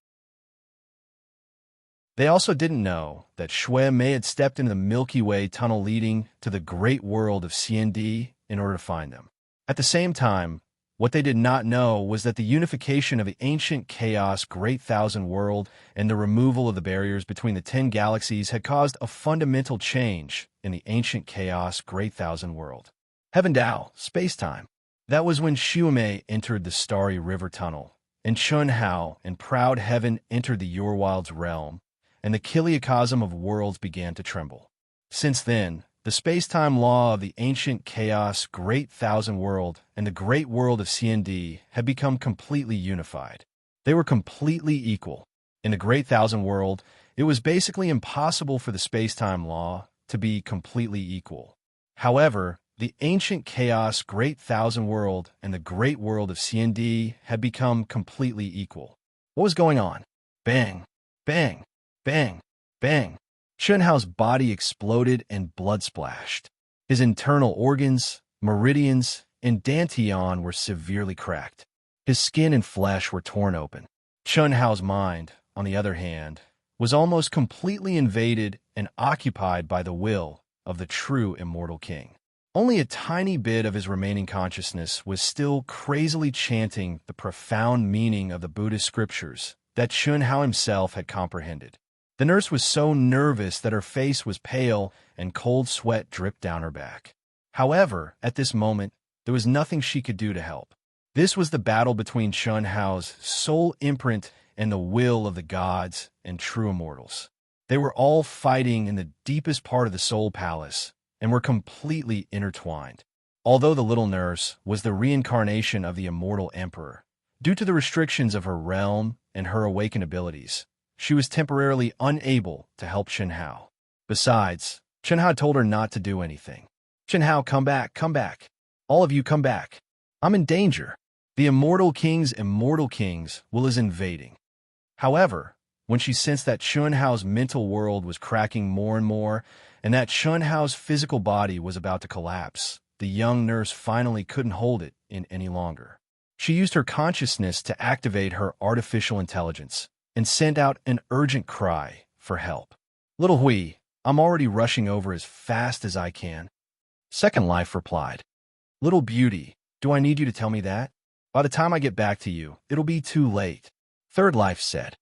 They also didn't know that Shui Mei had stepped into the Milky Way tunnel leading to the great world of CND in order to find them. At the same time, what they did not know was that the unification of the ancient chaos great 1,000 world and the removal of the barriers between the 10 galaxies had caused a fundamental change in the ancient chaos great 1,000 world. Heaven Tao, space-time. That was when Shui entered the Starry River Tunnel, and Chen Hao and Proud Heaven entered the Yorwild's realm, and the Kiliacosm of worlds began to tremble. Since then, the space-time law of the ancient chaos great 1,000 world and the great world of CND had become completely unified. They were completely equal. In the great 1,000 world, it was basically impossible for the space-time law to be completely equal. However, the ancient chaos great 1,000 world and the great world of CND had become completely equal. What was going on? Bang, bang, bang, bang. Chen Hao's body exploded and blood splashed. His internal organs, meridians, and dantian were severely cracked. His skin and flesh were torn open. Chen Hao's mind, on the other hand, was almost completely invaded and occupied by the will of the true immortal king. Only a tiny bit of his remaining consciousness was still crazily chanting the profound meaning of the Buddhist scriptures that Chun-Hao himself had comprehended. The nurse was so nervous that her face was pale and cold sweat dripped down her back. However, at this moment, there was nothing she could do to help. This was the battle between Chun-Hao's soul imprint and the will of the gods and true immortals. They were all fighting in the deepest part of the soul palace and were completely intertwined. Although the little nurse was the reincarnation of the immortal emperor, due to the restrictions of her realm and her awakened abilities, she was temporarily unable to help Chun-Hao. Besides, Chun-Hao told her not to do anything. Chun-Hao, come back, come back. All of you come back. I'm in danger. The immortal king's immortal kings will is invading. However, when she sensed that Chun-Hao's mental world was cracking more and more, and that Chun-Hao's physical body was about to collapse, the young nurse finally couldn't hold it in any longer. She used her consciousness to activate her artificial intelligence and sent out an urgent cry for help. Little Hui, I'm already rushing over as fast as I can. Second Life replied. Little beauty, do I need you to tell me that? By the time I get back to you, it'll be too late. Third Life said.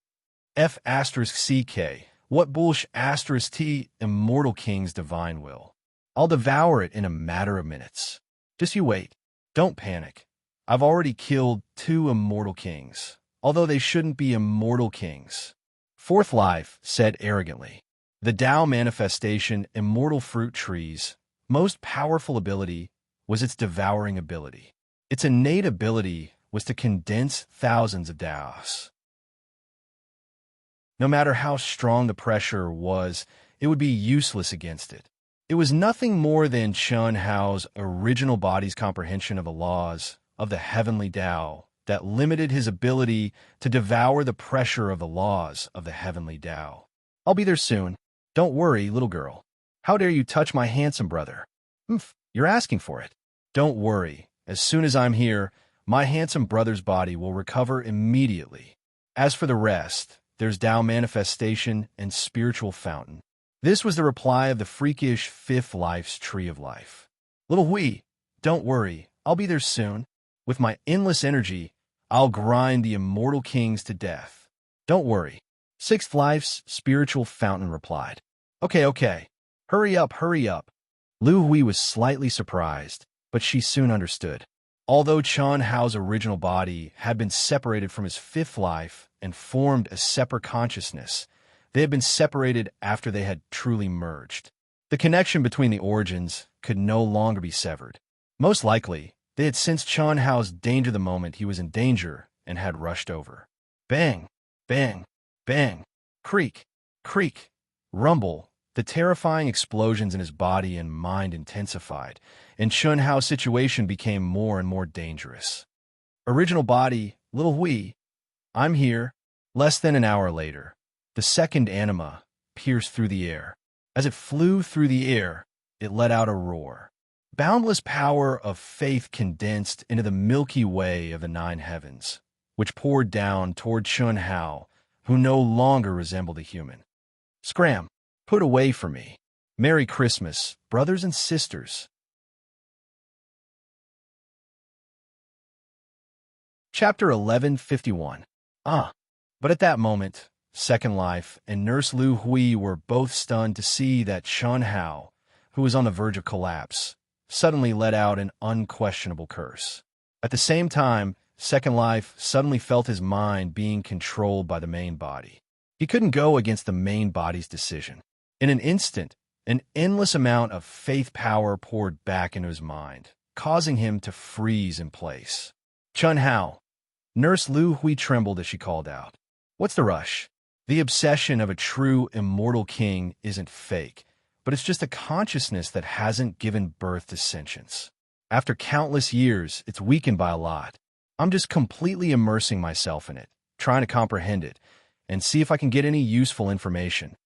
F***CK, what bullsh** T, immortal king's divine will. I'll devour it in a matter of minutes. Just you wait. Don't panic. I've already killed 2 immortal kings, although they shouldn't be immortal kings. Fourth Life said arrogantly. The Tao manifestation, immortal fruit trees, most powerful ability was its devouring ability. Its innate ability was to condense thousands of Taos. No matter how strong the pressure was, it would be useless against it. It was nothing more than Chun-Hao's original body's comprehension of the laws of the heavenly Tao that limited his ability to devour the pressure of the laws of the heavenly Tao. I'll be there soon. Don't worry, little girl. How dare you touch my handsome brother? You're asking for it. Don't worry. As soon as I'm here, my handsome brother's body will recover immediately. As for the rest, there's Tao manifestation and spiritual fountain. This was the reply of the freakish Fifth Life's Tree of Life. Little Hui, don't worry, I'll be there soon. With my endless energy, I'll grind the immortal kings to death. Don't worry. Sixth Life's Spiritual Fountain replied. Okay. Hurry up. Lu Hui was slightly surprised, but she soon understood. Although Chun-Hao's original body had been separated from his fifth life and formed a separate consciousness, they had been separated after they had truly merged. The connection between the origins could no longer be severed. Most likely, they had sensed Chun-Hao's danger the moment he was in danger and had rushed over. Bang, bang, bang, creak, creak, rumble. The terrifying explosions in his body and mind intensified, and Chun-Hao's situation became more and more dangerous. Original body, Little Hui, I'm here. Less than an hour later, the second anima pierced through the air. As it flew through the air, it let out a roar. Boundless power of faith condensed into the Milky Way of the 9 heavens, which poured down toward Chun-Hao, who no longer resembled a human. Scram! Put away for me. Merry Christmas, brothers and sisters. Chapter 1151. But at that moment, Second Life and Nurse Lu Hui were both stunned to see that Chun-Hao, who was on the verge of collapse, suddenly let out an unquestionable curse. At the same time, Second Life suddenly felt his mind being controlled by the main body. He couldn't go against the main body's decision. In an instant, an endless amount of faith power poured back into his mind, causing him to freeze in place. Chun-Hao. Nurse Lu Hui trembled as she called out. What's the rush? The obsession of a true immortal king isn't fake, but it's just a consciousness that hasn't given birth to sentience. After countless years, it's weakened by a lot. I'm just completely immersing myself in it, trying to comprehend it, and see if I can get any useful information.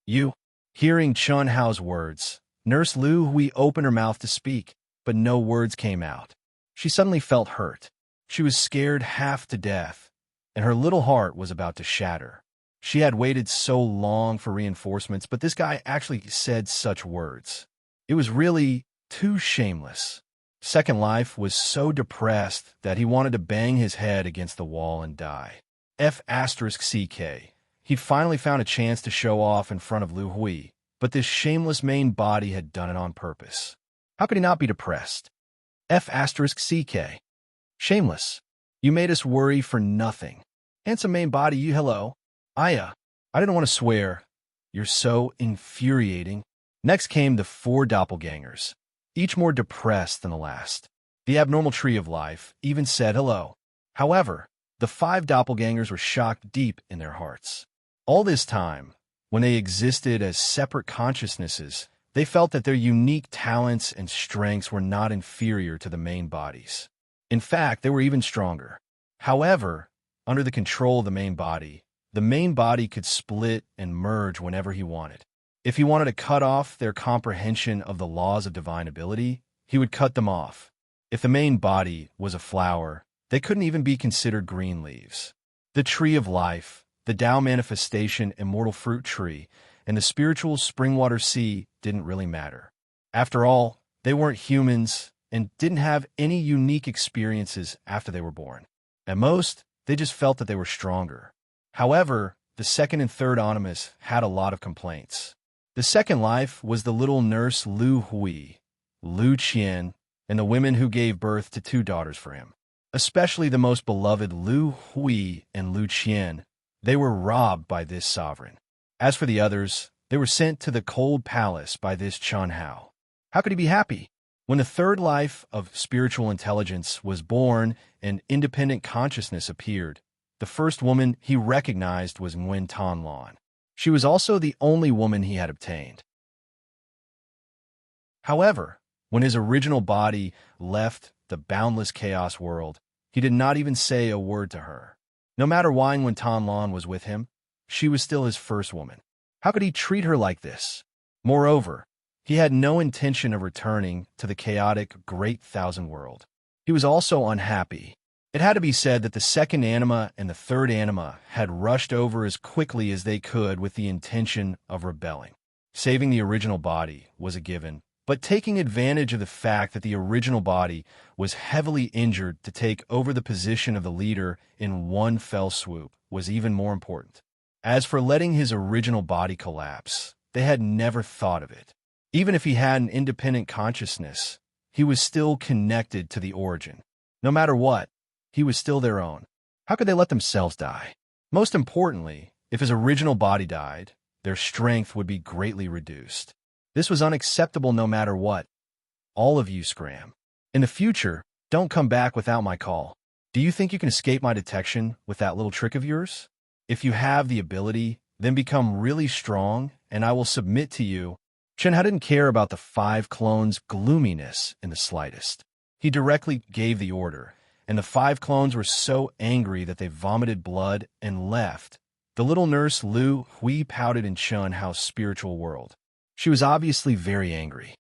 You? Hearing Chun-Hao's words, Nurse Lu Hui opened her mouth to speak, but no words came out. She suddenly felt hurt. She was scared half to death, and her little heart was about to shatter. She had waited so long for reinforcements, but this guy actually said such words. It was really Too shameless. Second Life was so depressed that he wanted to bang his head against the wall and die. F***CK. He'd finally found a chance to show off in front of Lu Hui, but this shameless main body had done it on purpose. How could he not be depressed? F***CK. Shameless. You made us worry for nothing. Handsome main body, you hello. I didn't want to swear. You're so infuriating. Next came the 4 doppelgangers, each more depressed than the last. The abnormal tree of life even said hello. However, the 5 doppelgangers were shocked deep in their hearts. All this time, when they existed as separate consciousnesses, they felt that their unique talents and strengths were not inferior to the main bodies. In fact, they were even stronger. However, under the control of the main body could split and merge whenever he wanted. If he wanted to cut off their comprehension of the laws of divine ability, he would cut them off. If the main body was a flower, they couldn't even be considered green leaves. The tree of life, the Tao manifestation immortal fruit tree, and the spiritual springwater sea didn't really matter. After all, they weren't humans and didn't have any unique experiences after they were born. At most, they just felt that they were stronger. However, the second and third animus had a lot of complaints. The Second Life was the little nurse Lu Hui, Lu Qian, and the women who gave birth to 2 daughters for him. Especially the most beloved Lu Hui and Lu Qian, they were robbed by this sovereign. As for the others, they were sent to the cold palace by this Chun Hao. How could he be happy? When the third life of spiritual intelligence was born and independent consciousness appeared, the first woman he recognized was Nguyen Tan Lan. She was also the only woman he had obtained. However, when his original body left the boundless chaos world, he did not even say a word to her. No matter why Nguyen Tan Lan was with him, she was still his first woman. How could he treat her like this? Moreover, he had no intention of returning to the chaotic Great Thousand World. He was also unhappy. It had to be said that the second anima and the third anima had rushed over as quickly as they could with the intention of rebelling. Saving the original body was a given, but taking advantage of the fact that the original body was heavily injured to take over the position of the leader in one fell swoop was even more important. As for letting his original body collapse, they had never thought of it. Even if he had an independent consciousness, he was still connected to the origin. No matter what, he was still their own. How could they let themselves die? Most importantly, if his original body died, their strength would be greatly reduced. This was unacceptable no matter what. All of you scram. In the future, don't come back without my call. Do you think you can escape my detection with that little trick of yours? If you have the ability, then become really strong, and I will submit to you. Chen Hao didn't care about the 5 clones' gloominess in the slightest. He directly gave the order, and the 5 clones were so angry that they vomited blood and left. The little nurse Lu Hui pouted in Chen Hao's spiritual world. She was obviously very angry.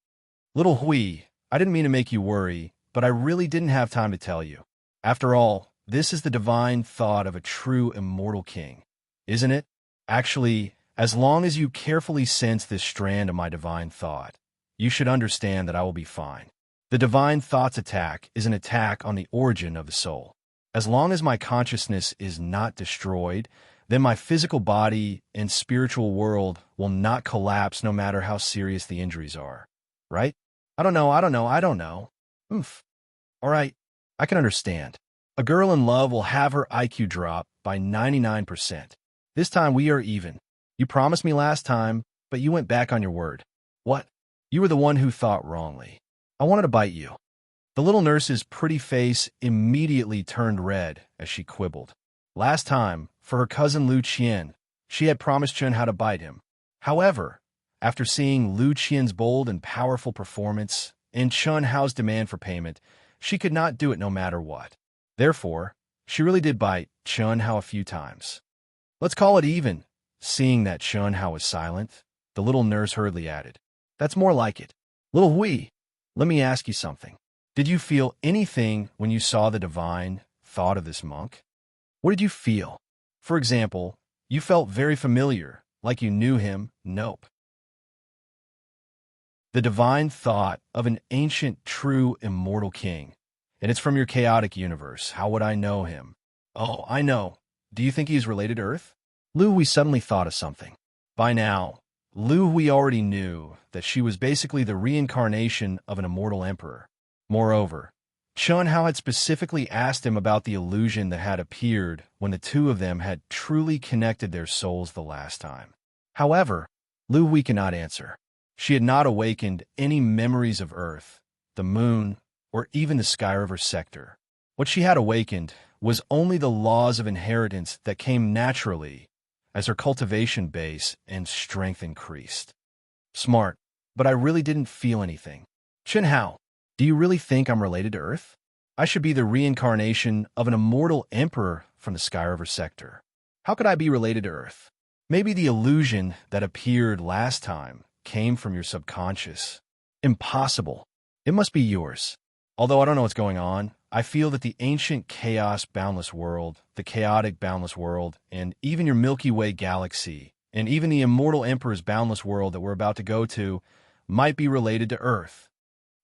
Little Hui, I didn't mean to make you worry, but I really didn't have time to tell you. After all, this is the divine thought of a true immortal king, isn't it? Actually, as long as you carefully sense this strand of my divine thought, you should understand that I will be fine. The divine thought's attack is an attack on the origin of the soul. As long as my consciousness is not destroyed, then my physical body and spiritual world will not collapse no matter how serious the injuries are. Right? I don't know. Oof. All right, I can understand. A girl in love will have her IQ drop by 99%. This time we are even. You promised me last time, but you went back on your word. What? You were the one who thought wrongly. I wanted to bite you. The little nurse's pretty face immediately turned red as she quibbled. Last time, for her cousin Lu Qian, she had promised Chen how to bite him. However, after seeing Lu Qian's bold and powerful performance and Chen Hao's demand for payment, she could not do it no matter what. Therefore, she really did bite Chen Hao a few times. Let's call it even. Seeing that Chen Hao was silent, the little nurse hurriedly added, That's more like it. Little Hui, let me ask you something. Did you feel anything when you saw the divine thought of this monk? What did you feel? For example, you felt very familiar, like you knew him. Nope. the divine thought of an ancient, true, immortal king. And it's from your chaotic universe. How would I know him? Oh, I know. Do you think he's related to Earth? Lu, we suddenly thought of something. By now, Lu, we already knew that she was basically the reincarnation of an immortal emperor. Moreover, Chun Hao had specifically asked him about the illusion that had appeared when the two of them had truly connected their souls the last time. However, Lu Hui cannot answer. She had not awakened any memories of Earth, the moon, or even the Sky River sector. What she had awakened was only the laws of inheritance that came naturally as her cultivation base and strength increased. Smart, but I really didn't feel anything. Chun Hao, do you really think I'm related to Earth? I should be the reincarnation of an immortal emperor from the Sky River sector. How could I be related to Earth? Maybe the illusion that appeared last time came from your subconscious. Impossible. It must be yours. Although I don't know what's going on, I feel that the ancient chaos boundless world, the chaotic boundless world, and even your Milky Way galaxy, and even the immortal emperor's boundless world that we're about to go to, might be related to Earth.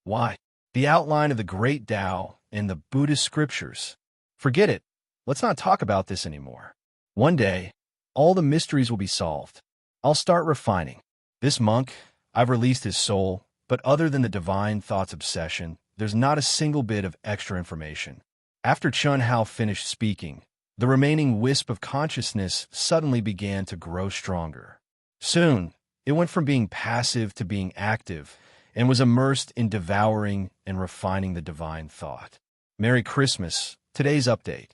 Why? The outline of the great Tao in the Buddhist scriptures. Forget it. Let's not talk about this anymore. One day, all the mysteries will be solved. I'll start refining. This monk, I've released his soul, but other than the divine thoughts obsession, there's not a single bit of extra information. After Chun Hao finished speaking, the remaining wisp of consciousness suddenly began to grow stronger. Soon, it went from being passive to being active, and was immersed in devouring and refining the divine thought. Merry Christmas. Today's update.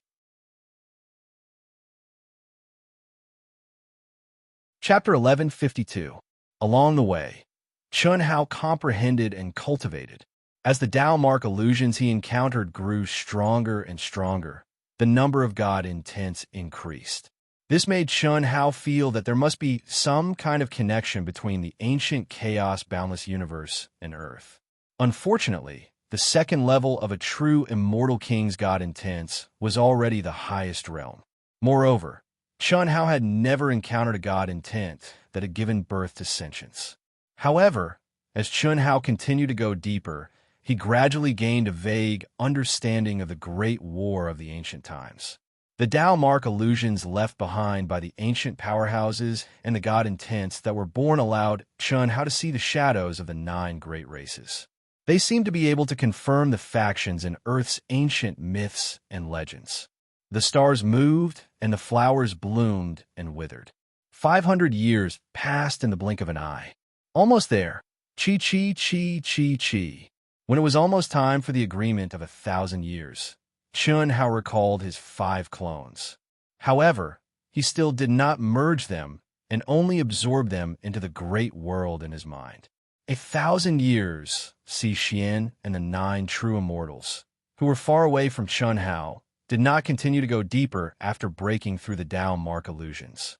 Chapter 1152. Along the way, Chun Hao comprehended and cultivated. As the Tao mark illusions he encountered grew stronger and stronger, the number of God intents increased. This made Chun Hao feel that there must be some kind of connection between the ancient chaos boundless universe and Earth. Unfortunately, the second level of a true immortal king's God intents was already the highest realm. Moreover, Chun Hao had never encountered a God intent that had given birth to sentience. However, as Chun Hao continued to go deeper, he gradually gained a vague understanding of the great war of the ancient times. The Tao mark illusions left behind by the ancient powerhouses and the God intents that were born allowed Chun Hao to see the shadows of the 9 great races. They seemed to be able to confirm the factions in Earth's ancient myths and legends. The stars moved and the flowers bloomed and withered. 500 years passed in the blink of an eye. Almost there. Chi chi chi chi chi. When it was almost time for the agreement of 1,000 years, Chun Hao recalled his 5 clones. However, he still did not merge them and only absorbed them into the great world in his mind. 1,000 years, Si Xian and the 9 true immortals, who were far away from Chun Hao, did not continue to go deeper after breaking through the Tao mark illusions.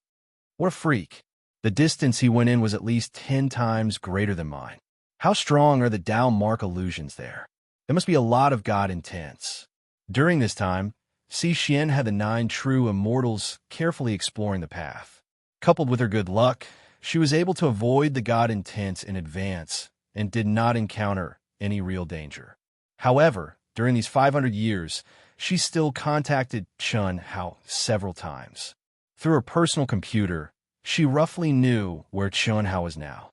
What a freak. The distance he went in was at least 10 times greater than mine. How strong are the Tao mark illusions there? There must be a lot of God intents. During this time, Si Xian had the 9 true immortals carefully exploring the path. Coupled with her good luck, she was able to avoid the God intents in advance and did not encounter any real danger. However, during these 500 years, she still contacted Chun Hao several times. Through her personal computer, she roughly knew where Chun Hao was now.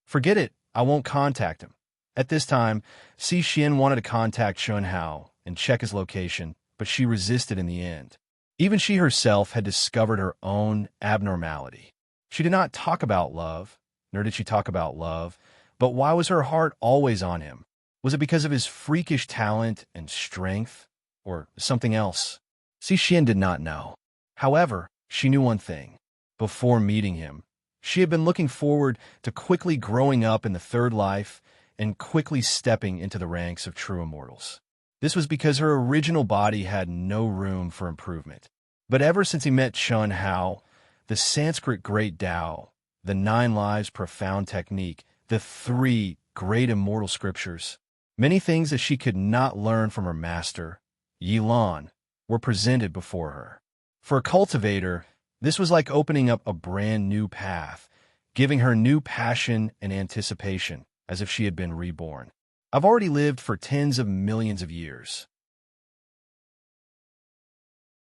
Forget it, I won't contact him. At this time, Si Xian wanted to contact Chun Hao and check his location, but she resisted in the end. Even she herself had discovered her own abnormality. She did not talk about love, nor did she talk about love, but why was her heart always on him? Was it because of his freakish talent and strength, or something else? Si Xian did not know. However, she knew one thing. Before meeting him, she had been looking forward to quickly growing up in the third life and quickly stepping into the ranks of true immortals. This was because her original body had no room for improvement. But ever since he met Chun Hao, the Sanskrit Great Tao, the 9 Lives profound technique, the 3 great immortal scriptures, many things that she could not learn from her master, Yi Lan, were presented before her. For a cultivator, this was like opening up a brand new path, giving her new passion and anticipation, as if she had been reborn. I've already lived for tens of millions of years.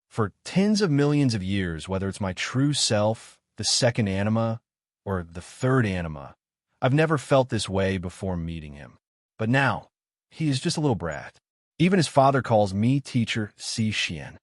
For tens of millions of years, whether it's my true self, the second anima, or the third anima, I've never felt this way before meeting him. But now, he is just a little brat. Even his father calls me teacher Cixin.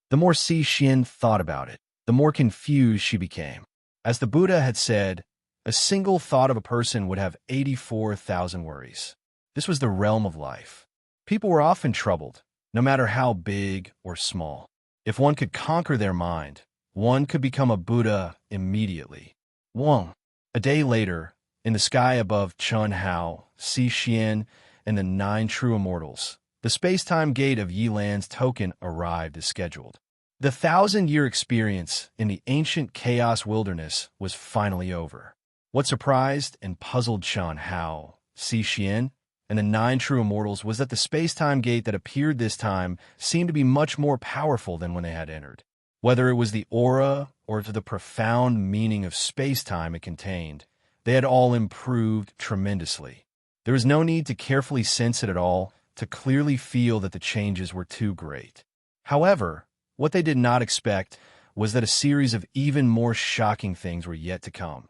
The more Cixin thought about it, the more confused she became. As the Buddha had said, a single thought of a person would have 84,000 worries. This was the realm of life. People were often troubled, no matter how big or small. If one could conquer their mind, one could become a Buddha immediately. A day later, in the sky above Chun Hao, Cixin, and the 9 true immortals, the space-time gate of Yilan's token arrived as scheduled. The 1,000-year experience in the ancient chaos wilderness was finally over. What surprised and puzzled Chun Hao, Cixin, and the 9 true immortals was that the space-time gate that appeared this time seemed to be much more powerful than when they had entered. Whether it was the aura or the profound meaning of space-time it contained, they had all improved tremendously. There was no need to carefully sense it at all to clearly feel that the changes were too great. However, what they did not expect was that a series of even more shocking things were yet to come.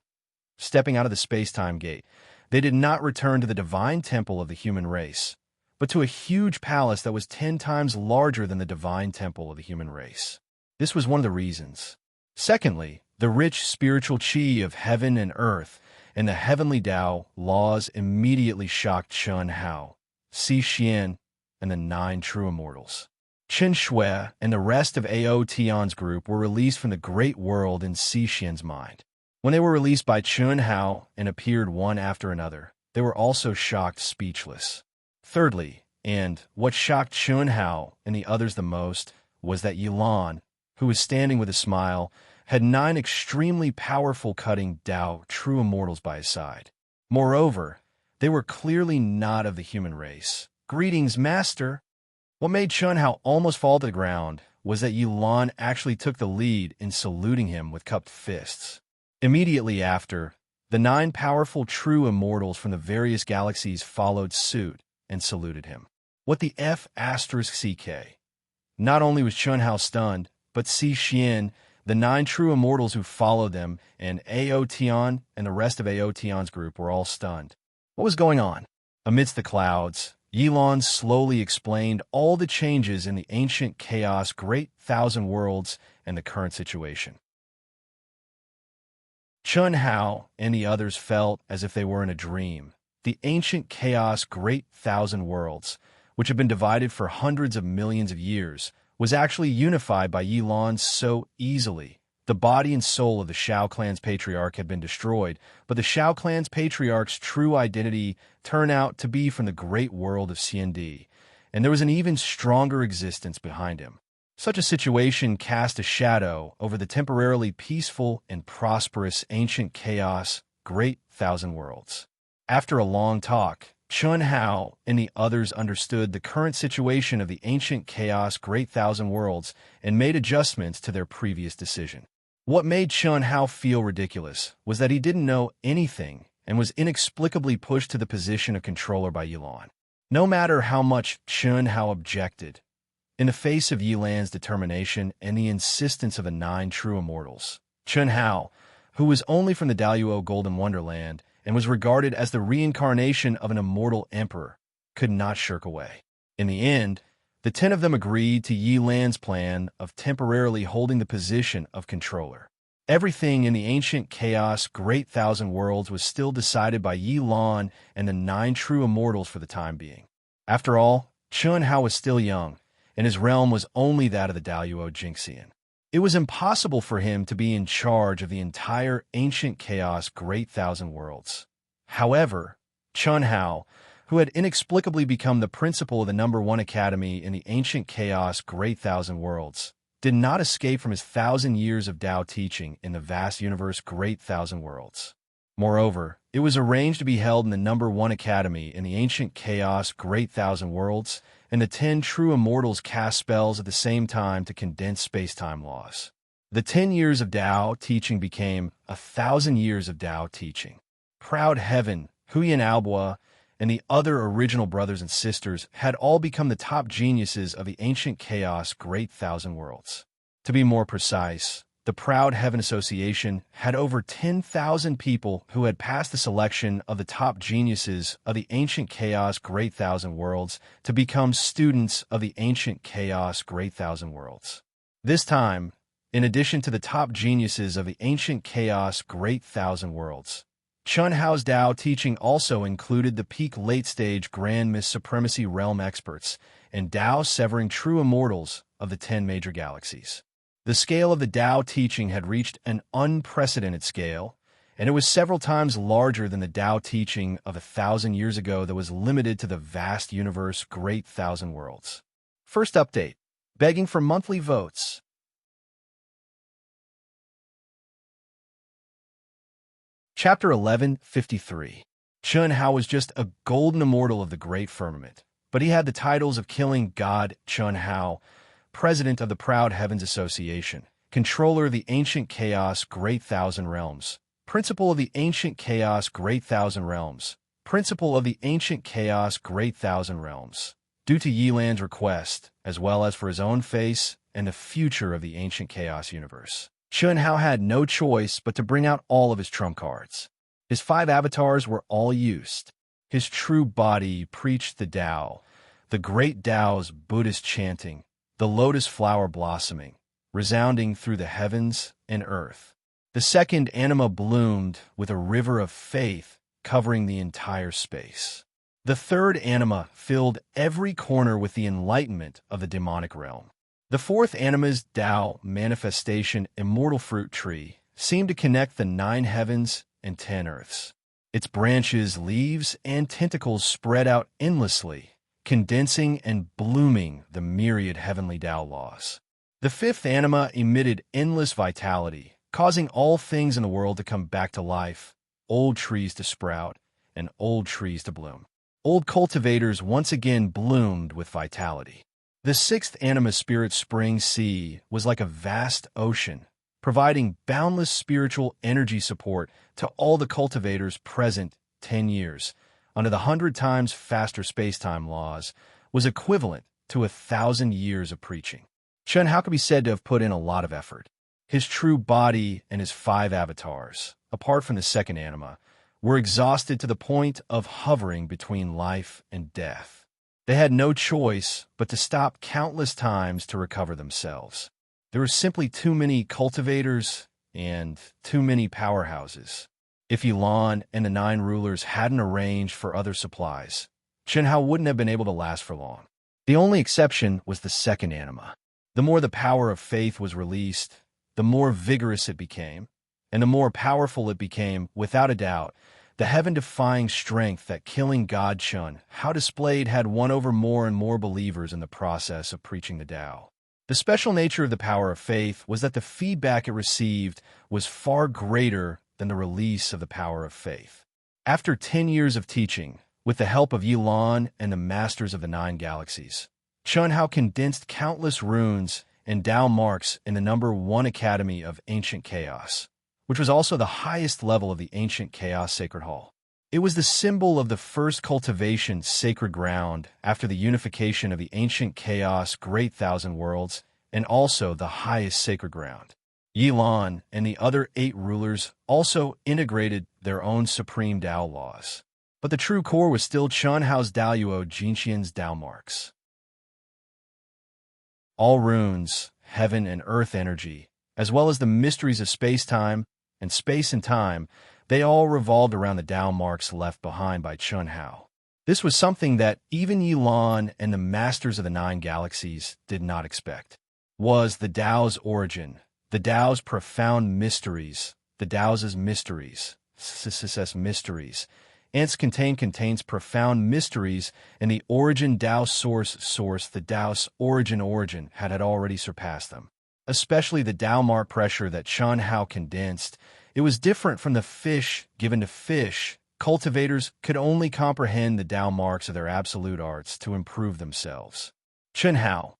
Stepping out of the space-time gate, they did not return to the divine temple of the human race, but to a huge palace that was 10 times larger than the divine temple of the human race. This was one of the reasons. Secondly, the rich spiritual qi of heaven and earth and the heavenly Tao laws immediately shocked Chun Hao, Cixin, and the 9 true immortals. Chen Shui and the rest of Ao Tian's group were released from the great world in Cixin's mind. When they were released by Chun Hao and appeared one after another, they were also shocked speechless. Thirdly, and what shocked Chun Hao and the others the most, was that Yilan, who was standing with a smile, had 9 extremely powerful cutting Tao true immortals by his side. Moreover, they were clearly not of the human race. "Greetings, Master!" What made Chun Hao almost fall to the ground was that Yilan actually took the lead in saluting him with cupped fists. Immediately after, the 9 powerful true immortals from the various galaxies followed suit and saluted him. What the F***CK? Not only was Chun Hao stunned, but Cixin, the 9 true immortals who followed them, and Ao Tian and the rest of Ao Tian's group were all stunned. What was going on? Amidst the clouds, Yilan slowly explained all the changes in the ancient chaos, great 1,000 worlds, and the current situation. Chun Hao and the others felt as if they were in a dream. The ancient chaos, great 1,000 worlds, which had been divided for hundreds of millions of years, was actually unified by Yilan so easily. The body and soul of the Shao clan's patriarch had been destroyed, but the Shao clan's patriarch's true identity turned out to be from the great world of CND, and there was an even stronger existence behind him. Such a situation cast a shadow over the temporarily peaceful and prosperous ancient chaos, great 1,000 worlds. After a long talk, Chun Hao and the others understood the current situation of the ancient chaos, great 1,000 worlds, and made adjustments to their previous decision. What made Chun Hao feel ridiculous was that he didn't know anything and was inexplicably pushed to the position of controller by Yilan. No matter how much Chun Hao objected, in the face of Yilan's determination and the insistence of the 9 true immortals, Chun Hao, who was only from the Daluo Golden Wonderland and was regarded as the reincarnation of an immortal emperor, could not shirk away. In the end, the 10 of them agreed to Yilan's plan of temporarily holding the position of controller. Everything in the ancient chaos, great 1,000 worlds was still decided by Yilan and the 9 true immortals for the time being. After all, Chun Hao was still young, and his realm was only that of the Daluo Jinxian. It was impossible for him to be in charge of the entire ancient chaos, great 1,000 worlds. However, Chun Hao, who had inexplicably become the principal of the #1 academy in the ancient chaos, great 1,000 worlds, did not escape from his 1,000 years of Tao teaching in the vast universe, great 1,000 worlds. Moreover, it was arranged to be held in the #1 academy in the ancient chaos, great 1,000 worlds, and the 10 true immortals cast spells at the same time to condense space-time laws. The 10 years of Tao teaching became 1,000 years of Tao teaching. Proud heaven Huyan Albua, and the other original brothers and sisters had all become the top geniuses of the ancient chaos Great Thousand Worlds. To be more precise, the Proud Heaven Association had over 10,000 people who had passed the selection of the top geniuses of the ancient chaos Great Thousand Worlds to become students of the ancient chaos Great Thousand Worlds. This time, in addition to the top geniuses of the ancient chaos Great Thousand Worlds, Chun Hao's Tao teaching also included the peak late-stage Grand Miss Supremacy Realm experts and Tao severing true immortals of the 10 major galaxies. The scale of the Tao teaching had reached an unprecedented scale, and it was several times larger than the Tao teaching of 1,000 years ago that was limited to the vast universe Great Thousand Worlds. First update, begging for monthly votes. Chapter 1153. Chun Hao was just a golden immortal of the great firmament, but he had the titles of Killing God Chun Hao, President of the Proud Heavens Association, Controller of the Ancient Chaos Great Thousand Realms, Principal of the Ancient Chaos Great Thousand Realms, Principal of the Ancient Chaos Great Thousand Realms, due to Yilan's request, as well as for his own face and the future of the Ancient Chaos universe. Chun Hao had no choice but to bring out all of his trump cards. His 5 avatars were all used. His true body preached the Tao, the great Tao's Buddhist chanting, the lotus flower blossoming, resounding through the heavens and earth. The second anima bloomed with a river of faith covering the entire space. The third anima filled every corner with the enlightenment of the demonic realm. The fourth anima's Tao manifestation immortal fruit tree seemed to connect the 9 heavens and 10 earths. Its branches, leaves, and tentacles spread out endlessly, condensing and blooming the myriad heavenly Tao laws. The fifth anima emitted endless vitality, causing all things in the world to come back to life, old trees to sprout, and old trees to bloom. Old cultivators once again bloomed with vitality. The sixth anima spirit spring sea was like a vast ocean, providing boundless spiritual energy support to all the cultivators present 10 years, under the 100 times faster space-time laws, was equivalent to 1,000 years of preaching. Chun Hao could be said to have put in a lot of effort. His true body and his 5 avatars, apart from the second anima, were exhausted to the point of hovering between life and death. They had no choice but to stop countless times to recover themselves. There were simply too many cultivators and too many powerhouses. If Yilan and the 9 rulers hadn't arranged for other supplies, Chun Hao wouldn't have been able to last for long. The only exception was the second anima. The more the power of faith was released, the more vigorous it became, and the more powerful it became, without a doubt. The heaven-defying strength that Killing God Chun Hao displayed had won over more and more believers in the process of preaching the Tao. The special nature of the power of faith was that the feedback it received was far greater than the release of the power of faith. After 10 years of teaching, with the help of Yilan and the masters of the 9 galaxies, Chun Hao condensed countless runes and Tao marks in the number 1 Academy of Ancient Chaos, which was also the highest level of the Ancient Chaos Sacred Hall. It was the symbol of the first cultivation sacred ground after the unification of the Ancient Chaos Great Thousand Worlds, and also the highest sacred ground. Yilan and the other 8 rulers also integrated their own supreme Tao laws. But the true core was still Chun Hao's Daoyuo Jinqian's Tao marks. All runes, heaven and earth energy, as well as the mysteries of space-time and space and time, they all revolved around the Tao marks left behind by Chun Hao. This was something that even Yilan and the masters of the 9 galaxies did not expect. Was the Tao's origin, the Tao's profound mysteries, the Tao's mysteries, mysteries. Ants contains profound mysteries, and the origin Tao source, the Tao's origin had already surpassed them. Especially the Tao mark pressure that Chun Hao condensed. It was different from the fish given to fish. Cultivators could only comprehend the Tao marks of their absolute arts to improve themselves. Chun Hao,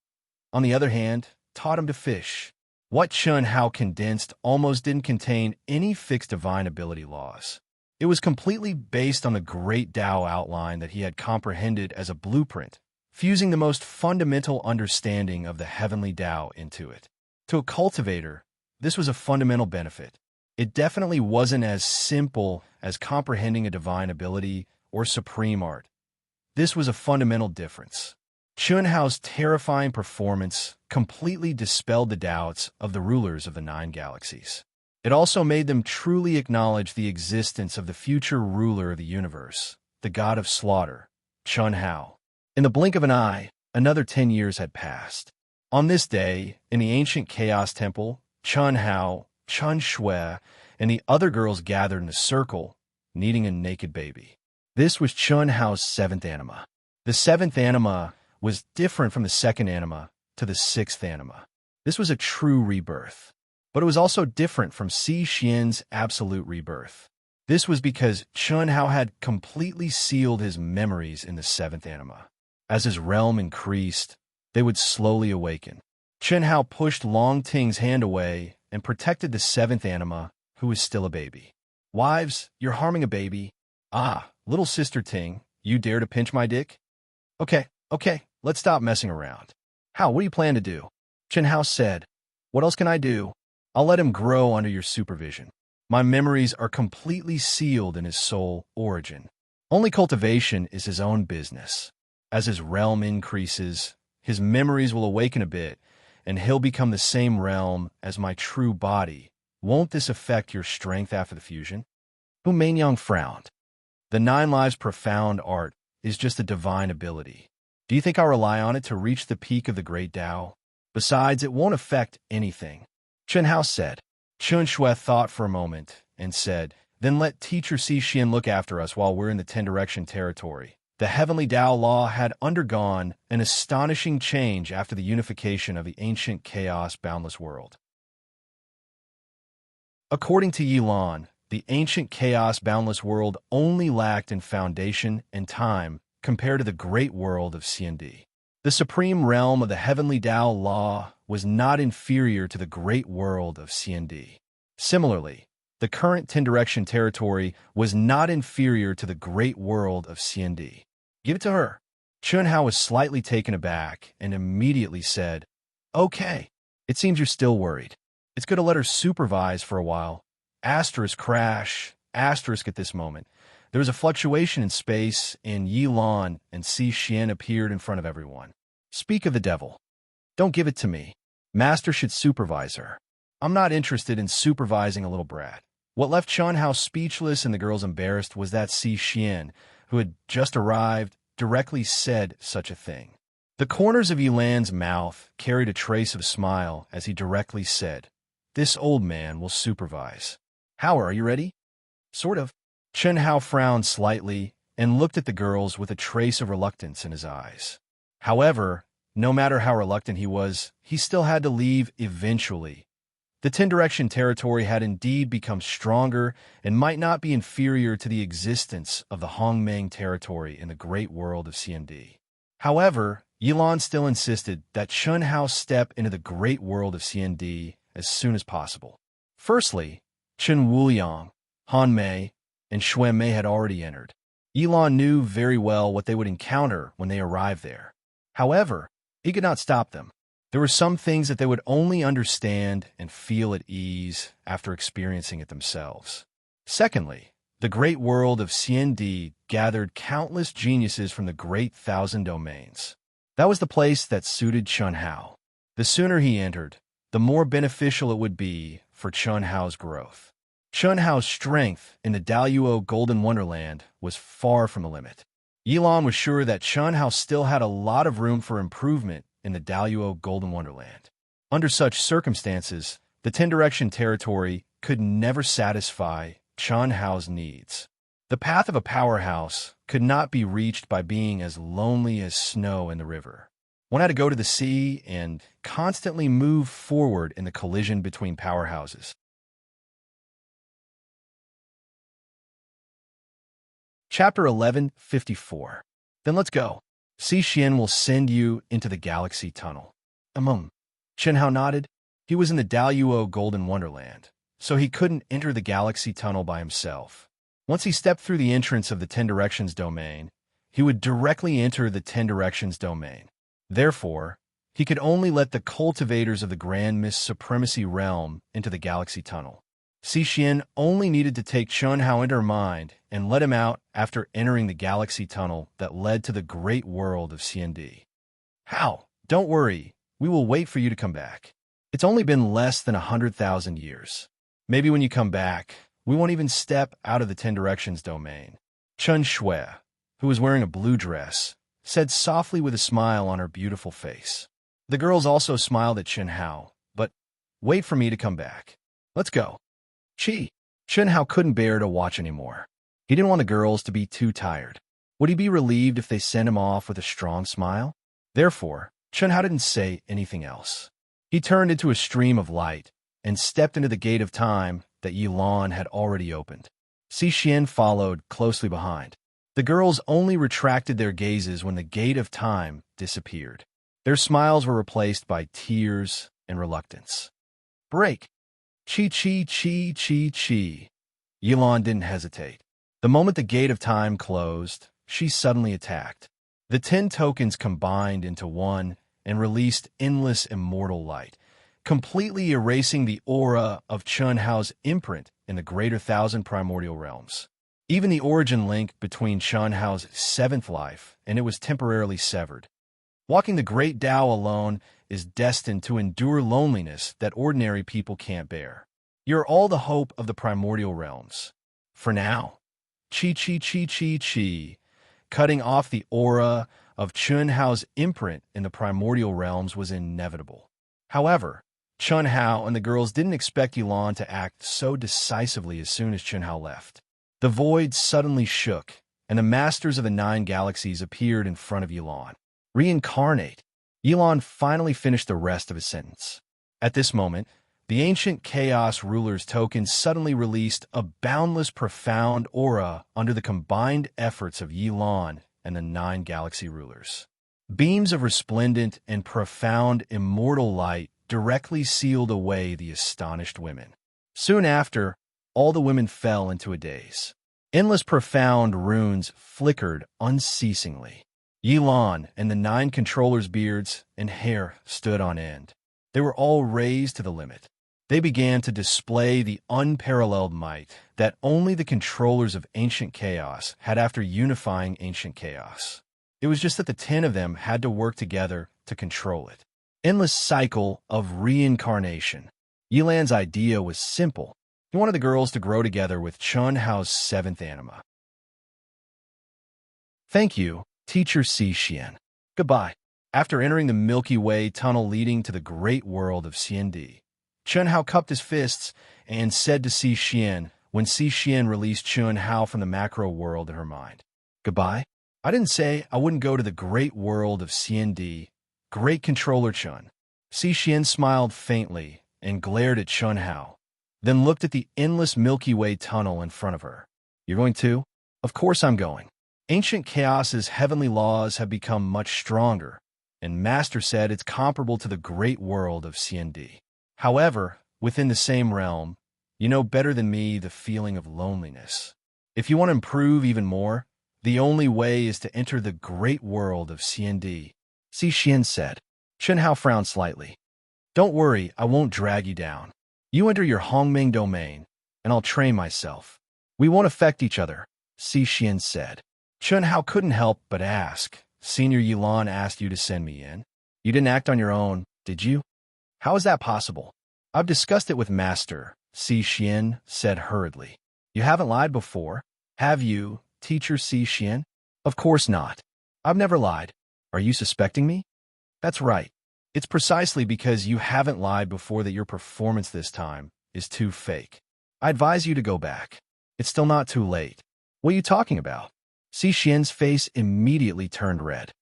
on the other hand, taught him to fish. What Chun Hao condensed almost didn't contain any fixed divine ability laws. It was completely based on the great Tao outline that he had comprehended as a blueprint, fusing the most fundamental understanding of the heavenly Tao into it. To a cultivator, this was a fundamental benefit. It definitely wasn't as simple as comprehending a divine ability or supreme art. This was a fundamental difference. Chunhao's terrifying performance completely dispelled the doubts of the rulers of the 9 galaxies. It also made them truly acknowledge the existence of the future ruler of the universe, the god of slaughter, Chunhao. In the blink of an eye, another 10 years had passed. On this day, in the ancient Chaos Temple, Chunhao, Chun Shui, and the other girls gathered in a circle, kneading a naked baby. This was Chunhao's 7th anima. The 7th anima was different from the 2nd anima to the 6th anima. This was a true rebirth. But it was also different from Si Xian's absolute rebirth. This was because Chunhao had completely sealed his memories in the 7th anima. As his realm increased, they would slowly awaken. Chunhao pushed Long Ting's hand away and protected the 7th anima, who was still a baby. Wives, you're harming a baby. Ah, little sister Ting, you dare to pinch my dick? Okay, let's stop messing around. How, what do you plan to do? Chunhao said. What else can I do? I'll let him grow under your supervision. My memories are completely sealed in his soul origin. Only cultivation is his own business. As his realm increases, his memories will awaken a bit, and he'll become the same realm as my true body. Won't this affect your strength after the fusion? Hu Mainyang frowned. The 9 Lives' profound art is just a divine ability. Do you think I'll rely on it to reach the peak of the great Tao? Besides, it won't affect anything. Chunhao said. Chun Shui thought for a moment and said, then let Teacher Si Xian look after us while we're in the 10 Direction territory. The heavenly Tao law had undergone an astonishing change after the unification of the ancient chaos boundless world. According to Yilan, the ancient chaos boundless world only lacked in foundation and time compared to the great world of CND. The supreme realm of the heavenly Tao law was not inferior to the great world of CND. Similarly, the current 10 Direction territory was not inferior to the great world of CND. Give it to her. Chunhao was slightly taken aback and immediately said, okay, it seems you're still worried. It's good to let her supervise for a while. Asterisk crash, asterisk at this moment. There was a fluctuation in space, and Yilan and Si Xian appeared in front of everyone. Speak of the devil. Don't give it to me. Master should supervise her. I'm not interested in supervising a little brat. What left Chunhao speechless and the girls embarrassed was that Si Xian, who had just arrived, directly said such a thing. The corners of Yilan's mouth carried a trace of a smile as he directly said, this old man will supervise. How are you ready? Sort of. Chunhao frowned slightly and looked at the girls with a trace of reluctance in his eyes. However, no matter how reluctant he was, he still had to leave eventually. The 10 Direction territory had indeed become stronger and might not be inferior to the existence of the Hongmeng territory in the great world of CND. However, Yilan still insisted that Chunhao step into the great world of CND as soon as possible. Firstly, Chen Wuliang, Han Mei, and Xuan Mei had already entered. Yilan knew very well what they would encounter when they arrived there. However, he could not stop them. There were some things that they would only understand and feel at ease after experiencing it themselves. Secondly, the great world of CND gathered countless geniuses from the great 1,000 domains. That was the place that suited Chunhao. The sooner he entered, the more beneficial it would be for Chunhao's growth. Chunhao's strength in the Daluo Golden Wonderland was far from the limit. Yilan was sure that Chunhao still had a lot of room for improvement in the Daluo Golden Wonderland. Under such circumstances, the 10 Direction territory could never satisfy Chunhao's needs. The path of a powerhouse could not be reached by being as lonely as snow in the river. One had to go to the sea and constantly move forward in the collision between powerhouses. Chapter 1154. Then let's go. Si Xian will send you into the galaxy tunnel. Chunhao nodded. He was in the Daluo Golden Wonderland, so he couldn't enter the galaxy tunnel by himself. Once he stepped through the entrance of the 10 Directions domain, he would directly enter the 10 Directions domain. Therefore, he could only let the cultivators of the Grand Mist Supremacy realm into the Galaxy Tunnel. Cixin only needed to take Chunhao into her mind and let him out after entering the Galaxy Tunnel that led to the great world of CND. How? Don't worry, we will wait for you to come back. It's only been less than 100,000 years. Maybe when you come back, we won't even step out of the 10 Directions domain. Chun Shui, who was wearing a blue dress, said softly with a smile on her beautiful face. The girls also smiled at Chunhao, but wait for me to come back. Let's go. Chunhao couldn't bear to watch anymore. He didn't want the girls to be too tired. Would he be relieved if they sent him off with a strong smile? Therefore, Chunhao didn't say anything else. He turned into a stream of light and stepped into the gate of time that Yilan had already opened. Cixin followed closely behind. The girls only retracted their gazes when the gate of time disappeared. Their smiles were replaced by tears and reluctance. Break! Chi. Yilan didn't hesitate. The moment the gate of time closed, she suddenly attacked. The 10 tokens combined into one and released endless immortal light, completely erasing the aura of Chunhao's imprint in the greater 1,000 primordial realms. Even the origin link between Chunhao's 7th life and it was temporarily severed. Walking the Great Tao alone is destined to endure loneliness that ordinary people can't bear. You're all the hope of the primordial realms. For now. Chi. Cutting off the aura of Chunhao's imprint in the primordial realms was inevitable. However, Chunhao and the girls didn't expect Yilan to act so decisively as soon as Chunhao left. The void suddenly shook, and the masters of the 9 galaxies appeared in front of Yilan. Reincarnate. Yilan finally finished the rest of his sentence. At this moment, the ancient Chaos Ruler's token suddenly released a boundless profound aura under the combined efforts of Yilan and the 9 galaxy rulers. Beams of resplendent and profound immortal light directly sealed away the astonished women. Soon after, all the women fell into a daze. Endless profound runes flickered unceasingly. Yilan and the 9 controllers' beards and hair stood on end. They were all raised to the limit. They began to display the unparalleled might that only the controllers of ancient chaos had after unifying ancient chaos. It was just that the 10 of them had to work together to control it. Endless cycle of reincarnation. Yilan's idea was simple. He wanted the girls to grow together with Chunhao's 7th anima. Thank you, Teacher Cixin. Goodbye. After entering the Milky Way tunnel leading to the great world of CND, Chunhao cupped his fists and said to Cixin when Cixin released Chunhao from the macro world in her mind. Goodbye? I didn't say I wouldn't go to the great world of CND, Great Controller Chun. Cixin smiled faintly and glared at Chunhao, then looked at the endless Milky Way tunnel in front of her. You're going too? Of course I'm going. Ancient Chaos's heavenly laws have become much stronger, and Master said it's comparable to the great world of CND. However, within the same realm, you know better than me the feeling of loneliness. If you want to improve even more, the only way is to enter the great world of CND, Cixin said. Chunhao frowned slightly. Don't worry, I won't drag you down. You enter your Hongming domain, and I'll train myself. We won't affect each other, Cixin said. Chunhao couldn't help but ask, Senior Yilan asked you to send me in? You didn't act on your own, did you? How is that possible? I've discussed it with Master, Cixin said hurriedly. You haven't lied before, have you, Teacher Cixin? Of course not. I've never lied. Are you suspecting me? That's right. It's precisely because you haven't lied before that your performance this time is too fake. I advise you to go back. It's still not too late. What are you talking about? Cixin's face immediately turned red.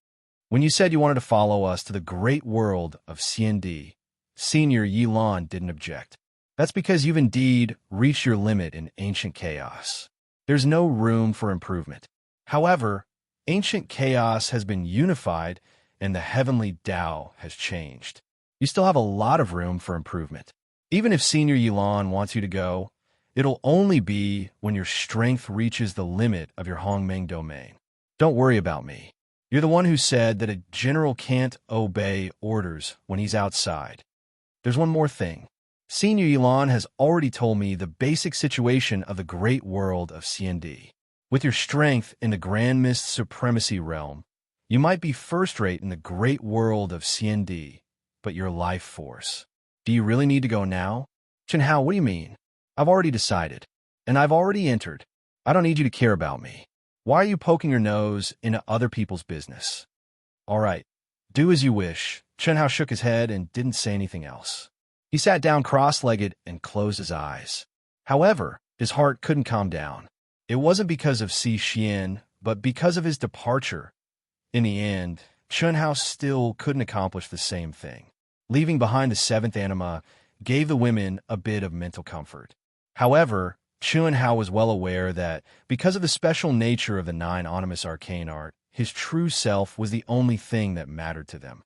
When you said you wanted to follow us to the great world of CND, Senior Yilan didn't object. That's because you've indeed reached your limit in ancient chaos. There's no room for improvement. However, ancient chaos has been unified and the heavenly Tao has changed. You still have a lot of room for improvement. Even if Senior Yilan wants you to go, It'll only be when your strength reaches the limit of your Hongmeng domain. Don't worry about me. You're the one who said that a general can't obey orders when he's outside. There's one more thing. Senior Yilan has already told me the basic situation of the great world of CND. With your strength in the Grand Mist Supremacy realm, you might be first-rate in the great world of CND, but your life force. Do you really need to go now? Chenhao, what do you mean? I've already decided, and I've already entered. I don't need you to care about me. Why are you poking your nose into other people's business? All right, do as you wish. Chenhao shook his head and didn't say anything else. He sat down cross-legged and closed his eyes. However, his heart couldn't calm down. It wasn't because of Si Xian, but because of his departure. In the end, Chenhao still couldn't accomplish the same thing. Leaving behind the seventh anima gave the women a bit of mental comfort. However, Chenhao was well aware that, because of the special nature of the 9 Animus Arcane Art, his true self was the only thing that mattered to them.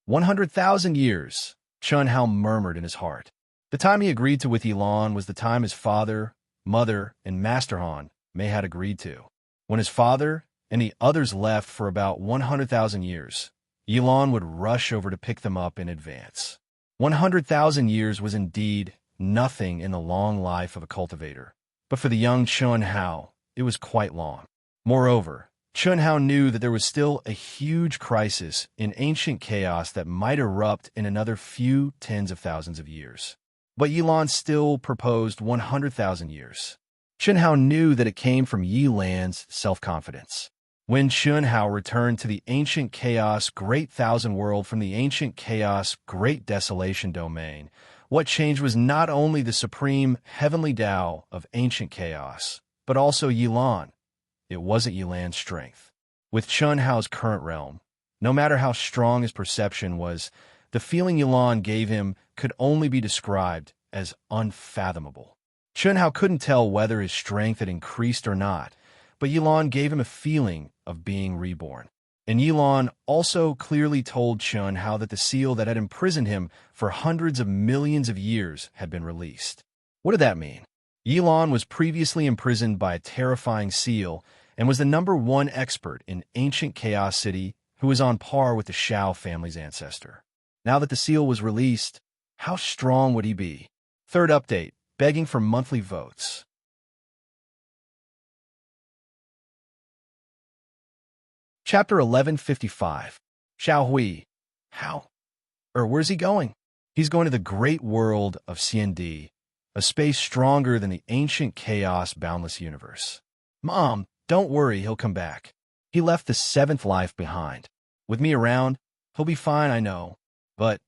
100,000 years, Chenhao murmured in his heart. The time he agreed to with Yilan was the time his father, mother, and Master Han Mei had agreed to. When his father and the others left for about 100,000 years, Yilan would rush over to pick them up in advance. 100,000 years was indeed nothing in the long life of a cultivator, but for the young Chenhao, it was quite long. Moreover, Chenhao knew that there was still a huge crisis in ancient chaos that might erupt in another few tens of thousands of years. But Yilan still proposed 100,000 years. Chenhao knew that it came from Yilan's self-confidence. When Chenhao returned to the ancient chaos Great Thousand World from the ancient chaos Great Desolation domain, what changed was not only the supreme heavenly Tao of ancient chaos, but also Yilan. It wasn't Yilan's strength. With Chenhao's current realm, no matter how strong his perception was, the feeling Yilan gave him could only be described as unfathomable. Chenhao couldn't tell whether his strength had increased or not, but Yilan gave him a feeling of being reborn. And Yilan also clearly told Chenhao that the seal that had imprisoned him for hundreds of millions of years had been released. What did that mean? Yilan was previously imprisoned by a terrifying seal and was the #1 expert in ancient Chaos City who was on par with the Shao family's ancestor. Now that the seal was released, how strong would he be? Third update, begging for monthly votes. Chapter 1155. Xiao Hui. How? Where's he going? He's going to the great world of CND, a space stronger than the ancient chaos boundless universe. Mom, don't worry, he'll come back. He left the 7th life behind. With me around, he'll be fine, I know. But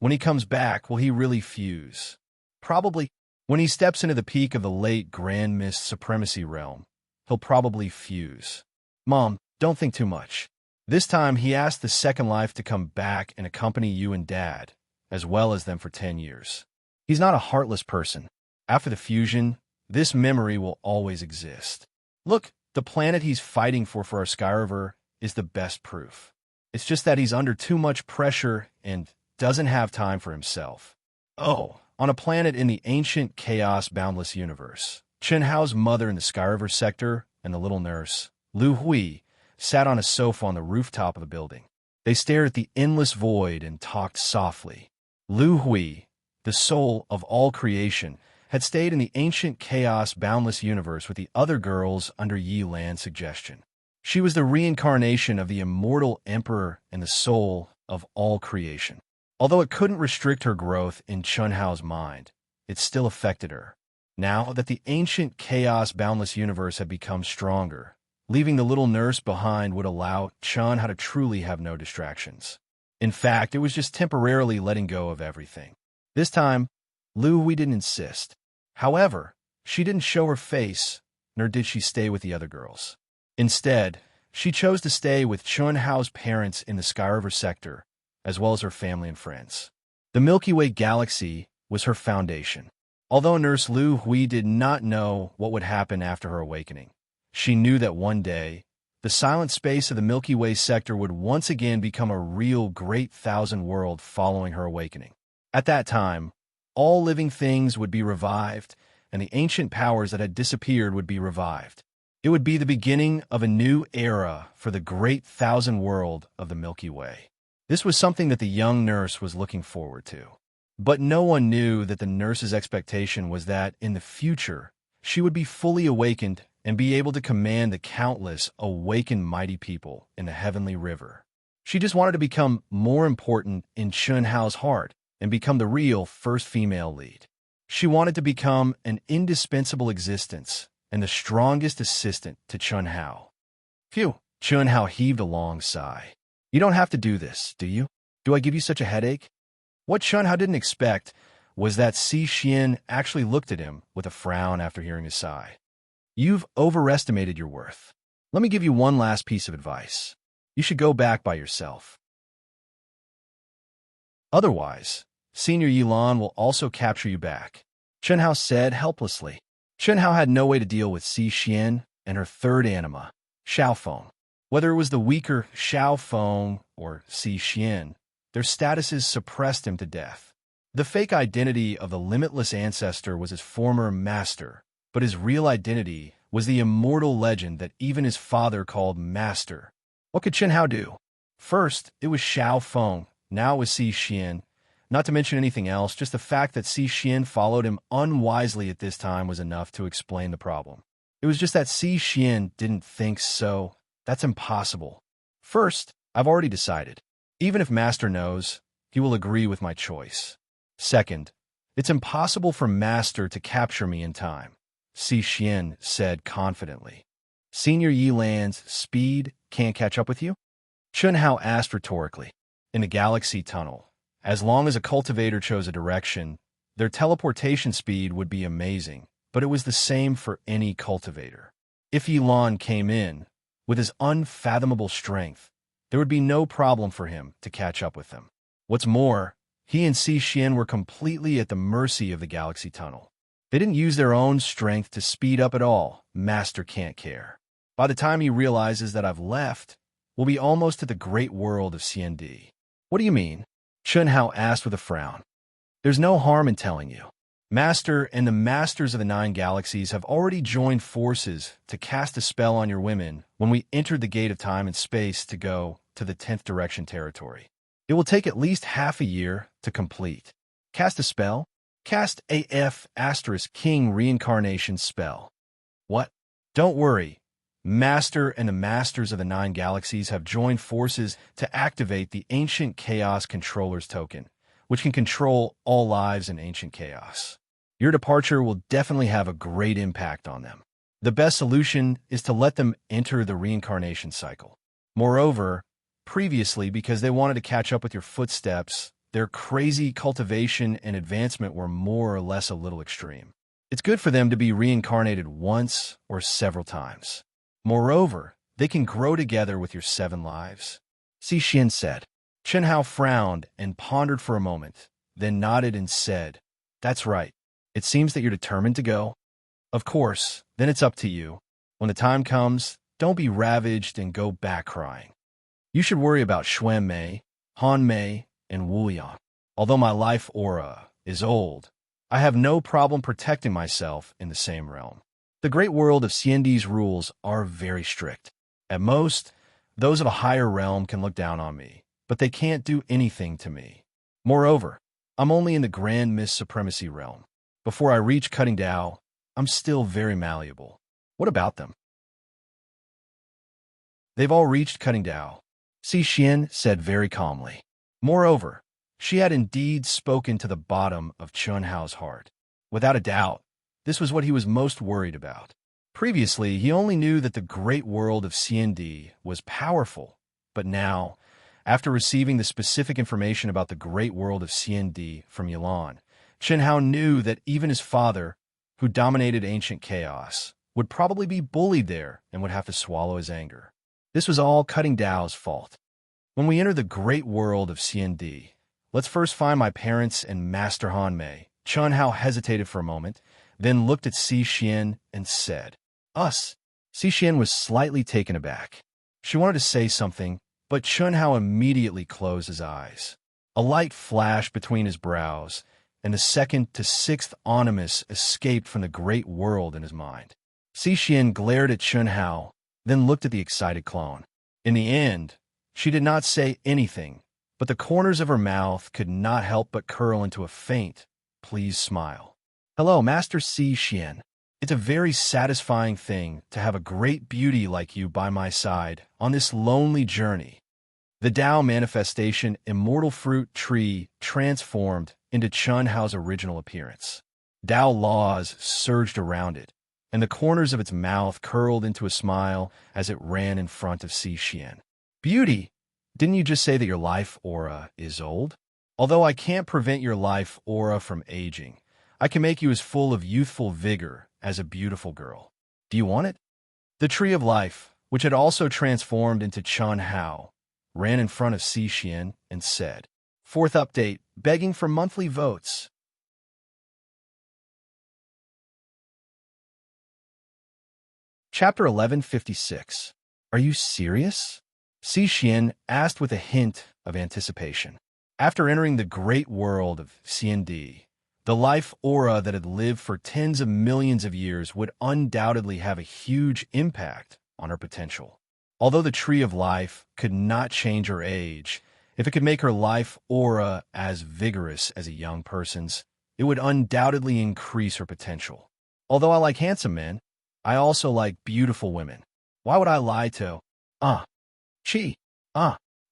when he comes back, will he really fuse? Probably. When he steps into the peak of the late Grand Mist Supremacy realm, he'll probably fuse. Mom, don't think too much. This time, he asked the 2nd life to come back and accompany you and Dad, as well as them for 10 years. He's not a heartless person. After the fusion, this memory will always exist. Look, the planet he's fighting for our Skyriver is the best proof. It's just that he's under too much pressure and doesn't have time for himself. Oh, on a planet in the ancient chaos boundless universe, Chenhao's mother in the Skyriver sector and the little nurse, Lu Hui, sat on a sofa on the rooftop of the building. They stared at the endless void and talked softly. Lu Hui, the soul of all creation, had stayed in the ancient chaos boundless universe with the other girls under Yi Lan's suggestion. She was the reincarnation of the immortal emperor and the soul of all creation. Although it couldn't restrict her growth in Chenhao's mind, it still affected her. Now that the ancient chaos boundless universe had become stronger, leaving the little nurse behind would allow Chenhao to truly have no distractions. In fact, it was just temporarily letting go of everything. This time, Lu Hui didn't insist. However, she didn't show her face, nor did she stay with the other girls. Instead, she chose to stay with Chenhao's parents in the Skyriver sector, as well as her family and friends. The Milky Way galaxy was her foundation. Although Nurse Lu Hui did not know what would happen after her awakening, she knew that one day, the silent space of the Milky Way sector would once again become a real Great Thousand World following her awakening. At that time, all living things would be revived, and the ancient powers that had disappeared would be revived. It would be the beginning of a new era for the great thousand world of the Milky Way. This was something that the young nurse was looking forward to. But no one knew that the nurse's expectation was that, in the future, she would be fully awakened and be able to command the countless awakened mighty people in the heavenly river. She just wanted to become more important in Chunhao's heart and become the real first female lead. She wanted to become an indispensable existence and the strongest assistant to Chunhao. Phew, Chunhao heaved a long sigh. You don't have to do this, do you? Do I give you such a headache? What Chunhao didn't expect was that Xian actually looked at him with a frown after hearing his sigh. You've overestimated your worth. Let me give you one last piece of advice. You should go back by yourself. Otherwise, Senior Yilan will also capture you back, Chunhao said helplessly. Chunhao had no way to deal with Xian and her third anima, Xiaofeng. Whether it was the weaker Xiaofeng or Xian, their statuses suppressed him to death. The fake identity of the limitless ancestor was his former master, but his real identity was the immortal legend that even his father called master. What could Chunhao do? First, it was Xiaofeng, now it was Xian. Not to mention anything else, just the fact that Xian followed him unwisely at this time was enough to explain the problem. It was just that Xian didn't think so. That's impossible. First, I've already decided. Even if Master knows, he will agree with my choice. Second, it's impossible for Master to capture me in time, Xian said confidently. Senior Yilan's speed can't catch up with you? Chunhao asked rhetorically. In a galaxy tunnel, as long as a cultivator chose a direction, their teleportation speed would be amazing, but it was the same for any cultivator. If Yilan came in, with his unfathomable strength, there would be no problem for him to catch up with them. What's more, he and Xian were completely at the mercy of the galaxy tunnel. They didn't use their own strength to speed up at all. Master can't care. By the time he realizes that I've left, we'll be almost to the great world of CND. What do you mean? Chunhao asked with a frown. There's no harm in telling you. Master and the Masters of the 9 Galaxies have already joined forces to cast a spell on your women when we entered the gate of time and space to go to the 10th direction territory. It will take at least half a year to complete. Cast a spell? Cast AF * King Reincarnation spell. What? Don't worry. Master and the Masters of the 9 Galaxies have joined forces to activate the Ancient Chaos Controller's token, which can control all lives in Ancient Chaos. Your departure will definitely have a great impact on them. The best solution is to let them enter the reincarnation cycle. Moreover, previously, because they wanted to catch up with your footsteps, their crazy cultivation and advancement were more or less a little extreme. It's good for them to be reincarnated once or several times. Moreover, they can grow together with your 7 lives. Xian said. Chunhao frowned and pondered for a moment, then nodded and said, That's right. It seems that you're determined to go. Of course, then it's up to you. When the time comes, don't be ravaged and go back crying. You should worry about Xuan Mei, Han Mei, and Wu Yang. Although my life aura is old, I have no problem protecting myself in the same realm. The great world of CND's rules are very strict. At most, those of a higher realm can look down on me, but they can't do anything to me. Moreover, I'm only in the Grand Mist Supremacy realm. Before I reach Cutting Dao, I'm still very malleable. What about them? They've all reached Cutting Dao, Xian said very calmly. Moreover, she had indeed spoken to the bottom of Chunhao's heart. Without a doubt, this was what he was most worried about. Previously, he only knew that the great world of CND was powerful, but now, after receiving the specific information about the great world of CND from Yilan, Chunhao knew that even his father, who dominated ancient chaos, would probably be bullied there and would have to swallow his anger. This was all Cutting Dao's fault. When we enter the great world of CND, let's first find my parents and Master Han Mei. Chunhao hesitated for a moment, then looked at Xian and said, Us. Xian was slightly taken aback. She wanted to say something, but Chunhao immediately closed his eyes. A light flashed between his brows, and the second to sixth onimus escaped from the great world in his mind. Cixin glared at Chun Hao, then looked at the excited clone. In the end, she did not say anything, but the corners of her mouth could not help but curl into a faint, pleased smile. Hello, Master Cixin. It's a very satisfying thing to have a great beauty like you by my side on this lonely journey. The Tao manifestation immortal fruit tree transformed into Chun Hao's original appearance. Tao laws surged around it, and the corners of its mouth curled into a smile as it ran in front of Cixin. Beauty, didn't you just say that your life aura is old? Although I can't prevent your life aura from aging, I can make you as full of youthful vigor as a beautiful girl. Do you want it? The Tree of Life, which had also transformed into Chun Hao, ran in front of Cixin and said, Fourth update, begging for monthly votes. Chapter 1156. Are you serious? Cixin asked with a hint of anticipation. After entering the great world of CND, the life aura that had lived for tens of millions of years would undoubtedly have a huge impact on her potential. Although the Tree of Life could not change her age, if it could make her life aura as vigorous as a young person's, it would undoubtedly increase her potential. Although I like handsome men, I also like beautiful women. Why would I lie to?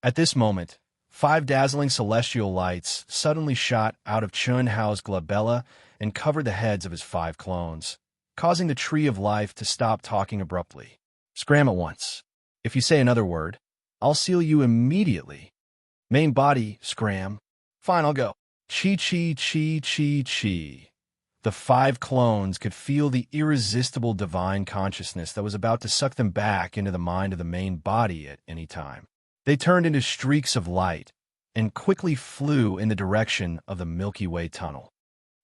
At this moment, 5 dazzling celestial lights suddenly shot out of Chun Hao's glabella and covered the heads of his 5 clones, causing the Tree of Life to stop talking abruptly. Scram at once. If you say another word, I'll seal you immediately. Main body, scram. Fine, I'll go. Chi. The 5 clones could feel the irresistible divine consciousness that was about to suck them back into the mind of the main body at any time. They turned into streaks of light and quickly flew in the direction of the Milky Way tunnel.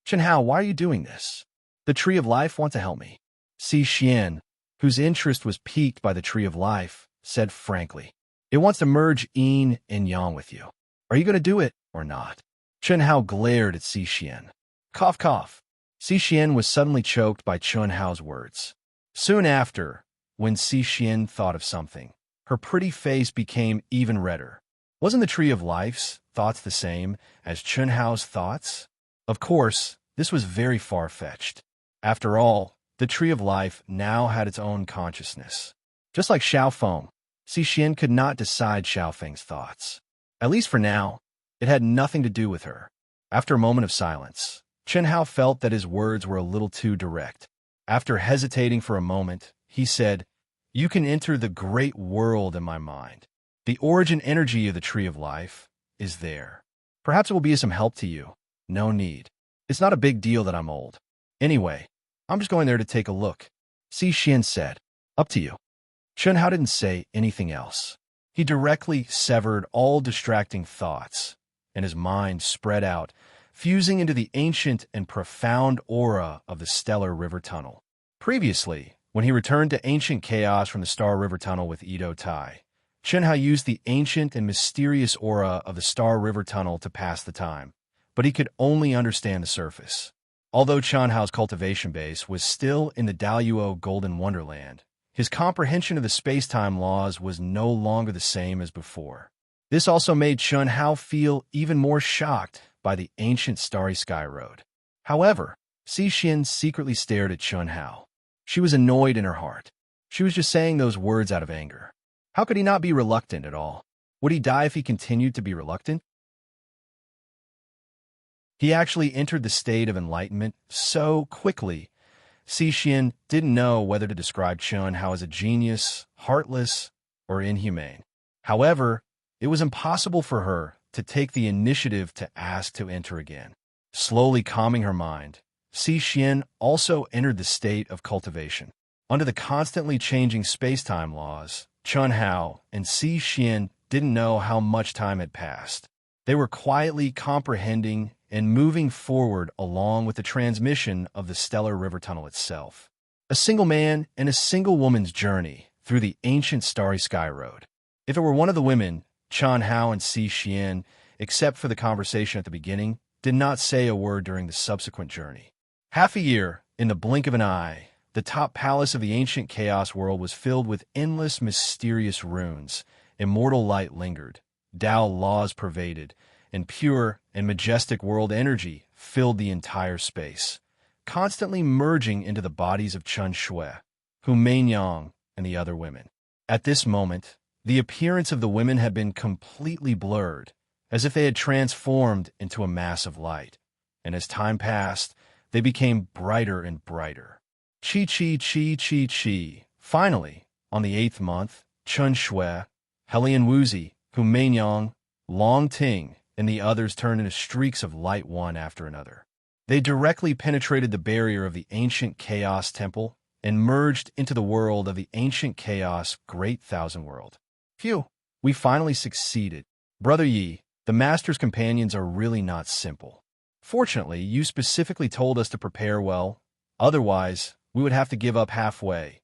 Chun Hao, why are you doing this? The Tree of Life wants to help me. Cixin, whose interest was piqued by the Tree of Life, said frankly, It wants to merge yin and yang with you. Are you going to do it or not? Chun Hao glared at Cixin. Cough, cough. Cixin was suddenly choked by Chun Hao's words. Soon after, when Cixin thought of something, her pretty face became even redder. Wasn't the Tree of Life's thoughts the same as Chun Hao's thoughts? Of course, this was very far-fetched. After all, the Tree of Life now had its own consciousness. Just like Xiaofeng, Cixin could not decide Xiaofeng's thoughts. At least for now, it had nothing to do with her. After a moment of silence, Chun Hao felt that his words were a little too direct. After hesitating for a moment, he said, You can enter the great world in my mind. The origin energy of the Tree of Life is there. Perhaps it will be some help to you. No need. It's not a big deal that I'm old. Anyway, I'm just going there to take a look. Cixin said, Up to you. Chun Hao didn't say anything else. He directly severed all distracting thoughts, and his mind spread out, fusing into the ancient and profound aura of the Stellar River Tunnel. Previously, when he returned to ancient chaos from the Star River Tunnel with Edo Tai, Chun Hao used the ancient and mysterious aura of the Star River Tunnel to pass the time, but he could only understand the surface. Although Chun Hao's cultivation base was still in the Daluo Golden Wonderland, his comprehension of the space-time laws was no longer the same as before. This also made Chun Hao feel even more shocked by the ancient Starry Sky Road. However, Cixin secretly stared at Chun Hao. She was annoyed in her heart. She was just saying those words out of anger. How could he not be reluctant at all? Would he die if he continued to be reluctant? He actually entered the state of enlightenment so quickly, Cixin didn't know whether to describe Chun Hao as a genius, heartless, or inhumane. However, it was impossible for her to take the initiative to ask to enter again. Slowly calming her mind, Cixin also entered the state of cultivation. Under the constantly changing space-time laws, Chun Hao and Cixin didn't know how much time had passed. They were quietly comprehending and moving forward along with the transmission of the Stellar River Tunnel itself. A single man and a single woman's journey through the ancient Starry Sky Road. If it were one of the women, Chun Hao and Cixin, except for the conversation at the beginning, did not say a word during the subsequent journey. Half a year, in the blink of an eye, the top palace of the ancient chaos world was filled with endless, mysterious runes. Immortal light lingered, Tao laws pervaded, and pure and majestic world energy filled the entire space, constantly merging into the bodies of Chun Shui, Hu Meinyang, and the other women. At this moment, the appearance of the women had been completely blurred, as if they had transformed into a mass of light, and as time passed, they became brighter and brighter. Chi chi chi chi chi. Finally, on the 8th month, Chun Shui, Helian Wuzi, Hu Meinyang, Long Ting, and the others turned into streaks of light one after another. They directly penetrated the barrier of the ancient chaos temple and merged into the world of the ancient chaos great thousand world. Phew, we finally succeeded. Brother Yi, the master's companions are really not simple. Fortunately, you specifically told us to prepare well. Otherwise, we would have to give up halfway.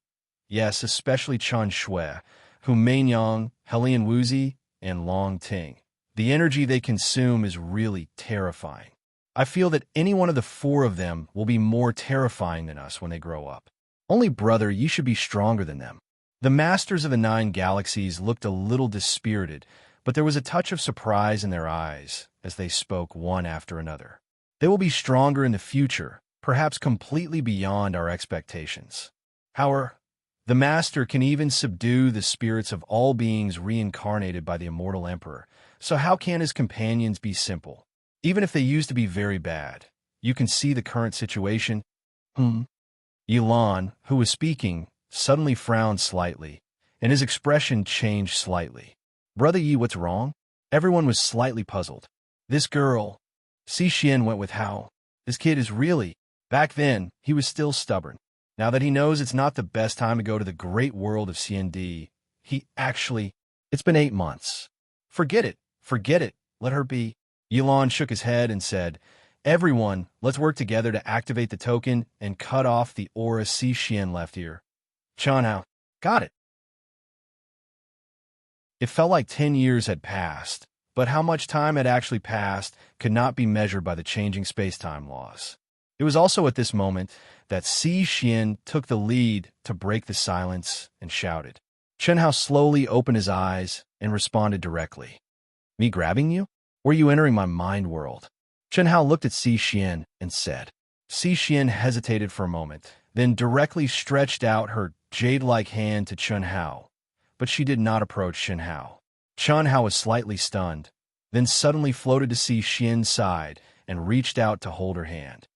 Yes, especially Chun Shui, Hu Meinyang, Helian Wuzi, and Long Ting. The energy they consume is really terrifying. I feel that any one of the four of them will be more terrifying than us when they grow up. Only brother, you should be stronger than them. The masters of the 9 galaxies looked a little dispirited, but there was a touch of surprise in their eyes as they spoke one after another. They will be stronger in the future, perhaps completely beyond our expectations. However, the master can even subdue the spirits of all beings reincarnated by the immortal emperor, so how can his companions be simple? Even if they used to be very bad, you can see the current situation. Yilan, who was speaking, suddenly frowned slightly, and his expression changed slightly. Brother Yi, what's wrong? Everyone was slightly puzzled. This girl, Si Xian went with how? This kid is really... Back then, he was still stubborn. Now that he knows it's not the best time to go to the great world of CND, it's been 8 months. Forget it, let her be. Yilan shook his head and said, everyone, let's work together to activate the token and cut off the aura Si Xian left ear. Chanhao, got it. It felt like 10 years had passed, but how much time had actually passed could not be measured by the changing space-time laws. It was also at this moment that Si Xian took the lead to break the silence and shouted. Chenhao slowly opened his eyes and responded directly. Me grabbing you? Or are you entering my mind world? Chenhao looked at Si Xian and said. Si Xian hesitated for a moment, then directly stretched out her jade-like hand to Chenhao, but she did not approach Chenhao. Chenhao was slightly stunned, then suddenly floated to Si Xian's side and reached out to hold her hand.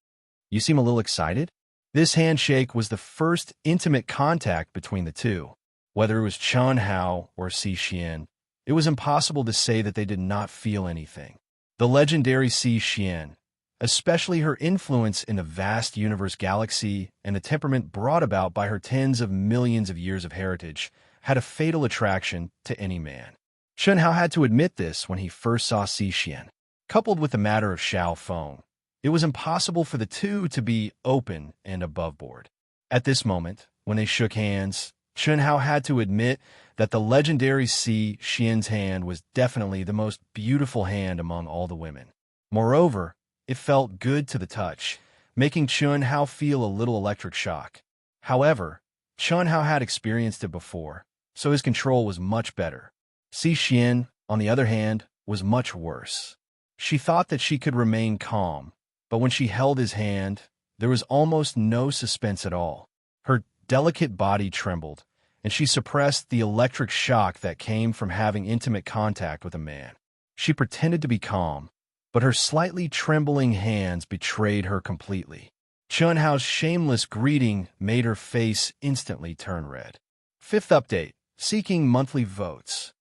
You seem a little excited? This handshake was the first intimate contact between the two. Whether it was Chenhao or Si Xian, it was impossible to say that they did not feel anything. The legendary Si Xian, especially her influence in the vast universe galaxy and the temperament brought about by her tens of millions of years of heritage, had a fatal attraction to any man. Chenhao had to admit this when he first saw Si Xian. Coupled with the matter of Xiao Feng, it was impossible for the two to be open and above board. At this moment, when they shook hands, Chenhao had to admit that the legendary Si Xian's hand was definitely the most beautiful hand among all the women. Moreover, it felt good to the touch, making Chenhao feel a little electric shock. However, Chenhao had experienced it before, so his control was much better. Si Xian, on the other hand, was much worse. She thought that she could remain calm, but when she held his hand, there was almost no suspense at all. Her delicate body trembled, and she suppressed the electric shock that came from having intimate contact with a man. She pretended to be calm, but her slightly trembling hands betrayed her completely. Chenhao's shameless greeting made her face instantly turn red. 5th update, seeking monthly votes.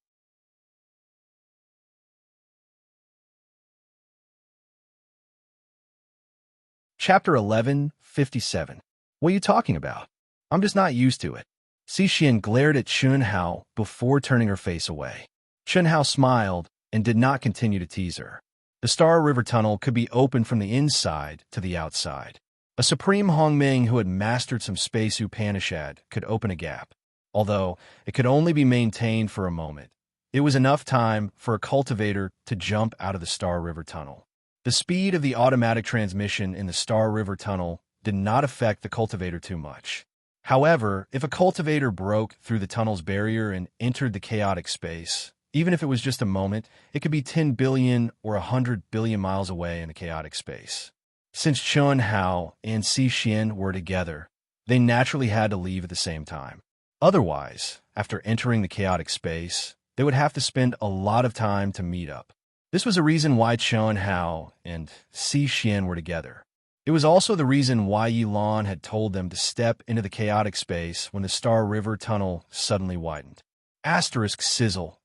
Chapter 11:57. What are you talking about? I'm just not used to it. Si Xian glared at Chenhao before turning her face away. Chenhao smiled and did not continue to tease her. The Star River Tunnel could be opened from the inside to the outside. A supreme Hongming who had mastered some space Upanishad could open a gap, although it could only be maintained for a moment. It was enough time for a cultivator to jump out of the Star River Tunnel. The speed of the automatic transmission in the Star River Tunnel did not affect the cultivator too much. However, if a cultivator broke through the tunnel's barrier and entered the chaotic space, even if it was just a moment, it could be 10 billion or 100 billion miles away in the chaotic space. Since Chun Hao and Si Xian were together, they naturally had to leave at the same time. Otherwise, after entering the chaotic space, they would have to spend a lot of time to meet up. This was a reason why Chun Hao and Si Xian were together. It was also the reason why Yilan had told them to step into the chaotic space when the Star River Tunnel suddenly widened. Asterisk sizzle.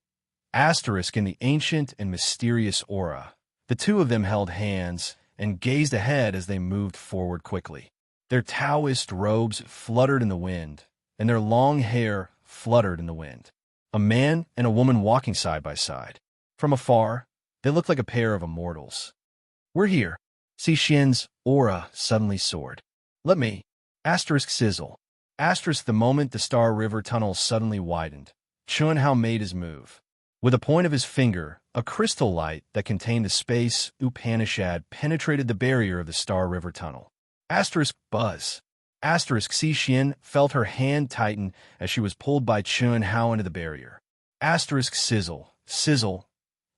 Asterisk in the ancient and mysterious aura. The two of them held hands and gazed ahead as they moved forward quickly. Their Taoist robes fluttered in the wind, and their long hair fluttered in the wind. A man and a woman walking side by side. From afar, they looked like a pair of immortals. "We're here." Si Xian's aura suddenly soared. "Let me." Asterisk sizzle. Asterisk the moment the Star River Tunnel suddenly widened, Chun Hao made his move. With a point of his finger, a crystal light that contained the space Upanishad penetrated the barrier of the Star River Tunnel. Asterisk buzz. Asterisk Si Xian felt her hand tighten as she was pulled by Chun Hao into the barrier. Asterisk sizzle. Sizzle.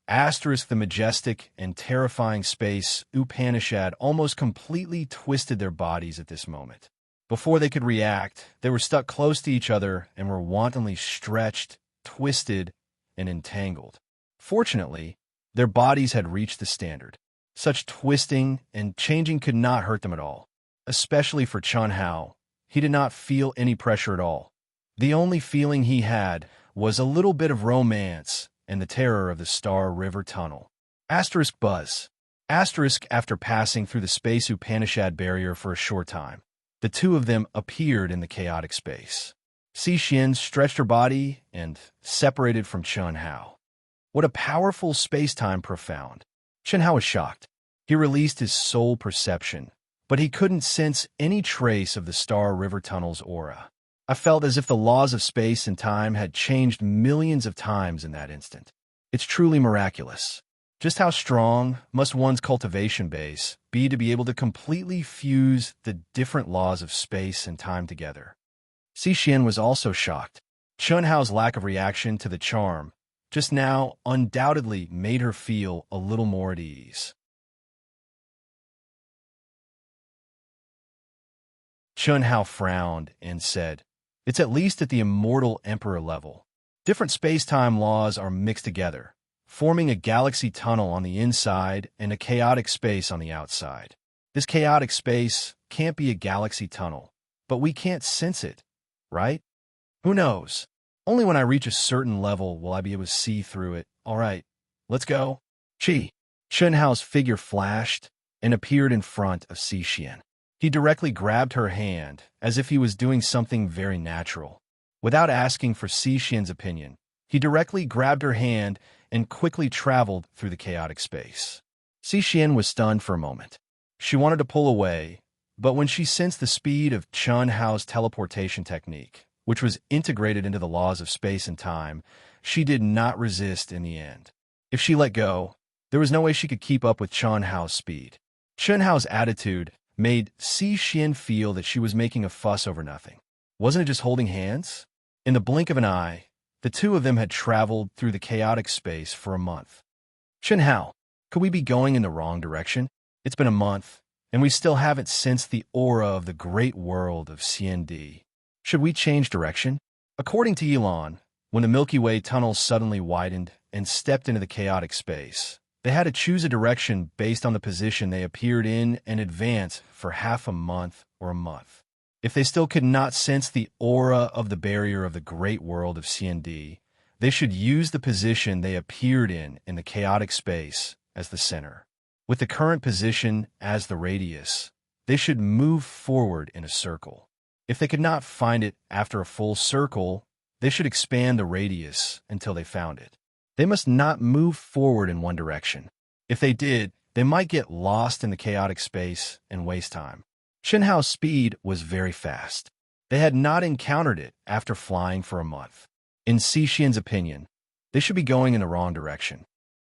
Asterisk the majestic and terrifying space Upanishad almost completely twisted their bodies at this moment. Before they could react, they were stuck close to each other and were wantonly stretched, twisted, and entangled. Fortunately, their bodies had reached the standard. Such twisting and changing could not hurt them at all, especially for Chun Hao. He did not feel any pressure at all. The only feeling he had was a little bit of romance and the terror of the Star River Tunnel. Asterisk buzz. Asterisk after passing through the space Upanishad barrier for a short time, the two of them appeared in the chaotic space. Si Xian stretched her body and separated from Chun Hao. What a powerful space-time profound. Chun Hao was shocked. He released his soul perception, but he couldn't sense any trace of the Star River Tunnel's aura. I felt as if the laws of space and time had changed millions of times in that instant. It's truly miraculous. Just how strong must one's cultivation base be to be able to completely fuse the different laws of space and time together? Si Xian was also shocked. Chun Hao's lack of reaction to the charm just now undoubtedly made her feel a little more at ease. Chun Hao frowned and said, "It's at least at the immortal emperor level. Different space-time laws are mixed together, forming a galaxy tunnel on the inside and a chaotic space on the outside. This chaotic space can't be a galaxy tunnel, but we can't sense it, right? Who knows? Only when I reach a certain level will I be able to see through it. All right, let's go." Chi. Chun Hao's figure flashed and appeared in front of Si Xian. He directly grabbed her hand as if he was doing something very natural. Without asking for Si Xian's opinion, he directly grabbed her hand and quickly traveled through the chaotic space. Si Xian was stunned for a moment. She wanted to pull away, but when she sensed the speed of Chun Hao's teleportation technique, which was integrated into the laws of space and time, she did not resist in the end. If she let go, there was no way she could keep up with Chun Hao's speed. Chun Hao's attitude made Si Xian feel that she was making a fuss over nothing. Wasn't it just holding hands? In the blink of an eye, the two of them had traveled through the chaotic space for a month. "Chun Hao, could we be going in the wrong direction? It's been a month, and we still haven't sensed the aura of the great world of CND. Should we change direction?" According to Yilan, when the Milky Way tunnel suddenly widened and stepped into the chaotic space, they had to choose a direction based on the position they appeared in and advance for half a month or a month. If they still could not sense the aura of the barrier of the great world of CND, they should use the position they appeared in the chaotic space as the center. With the current position as the radius, they should move forward in a circle. If they could not find it after a full circle, they should expand the radius until they found it. They must not move forward in one direction. If they did, they might get lost in the chaotic space and waste time. Chun Hao's speed was very fast. They had not encountered it after flying for a month. In Si Xian's opinion, they should be going in the wrong direction.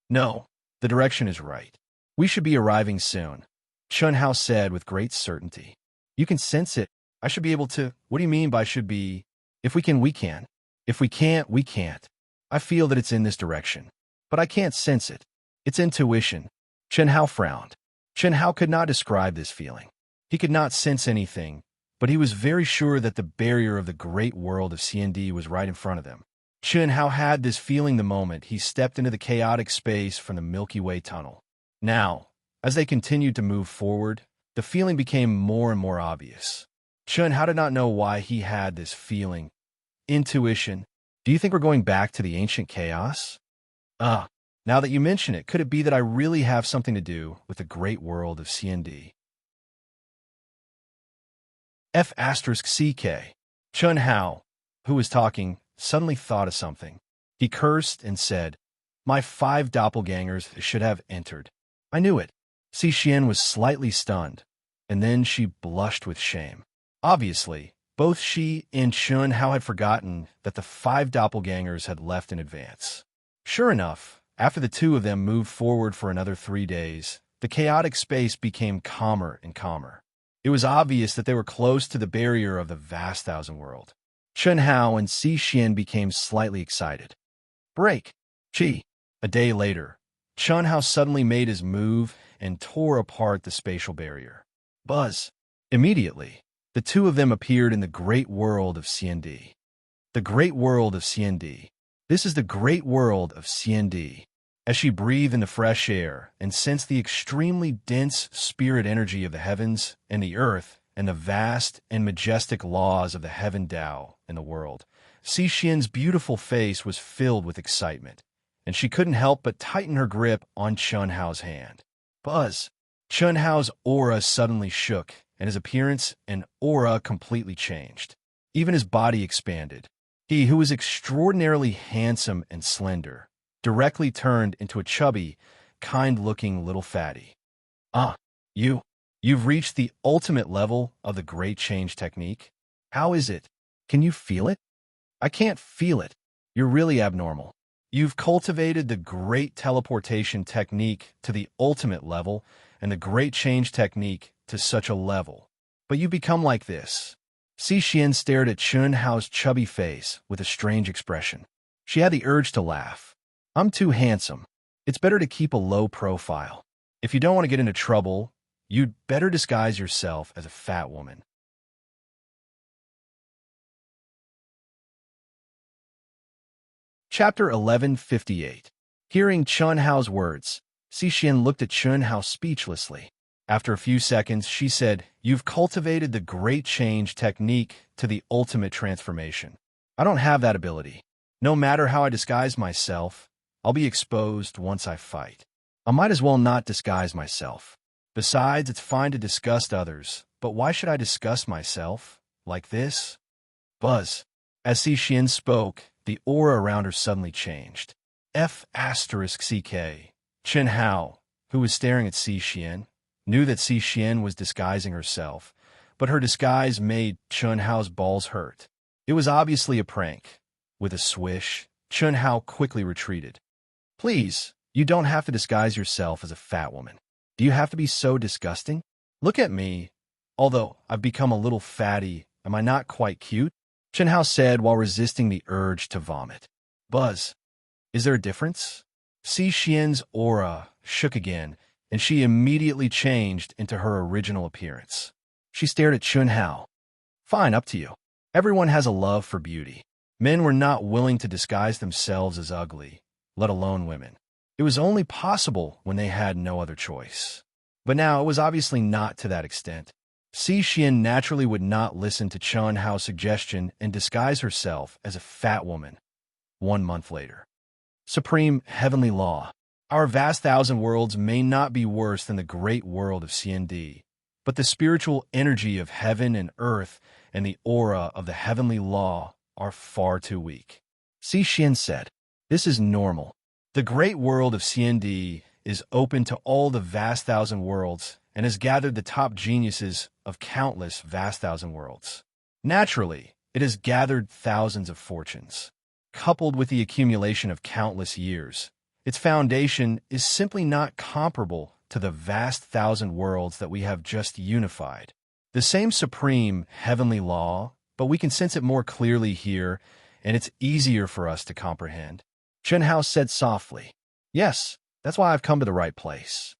No, the direction is right. We should be arriving soon, Chunhao said with great certainty. You can sense it. I should be able to. What do you mean by should be? If we can, we can. If we can't, we can't. I feel that it's in this direction, but I can't sense it. It's intuition. Chunhao frowned. Chunhao could not describe this feeling. He could not sense anything, but he was very sure that the barrier of the great world of CND was right in front of them. Chunhao had this feeling the moment he stepped into the chaotic space from the Milky Way tunnel. Now, as they continued to move forward, the feeling became more and more obvious. Chunhao did not know why he had this feeling. Intuition. Do you think we're going back to the ancient chaos? Now that you mention it, could it be that I really have something to do with the great world of CND? F***CK. Chunhao, who was talking, suddenly thought of something. He cursed and said, "My 5 doppelgangers should have entered. I knew it." Xixian was slightly stunned, and then she blushed with shame. Obviously, both she and Chunhao had forgotten that the 5 doppelgangers had left in advance. Sure enough, after the two of them moved forward for another 3 days, the chaotic space became calmer and calmer. It was obvious that they were close to the barrier of the vast thousand world. Chunhao and Xixian became slightly excited. Break! Chi! A day later, Chunhao suddenly made his move and tore apart the spatial barrier. Buzz! Immediately, the two of them appeared in the great world of CND. The great world of CND. This is the great world of CND. As she breathed in the fresh air and sensed the extremely dense spirit energy of the heavens and the earth and the vast and majestic laws of the heaven Tao in the world, Xixian's beautiful face was filled with excitement, and she couldn't help but tighten her grip on Chunhao's hand. Buzz! Chunhao's aura suddenly shook, and his appearance and aura completely changed. Even his body expanded. He, who was extraordinarily handsome and slender, directly turned into a chubby, kind-looking little fatty. You've reached the ultimate level of the Great Change technique? How is it? Can you feel it? I can't feel it. You're really abnormal. You've cultivated the Great Teleportation technique to the ultimate level and the Great Change technique to such a level. But you become like this. Xixian stared at Chunhao's chubby face with a strange expression. She had the urge to laugh. I'm too handsome. It's better to keep a low profile. If you don't want to get into trouble, you'd better disguise yourself as a fat woman. Chapter 1158. Hearing Chunhao's words, Xixian looked at Chunhao speechlessly. After a few seconds, she said, "You've cultivated the Great Change technique to the ultimate transformation. I don't have that ability. No matter how I disguise myself, I'll be exposed once I fight. I might as well not disguise myself. Besides, it's fine to disgust others, but why should I disgust myself? Like this?" Buzz. As Xixian spoke, the aura around her suddenly changed. F***CK. Chunhao, who was staring at Xixian, knew that Xixian was disguising herself, but her disguise made Chunhao's balls hurt. It was obviously a prank. With a swish, Chunhao quickly retreated. "Please, you don't have to disguise yourself as a fat woman. Do you have to be so disgusting? Look at me. Although I've become a little fatty, am I not quite cute?" Chunhao said while resisting the urge to vomit. Buzz. Is there a difference? Xixian's aura shook again, and she immediately changed into her original appearance. She stared at Chunhao. Fine, up to you. Everyone has a love for beauty. Men were not willing to disguise themselves as ugly, let alone women. It was only possible when they had no other choice. But now it was obviously not to that extent. Xixian naturally would not listen to Chunhao's suggestion and disguise herself as a fat woman. 1 month later. Supreme Heavenly Law. Our vast thousand worlds may not be worse than the great world of CND, but the spiritual energy of heaven and earth and the aura of the Heavenly Law are far too weak. Xixian said, "This is normal. The great world of CND is open to all the vast thousand worlds and has gathered the top geniuses of countless vast thousand worlds. Naturally, it has gathered thousands of fortunes. Coupled with the accumulation of countless years, its foundation is simply not comparable to the vast thousand worlds that we have just unified. The same supreme heavenly law, but we can sense it more clearly here, and it's easier for us to comprehend. Chunhao said softly, "Yes, that's why I've come to the right place."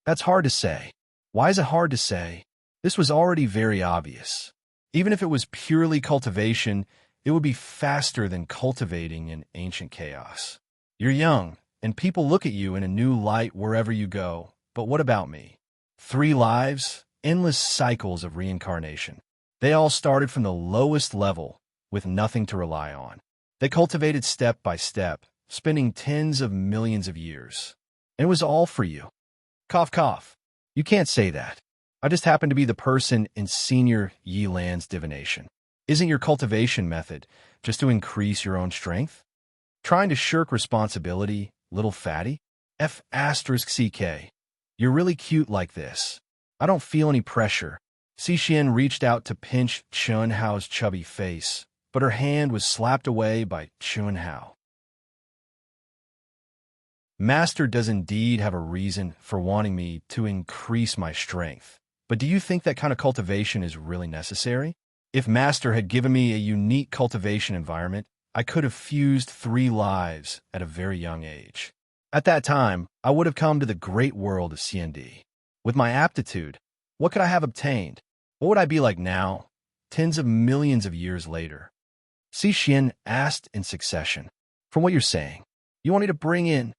That's hard to say. Why is it hard to say? This was already very obvious. Even if it was purely cultivation, it would be faster than cultivating in ancient chaos. You're young, and people look at you in a new light wherever you go. But what about me? 3 lives, endless cycles of reincarnation. They all started from the lowest level, with nothing to rely on. They cultivated step by step, spending tens of millions of years. And it was all for you. Cough, cough. You can't say that. I just happen to be the person in Senior Yi Lan's divination. Isn't your cultivation method just to increase your own strength? Trying to shirk responsibility, little fatty? F***CK. You're really cute like this. I don't feel any pressure. Cixin reached out to pinch Chunhao's chubby face, but her hand was slapped away by Chunhao. Master does indeed have a reason for wanting me to increase my strength. But do you think that kind of cultivation is really necessary? If Master had given me a unique cultivation environment, I could have fused 3 lives at a very young age. At that time, I would have come to the great world of CND. With my aptitude, what could I have obtained? What would I be like now, tens of millions of years later? Cixin asked in succession. From what you're saying, you want me to bring in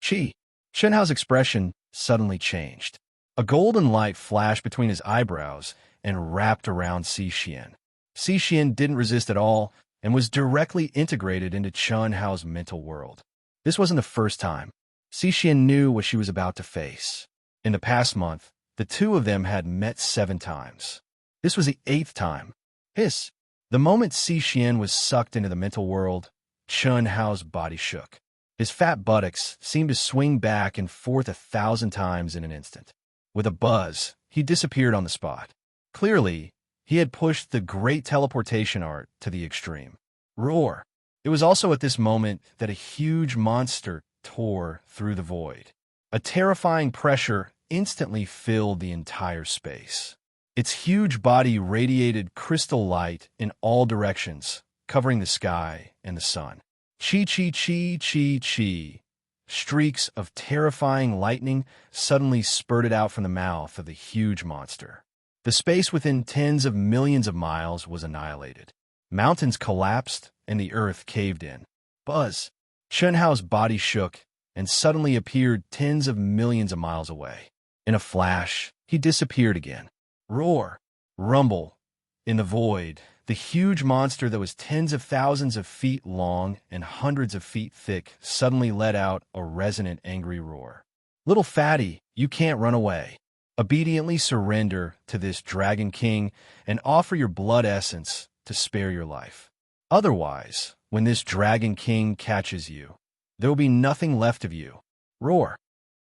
Qi? Shenhao's expression suddenly changed. A golden light flashed between his eyebrows and wrapped around Cixin. Cixin didn't resist at all and was directly integrated into Chunhao's mental world. This wasn't the first time. Cixin knew what she was about to face. In the past month, the two of them had met 7 times. This was the 8th time. Hiss. The moment Cixin was sucked into the mental world, Chunhao's body shook. His fat buttocks seemed to swing back and forth 1,000 times in an instant. With a buzz, he disappeared on the spot. Clearly, he had pushed the great teleportation art to the extreme. Roar! It was also at this moment that a huge monster tore through the void. A terrifying pressure instantly filled the entire space. Its huge body radiated crystal light in all directions, covering the sky and the sun. Chi, chi, chi, chi, chi. Streaks of terrifying lightning suddenly spurted out from the mouth of the huge monster. The space within tens of millions of miles was annihilated. Mountains collapsed and the earth caved in. Buzz! Chunhao's body shook and suddenly appeared tens of millions of miles away. In a flash, he disappeared again. Roar! Rumble! In the void, the huge monster that was tens of thousands of feet long and hundreds of feet thick suddenly let out a resonant angry roar. Little fatty, you can't run away. Obediently surrender to this Dragon King and offer your blood essence to spare your life. Otherwise, when this Dragon King catches you, there will be nothing left of you. Roar!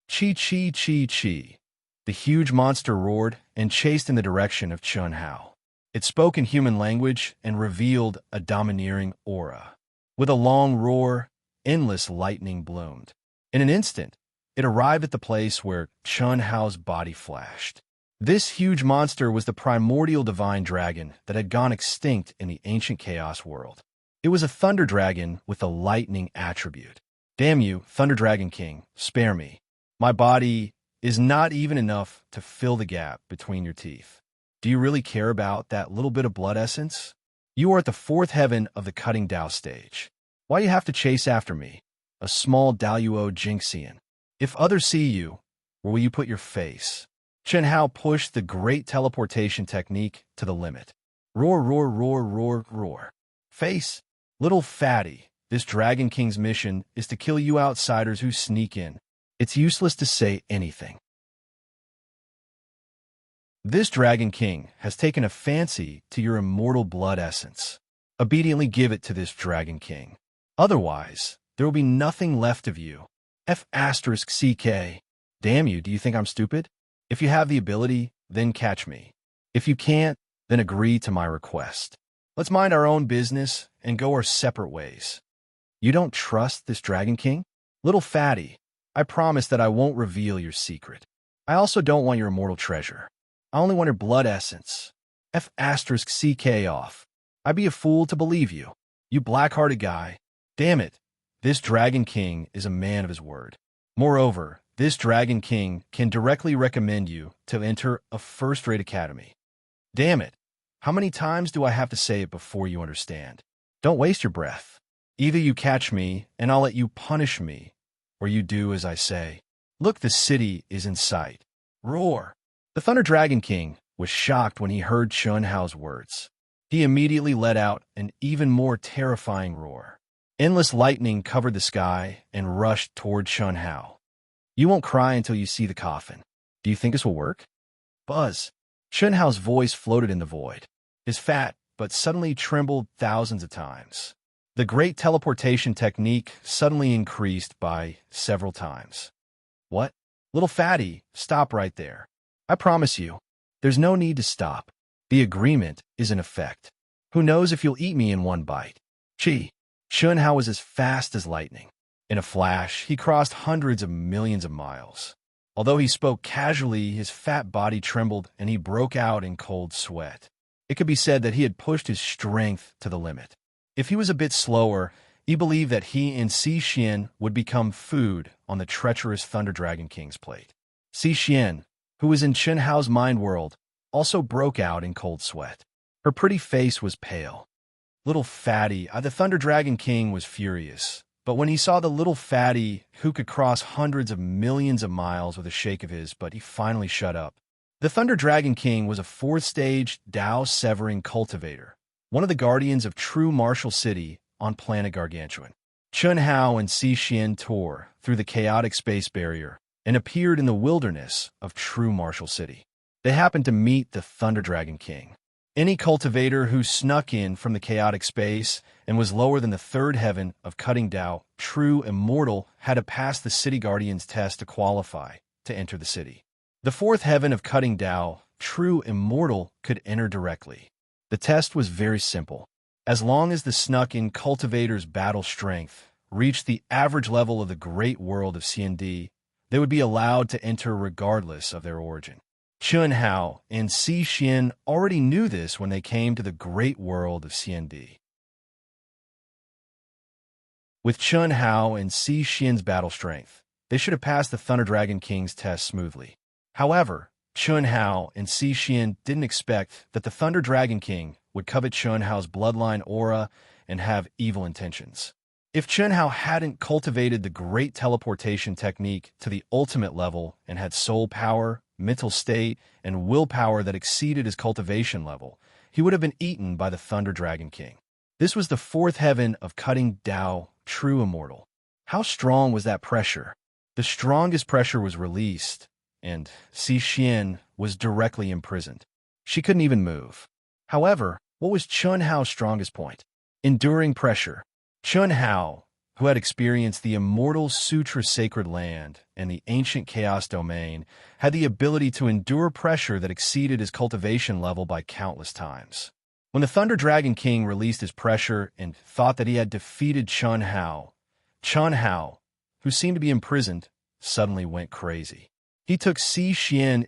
Chi, chi, chi, chi. The huge monster roared and chased in the direction of Chunhao. It spoke in human language and revealed a domineering aura. With a long roar, endless lightning bloomed. In an instant, it arrived at the place where Chunhao's body flashed. This huge monster was the primordial divine dragon that had gone extinct in the ancient chaos world. It was a thunder dragon with a lightning attribute. Damn you, Thunder Dragon King, spare me. My body is not even enough to fill the gap between your teeth. Do you really care about that little bit of blood essence? You are at the 4th heaven of the cutting Dao stage. Why do you have to chase after me, a small Daluo Jinxian? If others see you, where will you put your face? Chunhao pushed the great teleportation technique to the limit. Roar, roar, roar, roar, roar. Face, little fatty, this Dragon King's mission is to kill you outsiders who sneak in. It's useless to say anything. This Dragon King has taken a fancy to your immortal blood essence. Obediently give it to this Dragon King. Otherwise, there will be nothing left of you. F***CK. Damn you, do you think I'm stupid? If you have the ability, then catch me. If you can't, then agree to my request. Let's mind our own business and go our separate ways. You don't trust this Dragon King? Little fatty, I promise that I won't reveal your secret. I also don't want your immortal treasure. I only want your blood essence. F***CK off. I'd be a fool to believe you. You black-hearted guy. Damn it. This Dragon King is a man of his word. Moreover, this Dragon King can directly recommend you to enter a first-rate academy. Damn it. How many times do I have to say it before you understand? Don't waste your breath. Either you catch me, and I'll let you punish me, or you do as I say. Look, the city is in sight. Roar. The Thunder Dragon King was shocked when he heard Chun Hao's words. He immediately let out an even more terrifying roar. Endless lightning covered the sky and rushed toward Chun Hao. You won't cry until you see the coffin. Do you think this will work? Buzz. Chun Hao's voice floated in the void. His fat, but suddenly trembled thousands of times. The great teleportation technique suddenly increased by several times. What? Little fatty, stop right there. I promise you, there's no need to stop. The agreement is in effect. Who knows if you'll eat me in one bite? Gee. Chun Hao was as fast as lightning. In a flash, he crossed hundreds of millions of miles. Although he spoke casually, his fat body trembled and he broke out in cold sweat. It could be said that he had pushed his strength to the limit. If he was a bit slower, he believed that he and Xi would become food on the treacherous Thunder Dragon King's plate. Xi, who was in Chun Hao's mind world, also broke out in cold sweat. Her pretty face was pale. Little fatty, the Thunder Dragon King was furious. But when he saw the little fatty who could cross hundreds of millions of miles with a shake of his, but he finally shut up. The Thunder Dragon King was a fourth-stage Dao-severing cultivator, one of the guardians of true Martial City on planet Gargantuan. Chun Hao and Xi tore through the chaotic space barrier and appeared in the wilderness of true Martial City. They happened to meet the Thunder Dragon King. Any cultivator who snuck in from the chaotic space and was lower than the third heaven of cutting Dao, true immortal, had to pass the City Guardian's test to qualify to enter the city. The fourth heaven of cutting Dao, true immortal, could enter directly. The test was very simple. As long as the snuck-in cultivator's battle strength reached the average level of the great world of CND, they would be allowed to enter regardless of their origin. Chun Hao and Xi already knew this when they came to the great world of CND. With Chun Hao and Xi's battle strength, they should have passed the Thunder Dragon King's test smoothly. However, Chun Hao and Xi didn't expect that the Thunder Dragon King would covet Chun Hao's bloodline aura and have evil intentions. If Chun Hao hadn't cultivated the great teleportation technique to the ultimate level and had soul power, mental state, and willpower that exceeded his cultivation level, he would have been eaten by the Thunder Dragon King. This was the fourth heaven of cutting Dao, true immortal. How strong was that pressure? The strongest pressure was released, and Xi was directly imprisoned. She couldn't even move. However, what was Chun Hao's strongest point? Enduring pressure. Chun Hao, who had experienced the immortal Sutra Sacred Land and the ancient Chaos Domain, had the ability to endure pressure that exceeded his cultivation level by countless times. When the Thunder Dragon King released his pressure and thought that he had defeated Chun Hao, who seemed to be imprisoned, suddenly went crazy. He took Xi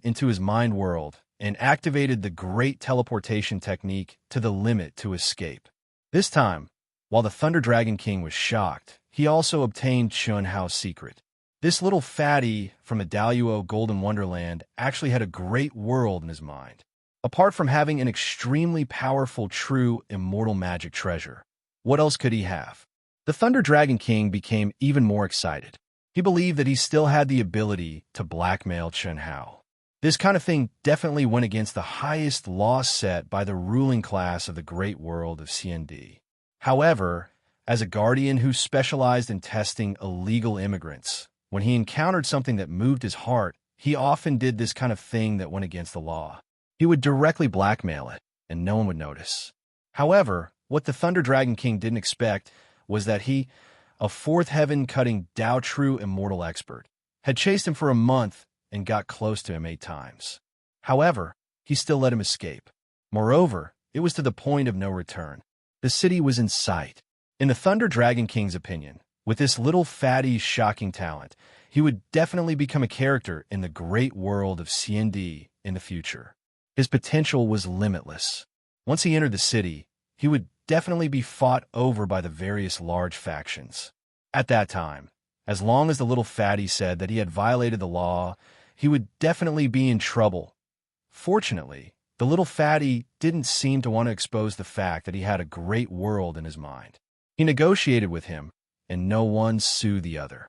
into his mind world and activated the great teleportation technique to the limit to escape. This time, while the Thunder Dragon King was shocked, he also obtained Chun Hao's secret. This little fatty from a Daluo Golden Wonderland actually had a great world in his mind. Apart from having an extremely powerful, true, immortal magic treasure, what else could he have? The Thunder Dragon King became even more excited. He believed that he still had the ability to blackmail Chun Hao. This kind of thing definitely went against the highest law set by the ruling class of the great world of CND. However, as a guardian who specialized in testing illegal immigrants, when he encountered something that moved his heart, he often did this kind of thing that went against the law. He would directly blackmail it, and no one would notice. However, what the Thunder Dragon King didn't expect was that he, a fourth heaven-cutting Dao True Immortal expert, had chased him for a month and got close to him 8 times. However, he still let him escape. Moreover, it was to the point of no return. The city was in sight. In the Thunder Dragon King's opinion, with this little fatty's shocking talent, he would definitely become a character in the great world of C&D in the future. His potential was limitless. Once he entered the city, he would definitely be fought over by the various large factions. At that time, as long as the little fatty said that he had violated the law, he would definitely be in trouble. Fortunately, the little fatty didn't seem to want to expose the fact that he had a great world in his mind. He negotiated with him, and no one sued the other.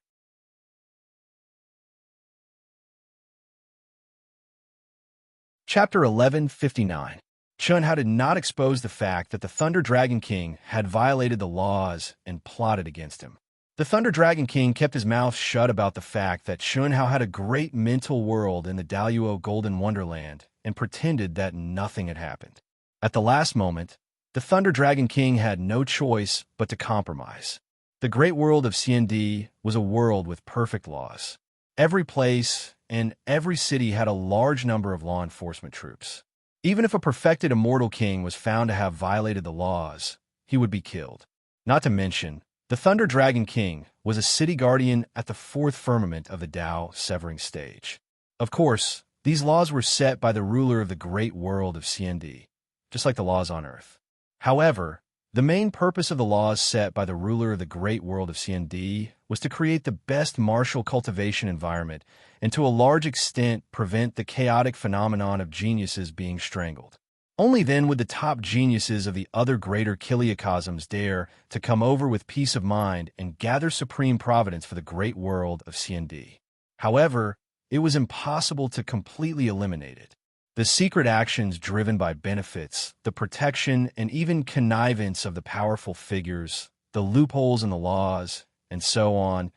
Chapter 1159. Chun-Hao did not expose the fact that the Thunder Dragon King had violated the laws and plotted against him. The Thunder Dragon King kept his mouth shut about the fact that Chun-Hao had a great mental world in the Daluo Golden Wonderland and pretended that nothing had happened. At the last moment, the Thunder Dragon King had no choice but to compromise. The great world of C&D was a world with perfect laws. Every place and every city had a large number of law enforcement troops. Even if a perfected immortal king was found to have violated the laws, he would be killed. Not to mention, the Thunder Dragon King was a city guardian at the fourth firmament of the Dao severing stage. Of course, these laws were set by the ruler of the great world of C&D, just like the laws on Earth. However, the main purpose of the laws set by the ruler of the great world of C&D was to create the best martial cultivation environment and to a large extent prevent the chaotic phenomenon of geniuses being strangled. Only then would the top geniuses of the other greater Kiliacosms dare to come over with peace of mind and gather supreme providence for the great world of C&D. However, it was impossible to completely eliminate it. The secret actions driven by benefits, the protection and even connivance of the powerful figures, the loopholes in the laws, and so on.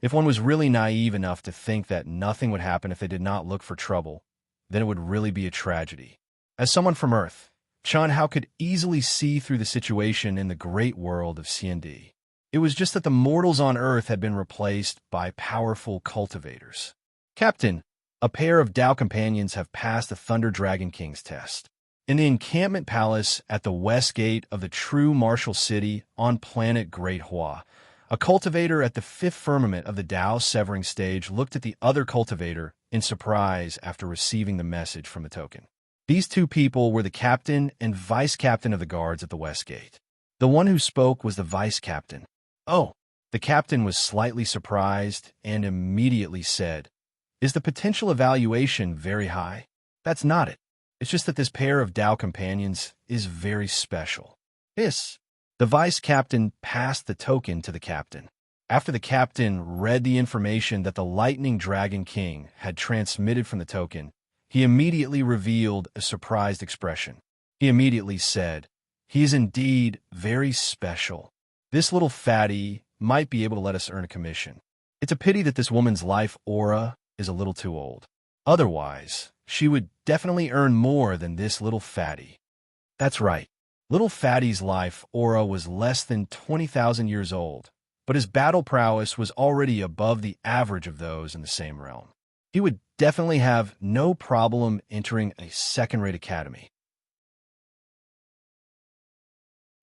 If one was really naive enough to think that nothing would happen if they did not look for trouble, then it would really be a tragedy. As someone from Earth, Chun-Hao could easily see through the situation in the great world of C&D. It was just that the mortals on Earth had been replaced by powerful cultivators. Captain, a pair of Dao companions have passed the Thunder Dragon King's test. In the encampment palace at the west gate of the true martial city on planet Great Hua, a cultivator at the fifth firmament of the Dao severing stage looked at the other cultivator in surprise after receiving the message from the token. These two people were the captain and vice captain of the guards at the west gate. The one who spoke was the vice captain. Oh, the captain was slightly surprised and immediately said, "Is the potential evaluation very high?" That's not it. It's just that this pair of Dao companions is very special. Yes. The vice captain passed the token to the captain. After the captain read the information that the Lightning Dragon King had transmitted from the token, he immediately revealed a surprised expression. He immediately said, "He is indeed very special. This little fatty might be able to let us earn a commission. It's a pity that this woman's life aura is a little too old. Otherwise, she would definitely earn more than this little fatty." That's right. Little Fatty's life aura was less than 20,000 years old, but his battle prowess was already above the average of those in the same realm. He would definitely have no problem entering a second-rate academy.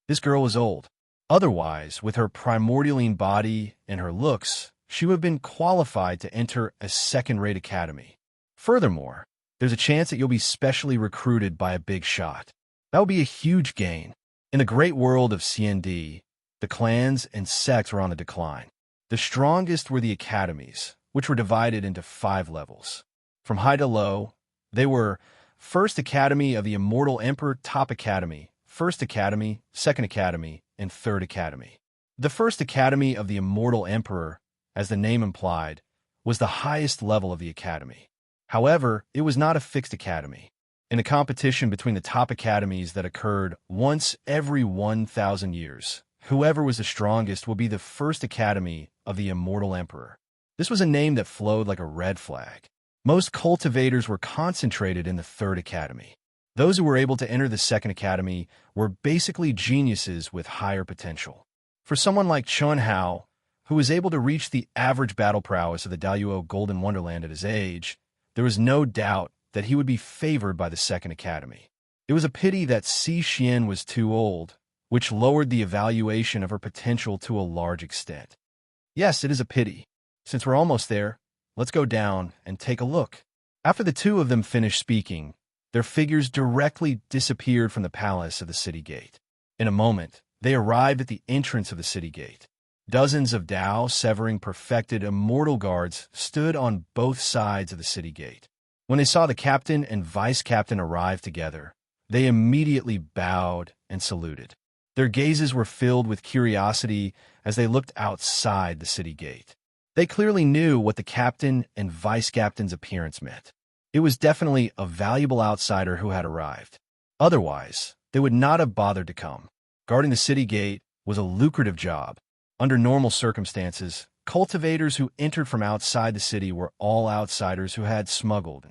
This girl was old. Otherwise, with her primordialine body and her looks, she would have been qualified to enter a second-rate academy. Furthermore, there's a chance that you'll be specially recruited by a big shot. That would be a huge gain. In the great world of C&D, the clans and sects were on the decline. The strongest were the academies, which were divided into 5 levels. From high to low, they were First Academy of the Immortal Emperor, Top Academy, First Academy, Second Academy, and Third Academy. The First Academy of the Immortal Emperor, as the name implied, was the highest level of the academy. However, it was not a fixed academy. In a competition between the top academies that occurred once every 1,000 years, whoever was the strongest would be the First Academy of the Immortal Emperor. This was a name that flowed like a red flag. Most cultivators were concentrated in the Third Academy. Those who were able to enter the Second Academy were basically geniuses with higher potential. For someone like Chun-Hao, who was able to reach the average battle prowess of the Daluo Golden Wonderland at his age, there was no doubt that he would be favored by the Second Academy. It was a pity that Xian was too old, which lowered the evaluation of her potential to a large extent. Yes, it is a pity. Since we're almost there, let's go down and take a look." After the two of them finished speaking, their figures directly disappeared from the palace of the city gate. In a moment, they arrived at the entrance of the city gate. Dozens of Tao severing perfected immortal guards stood on both sides of the city gate. When they saw the captain and vice captain arrive together, they immediately bowed and saluted. Their gazes were filled with curiosity as they looked outside the city gate. They clearly knew what the captain and vice captain's appearance meant. It was definitely a valuable outsider who had arrived. Otherwise, they would not have bothered to come. Guarding the city gate was a lucrative job. Under normal circumstances, cultivators who entered from outside the city were all outsiders who had smuggled.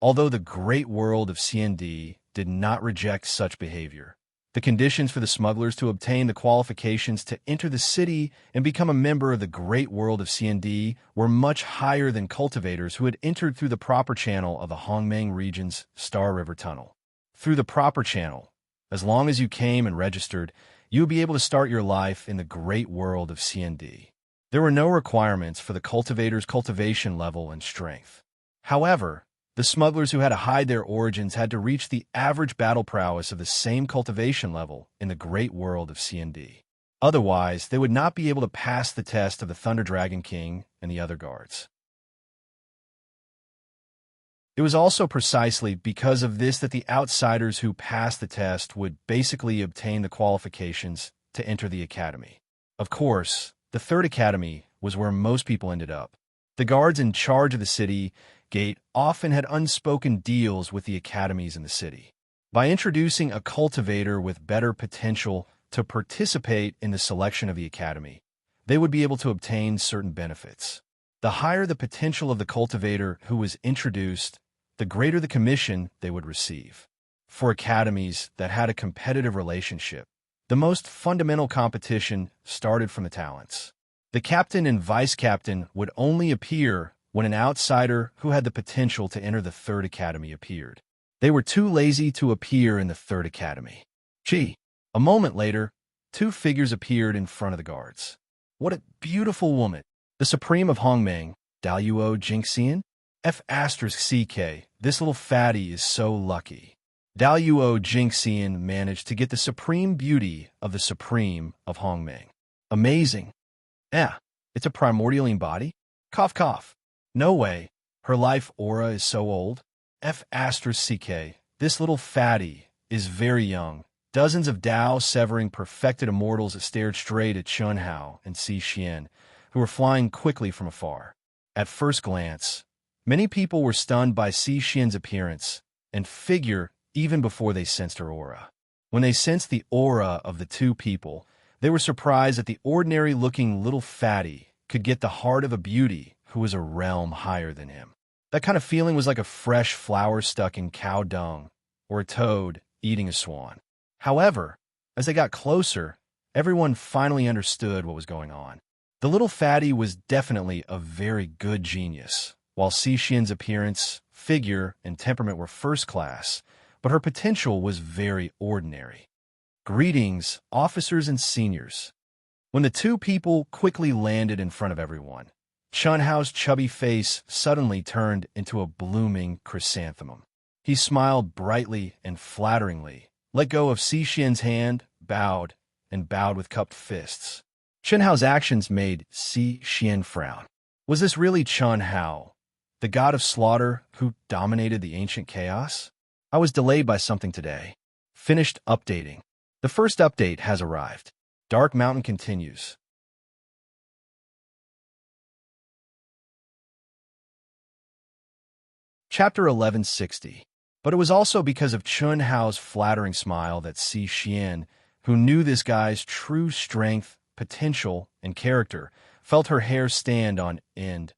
Although the great world of CND did not reject such behavior, the conditions for the smugglers to obtain the qualifications to enter the city and become a member of the great world of CND were much higher than cultivators who had entered through the proper channel of the Hongmeng region's Star River Tunnel. Through the proper channel, as long as you came and registered, you would be able to start your life in the great world of CND. There were no requirements for the cultivator's cultivation level and strength. However, the smugglers who had to hide their origins had to reach the average battle prowess of the same cultivation level in the great world of CND. Otherwise, they would not be able to pass the test of the Thunder Dragon King and the other guards. It was also precisely because of this that the outsiders who passed the test would basically obtain the qualifications to enter the academy. Of course, the third academy was where most people ended up. The guards in charge of the city gate often had unspoken deals with the academies in the city. By introducing a cultivator with better potential to participate in the selection of the academy, they would be able to obtain certain benefits. The higher the potential of the cultivator who was introduced, the greater the commission they would receive. For academies that had a competitive relationship, the most fundamental competition started from the talents. The captain and vice captain would only appear when an outsider who had the potential to enter the third academy appeared. They were too lazy to appear in the third academy. Gee! A moment later, two figures appeared in front of the guards. What a beautiful woman! The Supreme of Hongmeng, Daluo Jingxian? F***CK, this little fatty is so lucky. Daluo Jingxian managed to get the supreme beauty of the Supreme of Hongmeng. Amazing. It's a primordialine body? Cough cough. No way. Her life aura is so old. F***CK, this little fatty is very young. Dozens of Tao severing perfected immortals stared straight at Chun Hao and Si Xian, who were flying quickly from afar. At first glance, many people were stunned by Si Xian's appearance and figure even before they sensed her aura. When they sensed the aura of the two people, they were surprised that the ordinary-looking little fatty could get the heart of a beauty who was a realm higher than him. That kind of feeling was like a fresh flower stuck in cow dung or a toad eating a swan. However, as they got closer, everyone finally understood what was going on. The little fatty was definitely a very good genius. While Si Xian's appearance, figure, and temperament were first class, but her potential was very ordinary. Greetings, officers and seniors. When the two people quickly landed in front of everyone, Chun Hao's chubby face suddenly turned into a blooming chrysanthemum. He smiled brightly and flatteringly, let go of Si Xian's hand, bowed with cupped fists. Chun Hao's actions made Si Xian frown. Was this really Chun Hao, the god of slaughter who dominated the ancient chaos? I was delayed by something today. Finished updating. The first update has arrived. Dark Mountain continues. Chapter 1160. But it was also because of Chun Hao's flattering smile that Si Xian, who knew this guy's true strength, potential, and character, felt her hair stand on end,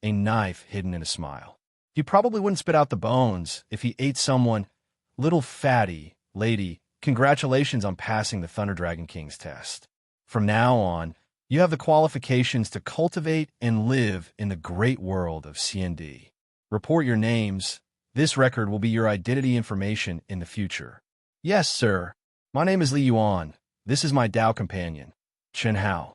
a knife hidden in a smile. He probably wouldn't spit out the bones if he ate someone. Little fatty, lady, congratulations on passing the Thunder Dragon King's test. From now on, you have the qualifications to cultivate and live in the great world of CND. Report your names. This record will be your identity information in the future. Yes, sir. My name is Li Yuan. This is my Dao companion, Chun Hao.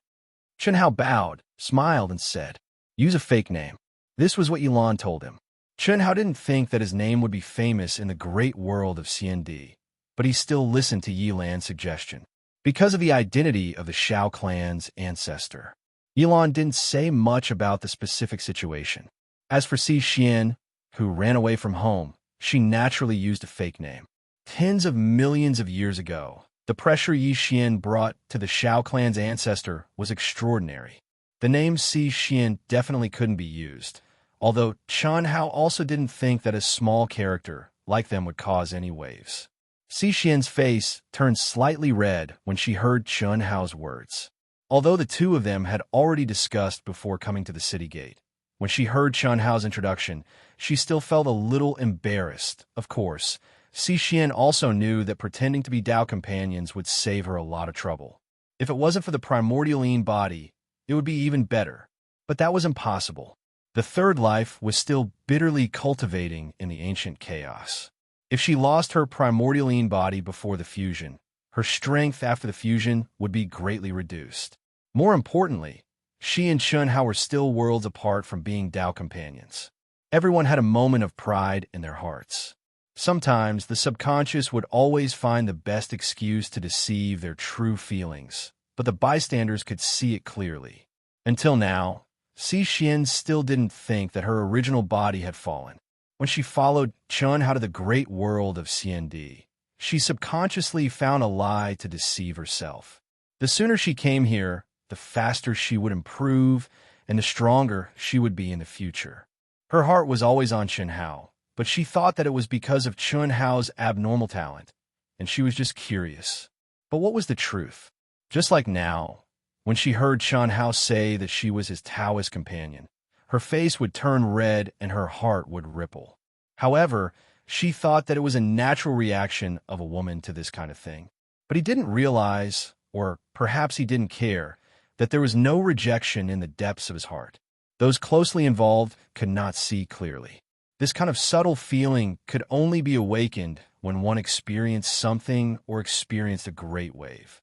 Chun Hao bowed, smiled, and said, use a fake name. This was what Yilan told him. Chunhao didn't think that his name would be famous in the great world of CND, but he still listened to Yilan's suggestion. Because of the identity of the Shao clan's ancestor, Yilan didn't say much about the specific situation. As for Si Xian, who ran away from home, she naturally used a fake name. Tens of millions of years ago, the pressure Yi Xian brought to the Shao clan's ancestor was extraordinary. The name Si Xian definitely couldn't be used, although Chunhao also didn't think that a small character like them would cause any waves. Si Xian's face turned slightly red when she heard Chunhao's words. Although the two of them had already discussed before coming to the city gate, when she heard Chunhao's introduction, she still felt a little embarrassed. Of course, Si Xian also knew that pretending to be Dao companions would save her a lot of trouble. If it wasn't for the primordialine body, it would be even better. But that was impossible. The third life was still bitterly cultivating in the ancient chaos. If she lost her primordialine body before the fusion, her strength after the fusion would be greatly reduced. More importantly, she and Chunhao were still worlds apart from being Dao companions. Everyone had a moment of pride in their hearts. Sometimes the subconscious would always find the best excuse to deceive their true feelings, but the bystanders could see it clearly. Until now, Si Xian still didn't think that her original body had fallen. When she followed Chunhao to the great world of CND, she subconsciously found a lie to deceive herself. The sooner she came here, the faster she would improve, and the stronger she would be in the future. Her heart was always on Chunhao, but she thought that it was because of Chunhao's abnormal talent, and she was just curious. But what was the truth? Just like now, when she heard Chunhao say that she was his Taoist companion, her face would turn red and her heart would ripple. However, she thought that it was a natural reaction of a woman to this kind of thing. But he didn't realize, or perhaps he didn't care, that there was no rejection in the depths of his heart. Those closely involved could not see clearly. This kind of subtle feeling could only be awakened when one experienced something or experienced a great wave.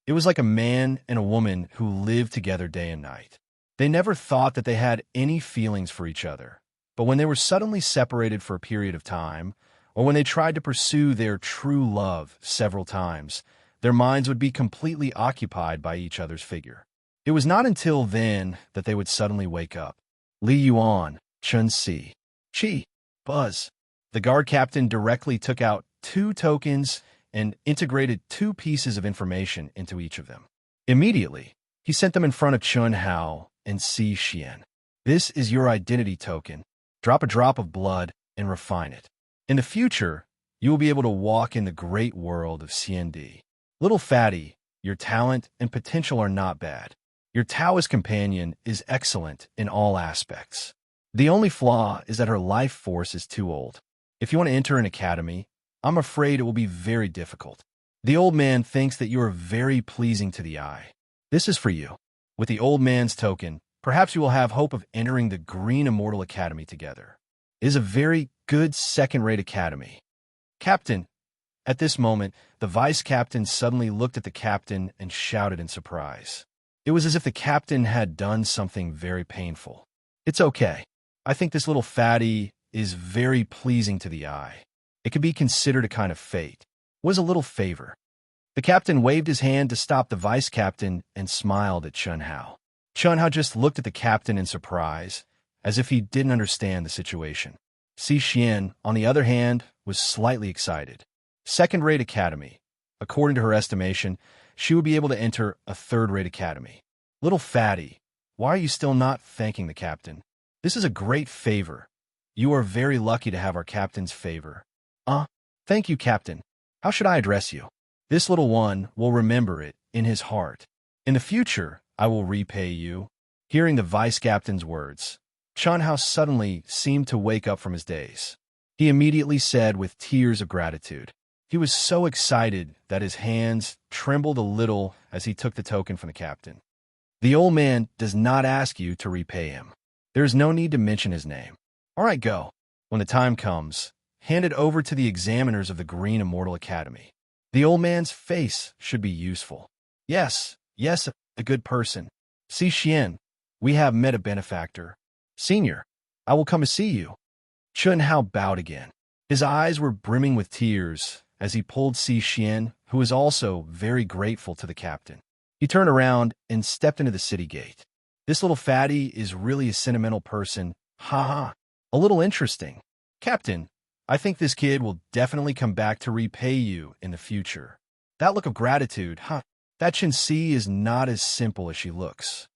It was like a man and a woman who lived together day and night. They never thought that they had any feelings for each other, but when they were suddenly separated for a period of time, or when they tried to pursue their true love several times, their minds would be completely occupied by each other's figure. It was not until then that they would suddenly wake up. Li Yuan, Chun Si, Chi, Buzz. The guard captain directly took out 2 tokens and integrated 2 pieces of information into each of them. Immediately, he sent them in front of Chunhao and Si Xian. This is your identity token. Drop a drop of blood and refine it. In the future, you will be able to walk in the great world of CND. Little fatty, your talent and potential are not bad. Your Taoist companion is excellent in all aspects. The only flaw is that her life force is too old. If you want to enter an academy, I'm afraid it will be very difficult. The old man thinks that you are very pleasing to the eye. This is for you. With the old man's token, perhaps you will have hope of entering the Green Immortal Academy together. It is a very good second-rate academy. Captain. At this moment, the vice captain suddenly looked at the captain and shouted in surprise. It was as if the captain had done something very painful. It's okay. I think this little fatty is very pleasing to the eye. It could be considered a kind of fate. It was a little favor. The captain waved his hand to stop the vice captain and smiled at Chunhao. Chunhao just looked at the captain in surprise, as if he didn't understand the situation. Si Xian, on the other hand, was slightly excited. Second-rate academy. According to her estimation, she would be able to enter a third-rate academy. Little fatty, why are you still not thanking the captain? This is a great favor. You are very lucky to have our captain's favor. Thank you, captain. How should I address you? This little one will remember it in his heart. In the future, I will repay you. Hearing the vice captain's words, Chunhao suddenly seemed to wake up from his daze. He immediately said with tears of gratitude. He was so excited that his hands trembled a little as he took the token from the captain. The old man does not ask you to repay him. There is no need to mention his name. All right, go. When the time comes, hand it over to the examiners of the Green Immortal Academy. The old man's face should be useful. Yes, a good person. Si Xian, We have met a benefactor. Senior, I will come to see you. Chun Hao bowed again. His eyes were brimming with tears as he pulled Si Xian, who was also very grateful to the captain. He turned around and stepped into the city gate. This little fatty is really a sentimental person. Ha ha. A little interesting. Captain, I think this kid will definitely come back to repay you in the future. That look of gratitude, huh? That Chen Si is not as simple as she looks.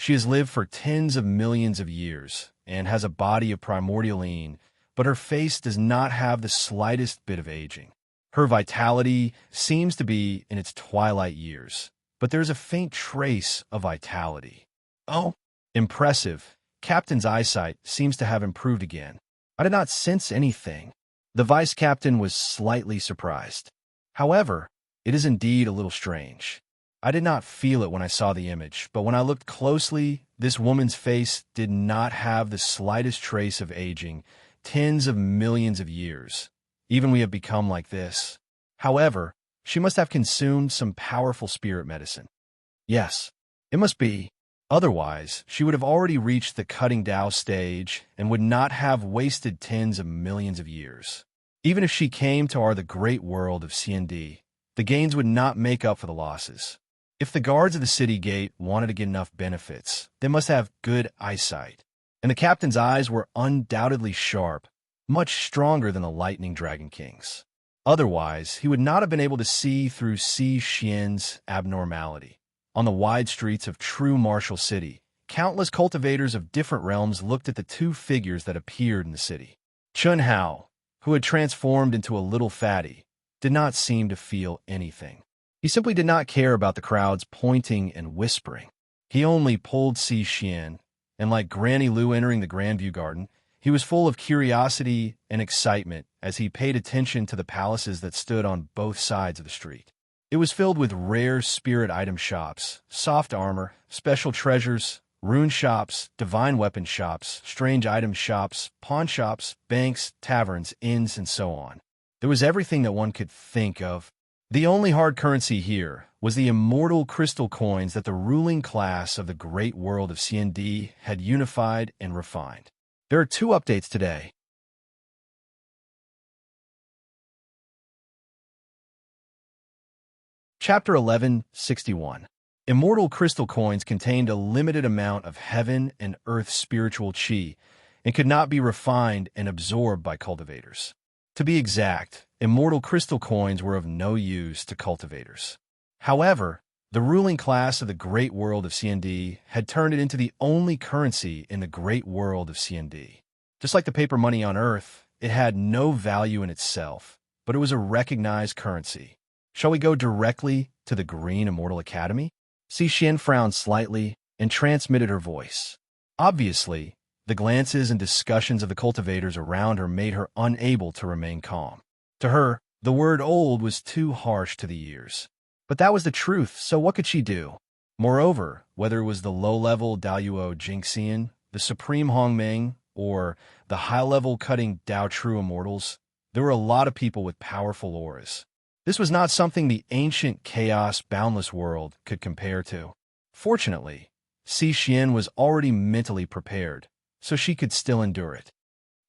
She has lived for tens of millions of years and has a body of primordial lean, but her face does not have the slightest bit of aging. Her vitality seems to be in its twilight years, but there's a faint trace of vitality. Oh, impressive. Captain's eyesight seems to have improved again. I did not sense anything. The vice captain was slightly surprised. However, it is indeed a little strange. I did not feel it when I saw the image, but when I looked closely, this woman's face did not have the slightest trace of aging, tens of millions of years. Even we have become like this. However, she must have consumed some powerful spirit medicine. Yes, it must be. Otherwise, she would have already reached the cutting Tao stage and would not have wasted tens of millions of years. Even if she came to the great world of CND, the gains would not make up for the losses. If the guards of the city gate wanted to get enough benefits, they must have good eyesight. And the captain's eyes were undoubtedly sharp, much stronger than the Lightning Dragon King's. Otherwise, he would not have been able to see through Si Xian's abnormality. On the wide streets of true Martial City, countless cultivators of different realms looked at the two figures that appeared in the city. Chun Hao, who had transformed into a little fatty, did not seem to feel anything. He simply did not care about the crowds pointing and whispering. He only pulled Si Xian, and like Granny Lu entering the Grandview Garden, he was full of curiosity and excitement as he paid attention to the palaces that stood on both sides of the street. It was filled with rare spirit item shops, soft armor, special treasures, rune shops, divine weapon shops, strange item shops, pawn shops, banks, taverns, inns, and so on. There was everything that one could think of. The only hard currency here was the immortal crystal coins that the ruling class of the great world of CND had unified and refined. There are 2 updates today. Chapter 1161. Immortal crystal coins contained a limited amount of heaven and earth spiritual chi and could not be refined and absorbed by cultivators. To be exact, immortal crystal coins were of no use to cultivators. However, the ruling class of the great world of CND had turned it into the only currency in the great world of CND. Just like the paper money on Earth, it had no value in itself, but it was a recognized currency. Shall we go directly to the Green Immortal Academy? Si Xian frowned slightly and transmitted her voice. Obviously, the glances and discussions of the cultivators around her made her unable to remain calm. To her, the word old was too harsh to the ears. But that was the truth, so what could she do? Moreover, whether it was the low-level Daoyuo Jingxian, the Supreme Hongmeng, or the high-level cutting Dao True Immortals, there were a lot of people with powerful auras. This was not something the ancient, chaos, boundless world could compare to. Fortunately, Si Xian was already mentally prepared, so she could still endure it.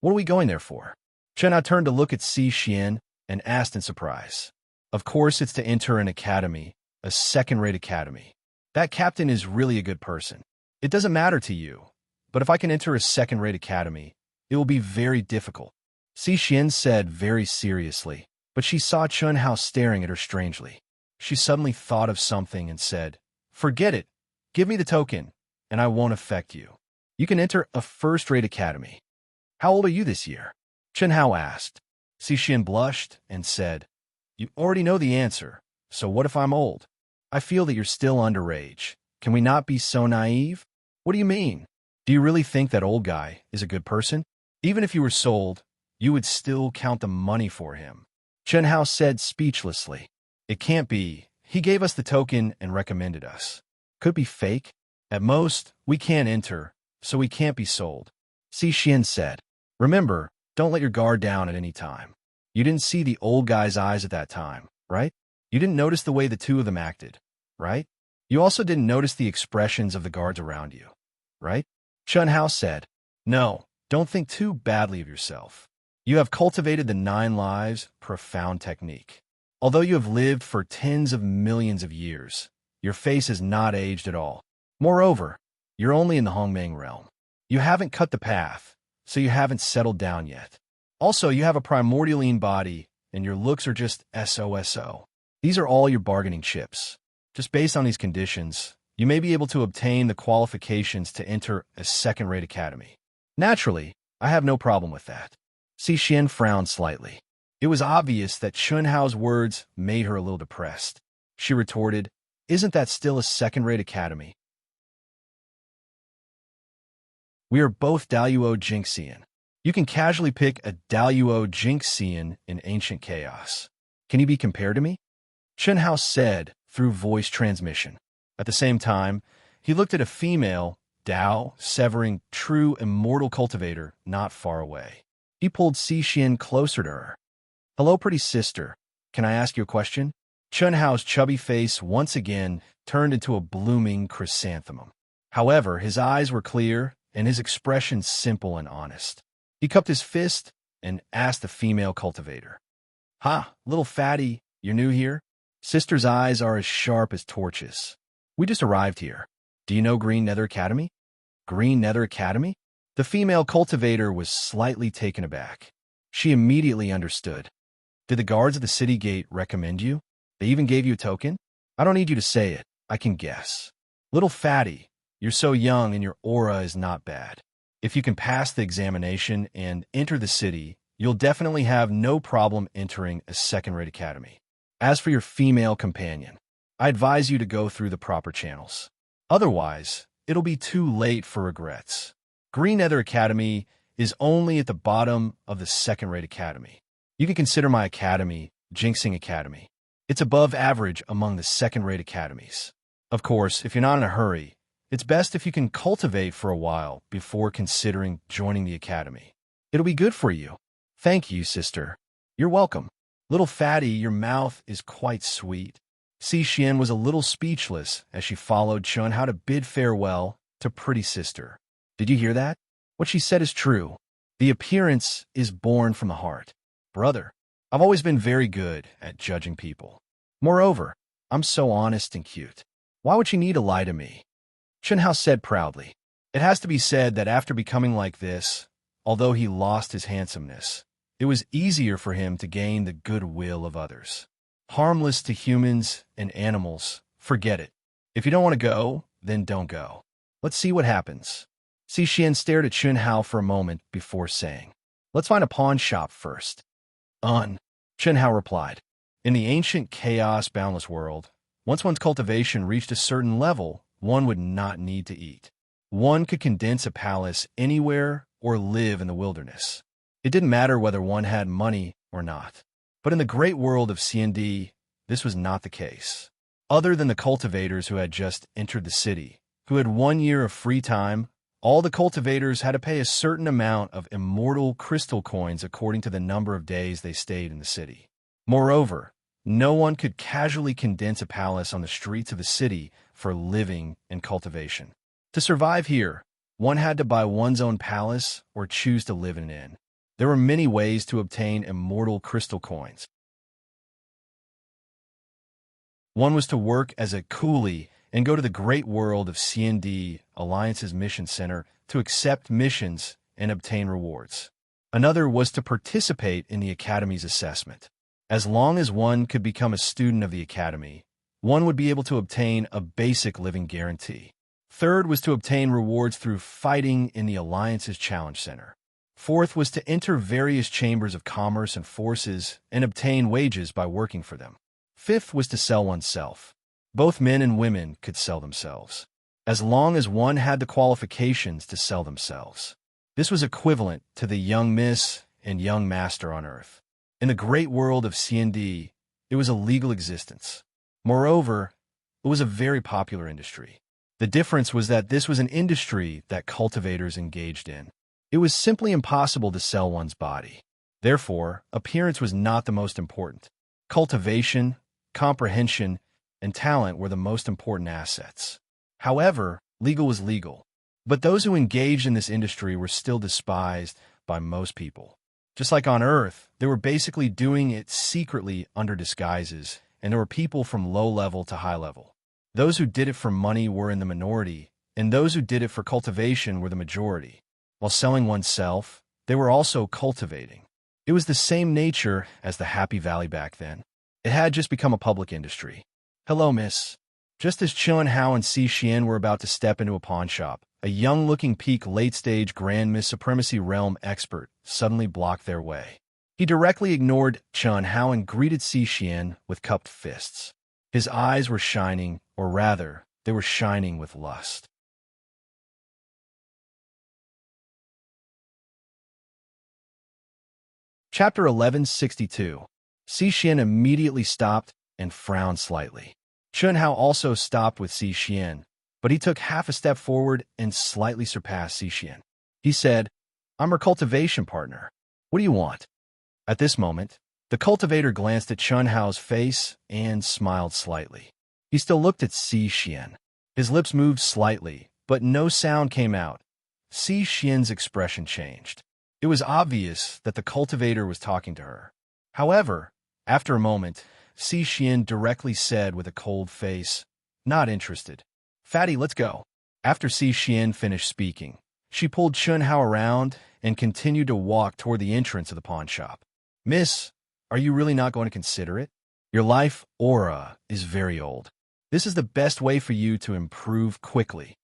What are we going there for? Chen Hao turned to look at Si Xian and asked in surprise. Of course it's to enter an academy, a second-rate academy. That captain is really a good person. It doesn't matter to you, but if I can enter a second-rate academy, it will be very difficult. Si Xian said very seriously, but she saw Chun Hao staring at her strangely. She suddenly thought of something and said, "Forget it. Give me the token, and I won't affect you. You can enter a first-rate academy." "How old are you this year?" Chun Hao asked. Si Xian blushed and said, "You already know the answer, so what if I'm old? I feel that you're still underage. Can we not be so naive?" "What do you mean? Do you really think that old guy is a good person? Even if you were sold, you would still count the money for him." Chun Hao said speechlessly. "It can't be. He gave us the token and recommended us. Could be fake. At most, we can't enter, so we can't be sold." Si Xian said, "Remember, don't let your guard down at any time. You didn't see the old guy's eyes at that time, right? You didn't notice the way the two of them acted, right? You also didn't notice the expressions of the guards around you, right? Chun Hao said, "No, don't think too badly of yourself. You have cultivated the 9 lives profound technique. Although you have lived for tens of millions of years, your face has not aged at all. Moreover, you're only in the Hongmeng realm. You haven't cut the path, so you haven't settled down yet. Also, you have a primordialine body, and your looks are just SOSO. These are all your bargaining chips. Just based on these conditions, you may be able to obtain the qualifications to enter a second-rate academy. Naturally, I have no problem with that." Cixin frowned slightly. It was obvious that Chun Hao's words made her a little depressed. She retorted, "Isn't that still a second-rate academy? We are both Daluo Jinxian. You can casually pick a Daluo Jinxian in ancient chaos. Can you be compared to me?" Chun Hao said through voice transmission. At the same time, he looked at a female, Dao, severing true immortal cultivator not far away. He pulled Cixin closer to her. "Hello, pretty sister. Can I ask you a question?" Chun Hao's chubby face once again turned into a blooming chrysanthemum. However, his eyes were clear and his expression simple and honest. He cupped his fist and asked the female cultivator, "Ha, little fatty, you're new here?" Sister's eyes are as sharp as torches. "We just arrived here. Do you know Green Nether Academy?" "Green Nether Academy?" The female cultivator was slightly taken aback. She immediately understood. "Did the guards at the city gate recommend you? They even gave you a token?" "I don't need you to say it. I can guess. Little fatty, you're so young and your aura is not bad. If you can pass the examination and enter the city, you'll definitely have no problem entering a second-rate academy. As for your female companion, I advise you to go through the proper channels. Otherwise, it'll be too late for regrets. Green Nether Academy is only at the bottom of the second-rate academy. You can consider my academy Jinxing Academy. It's above average among the second-rate academies. Of course, if you're not in a hurry, it's best if you can cultivate for a while before considering joining the academy. It'll be good for you." "Thank you, sister. You're welcome. Little fatty, your mouth is quite sweet." Cixin was a little speechless as she followed Chun Hao to bid farewell to pretty sister. Did you hear that? What she said is true. The appearance is born from the heart. Brother, I've always been very good at judging people. Moreover, I'm so honest and cute. Why would she need to lie to me?" Chun Hao said proudly. It has to be said that after becoming like this, although he lost his handsomeness, it was easier for him to gain the goodwill of others. Harmless to humans and animals, forget it. If you don't want to go, then don't go. Let's see what happens. Cixin stared at Chun Hao for a moment before saying, "Let's find a pawn shop first." Chun Hao replied. In the ancient chaos-boundless world, once one's cultivation reached a certain level, one would not need to eat. One could condense a palace anywhere or live in the wilderness. It didn't matter whether one had money or not. But in the great world of C&D, this was not the case. Other than the cultivators who had just entered the city, who had 1 year of free time, all the cultivators had to pay a certain amount of immortal crystal coins according to the number of days they stayed in the city. Moreover, no one could casually condense a palace on the streets of the city for living and cultivation. To survive here, one had to buy one's own palace or choose to live in an inn. There were many ways to obtain immortal crystal coins. One was to work as a coolie and go to the great world of C&D Alliance's mission center to accept missions and obtain rewards. Another was to participate in the academy's assessment. As long as one could become a student of the academy, one would be able to obtain a basic living guarantee. Third was to obtain rewards through fighting in the Alliance's challenge center. Fourth was to enter various chambers of commerce and forces and obtain wages by working for them. Fifth was to sell oneself. Both men and women could sell themselves, as long as one had the qualifications to sell themselves. This was equivalent to the young miss and young master on Earth. In the great world of C&D, it was a legal existence. Moreover, it was a very popular industry. The difference was that this was an industry that cultivators engaged in. It was simply impossible to sell one's body. Therefore, appearance was not the most important. Cultivation, comprehension, and talent were the most important assets. However, legal was legal. But those who engaged in this industry were still despised by most people. Just like on Earth, they were basically doing it secretly under disguises, and there were people from low level to high level. Those who did it for money were in the minority, and those who did it for cultivation were the majority. While selling oneself, they were also cultivating. It was the same nature as the Happy Valley back then. It had just become a public industry. Hello, miss. Just as Chun Hao and Si Xian were about to step into a pawn shop, a young-looking peak late-stage Grand Miss Supremacy Realm expert suddenly blocked their way. He directly ignored Chun Hao and greeted Si Xian with cupped fists. His eyes were shining, or rather, they were shining with lust. Chapter 1162. Si Xian immediately stopped and frowned slightly. Chun Hao also stopped with Si Xian, but he took half a step forward and slightly surpassed Si Xian. He said, "I'm her cultivation partner. What do you want?" At this moment, the cultivator glanced at Chun Hao's face and smiled slightly. He still looked at Si Xian. His lips moved slightly, but no sound came out. Si Xian's expression changed. It was obvious that the cultivator was talking to her. However, after a moment, Si Xian directly said with a cold face, "Not interested. Fatty, let's go." After Si Xian finished speaking, she pulled Chun Hao around and continued to walk toward the entrance of the pawn shop. "Miss, are you really not going to consider it? Your life aura is very old. This is the best way for you to improve quickly."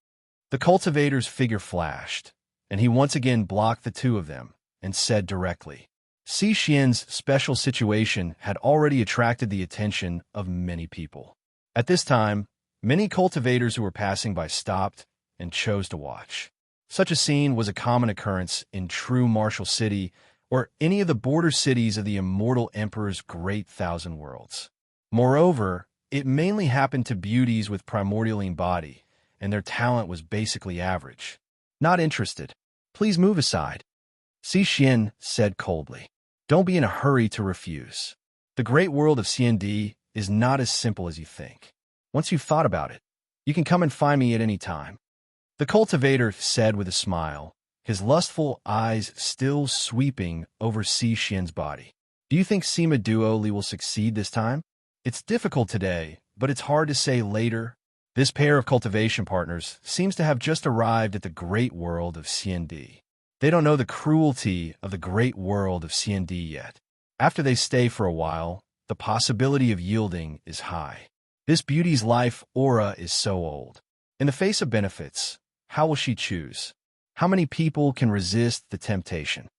The cultivator's figure flashed, and he once again blocked the two of them and said directly, Si Xian's special situation had already attracted the attention of many people. At this time, many cultivators who were passing by stopped and chose to watch. Such a scene was a common occurrence in true Martial City or any of the border cities of the immortal Emperor's great thousand worlds. Moreover, it mainly happened to beauties with primordialine body, and their talent was basically average. "Not interested. Please move aside," Si Xian said coldly. "Don't be in a hurry to refuse. The great world of CND is not as simple as you think. Once you've thought about it, you can come and find me at any time." The cultivator said with a smile, his lustful eyes still sweeping over Si Xian's body. "Do you think Sima Duo Li will succeed this time? It's difficult today, but it's hard to say later." This pair of cultivation partners seems to have just arrived at the great world of CND. They don't know the cruelty of the great world of CND yet. After they stay for a while, the possibility of yielding is high. This beauty's life aura is so old. In the face of benefits, how will she choose? How many people can resist the temptation?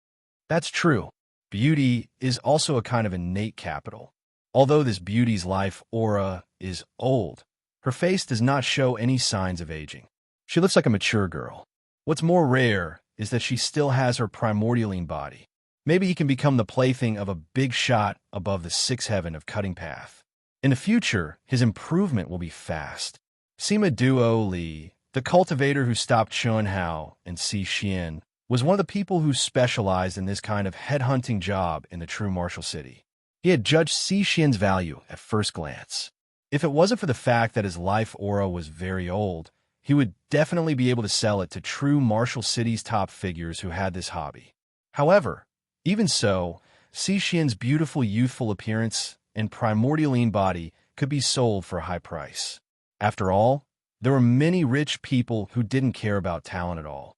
That's true. Beauty is also a kind of innate capital. Although this beauty's life aura is old, her face does not show any signs of aging. She looks like a mature girl. What's more rare is that she still has her primordialine body. Maybe he can become the plaything of a big shot above the sixth heaven of cutting path. In the future, his improvement will be fast. Sima Duo Li, the cultivator who stopped Chun Hao and Si Xian, was one of the people who specialized in this kind of headhunting job in the true Martial City. He had judged Si Xian's value at first glance. If it wasn't for the fact that his life aura was very old, he would definitely be able to sell it to true Martial City's top figures who had this hobby. However, even so, Si Xian's beautiful youthful appearance and primordialine body could be sold for a high price. After all, there were many rich people who didn't care about talent at all.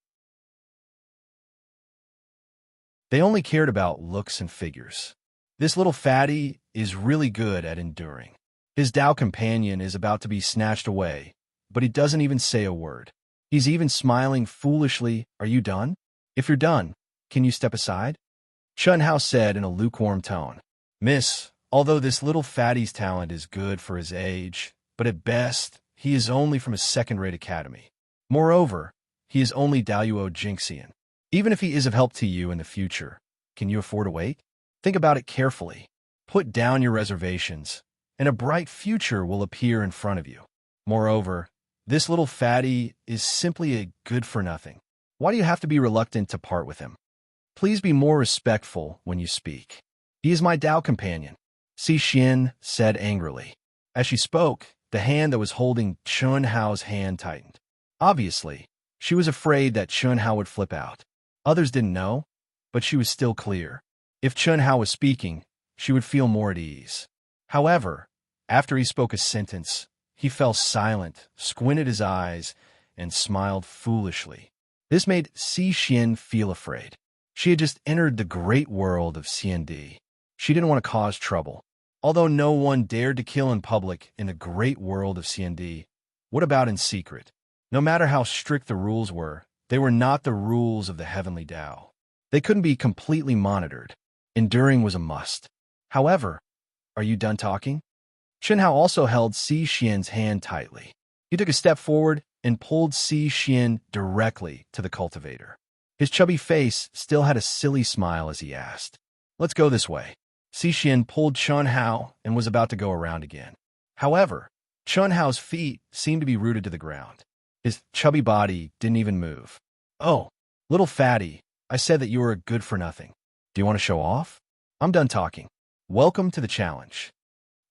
They only cared about looks and figures. This little fatty is really good at enduring. His Tao companion is about to be snatched away, but he doesn't even say a word. He's even smiling foolishly. "Are you done? If you're done, can you step aside?" Chun Hao said in a lukewarm tone. "Miss, although this little fatty's talent is good for his age, but at best, he is only from a second-rate academy. Moreover, he is only Daluo Jinxian. Even if he is of help to you in the future, can you afford to wait? Think about it carefully. Put down your reservations, and a bright future will appear in front of you. Moreover, this little fatty is simply a good-for-nothing. Why do you have to be reluctant to part with him? Please be more respectful when you speak. He is my Tao companion," Si Xian said angrily. As she spoke, The hand that was holding Chun Hao's hand tightened. Obviously, she was afraid that Chun Hao would flip out. Others didn't know, but she was still clear. If Chun Hao was speaking, she would feel more at ease. However, after he spoke a sentence, he fell silent, squinted his eyes, and smiled foolishly. This made Xi feel afraid. She had just entered the great world of CND. She didn't want to cause trouble. Although no one dared to kill in public in the great world of CND, what about in secret? No matter how strict the rules were, they were not the rules of the heavenly Tao. They couldn't be completely monitored. Enduring was a must. However, are you done talking? Chun Hao also held Xi Xian's hand tightly. He took a step forward and pulled Xi Xian directly to the cultivator. His chubby face still had a silly smile as he asked, "Let's go this way." Xi Xian pulled Chun Hao and was about to go around again. However, Chun Hao's feet seemed to be rooted to the ground. His chubby body didn't even move. "Oh, little fatty, I said that you were a good-for-nothing. Do you want to show off? I'm done talking. Welcome to the challenge."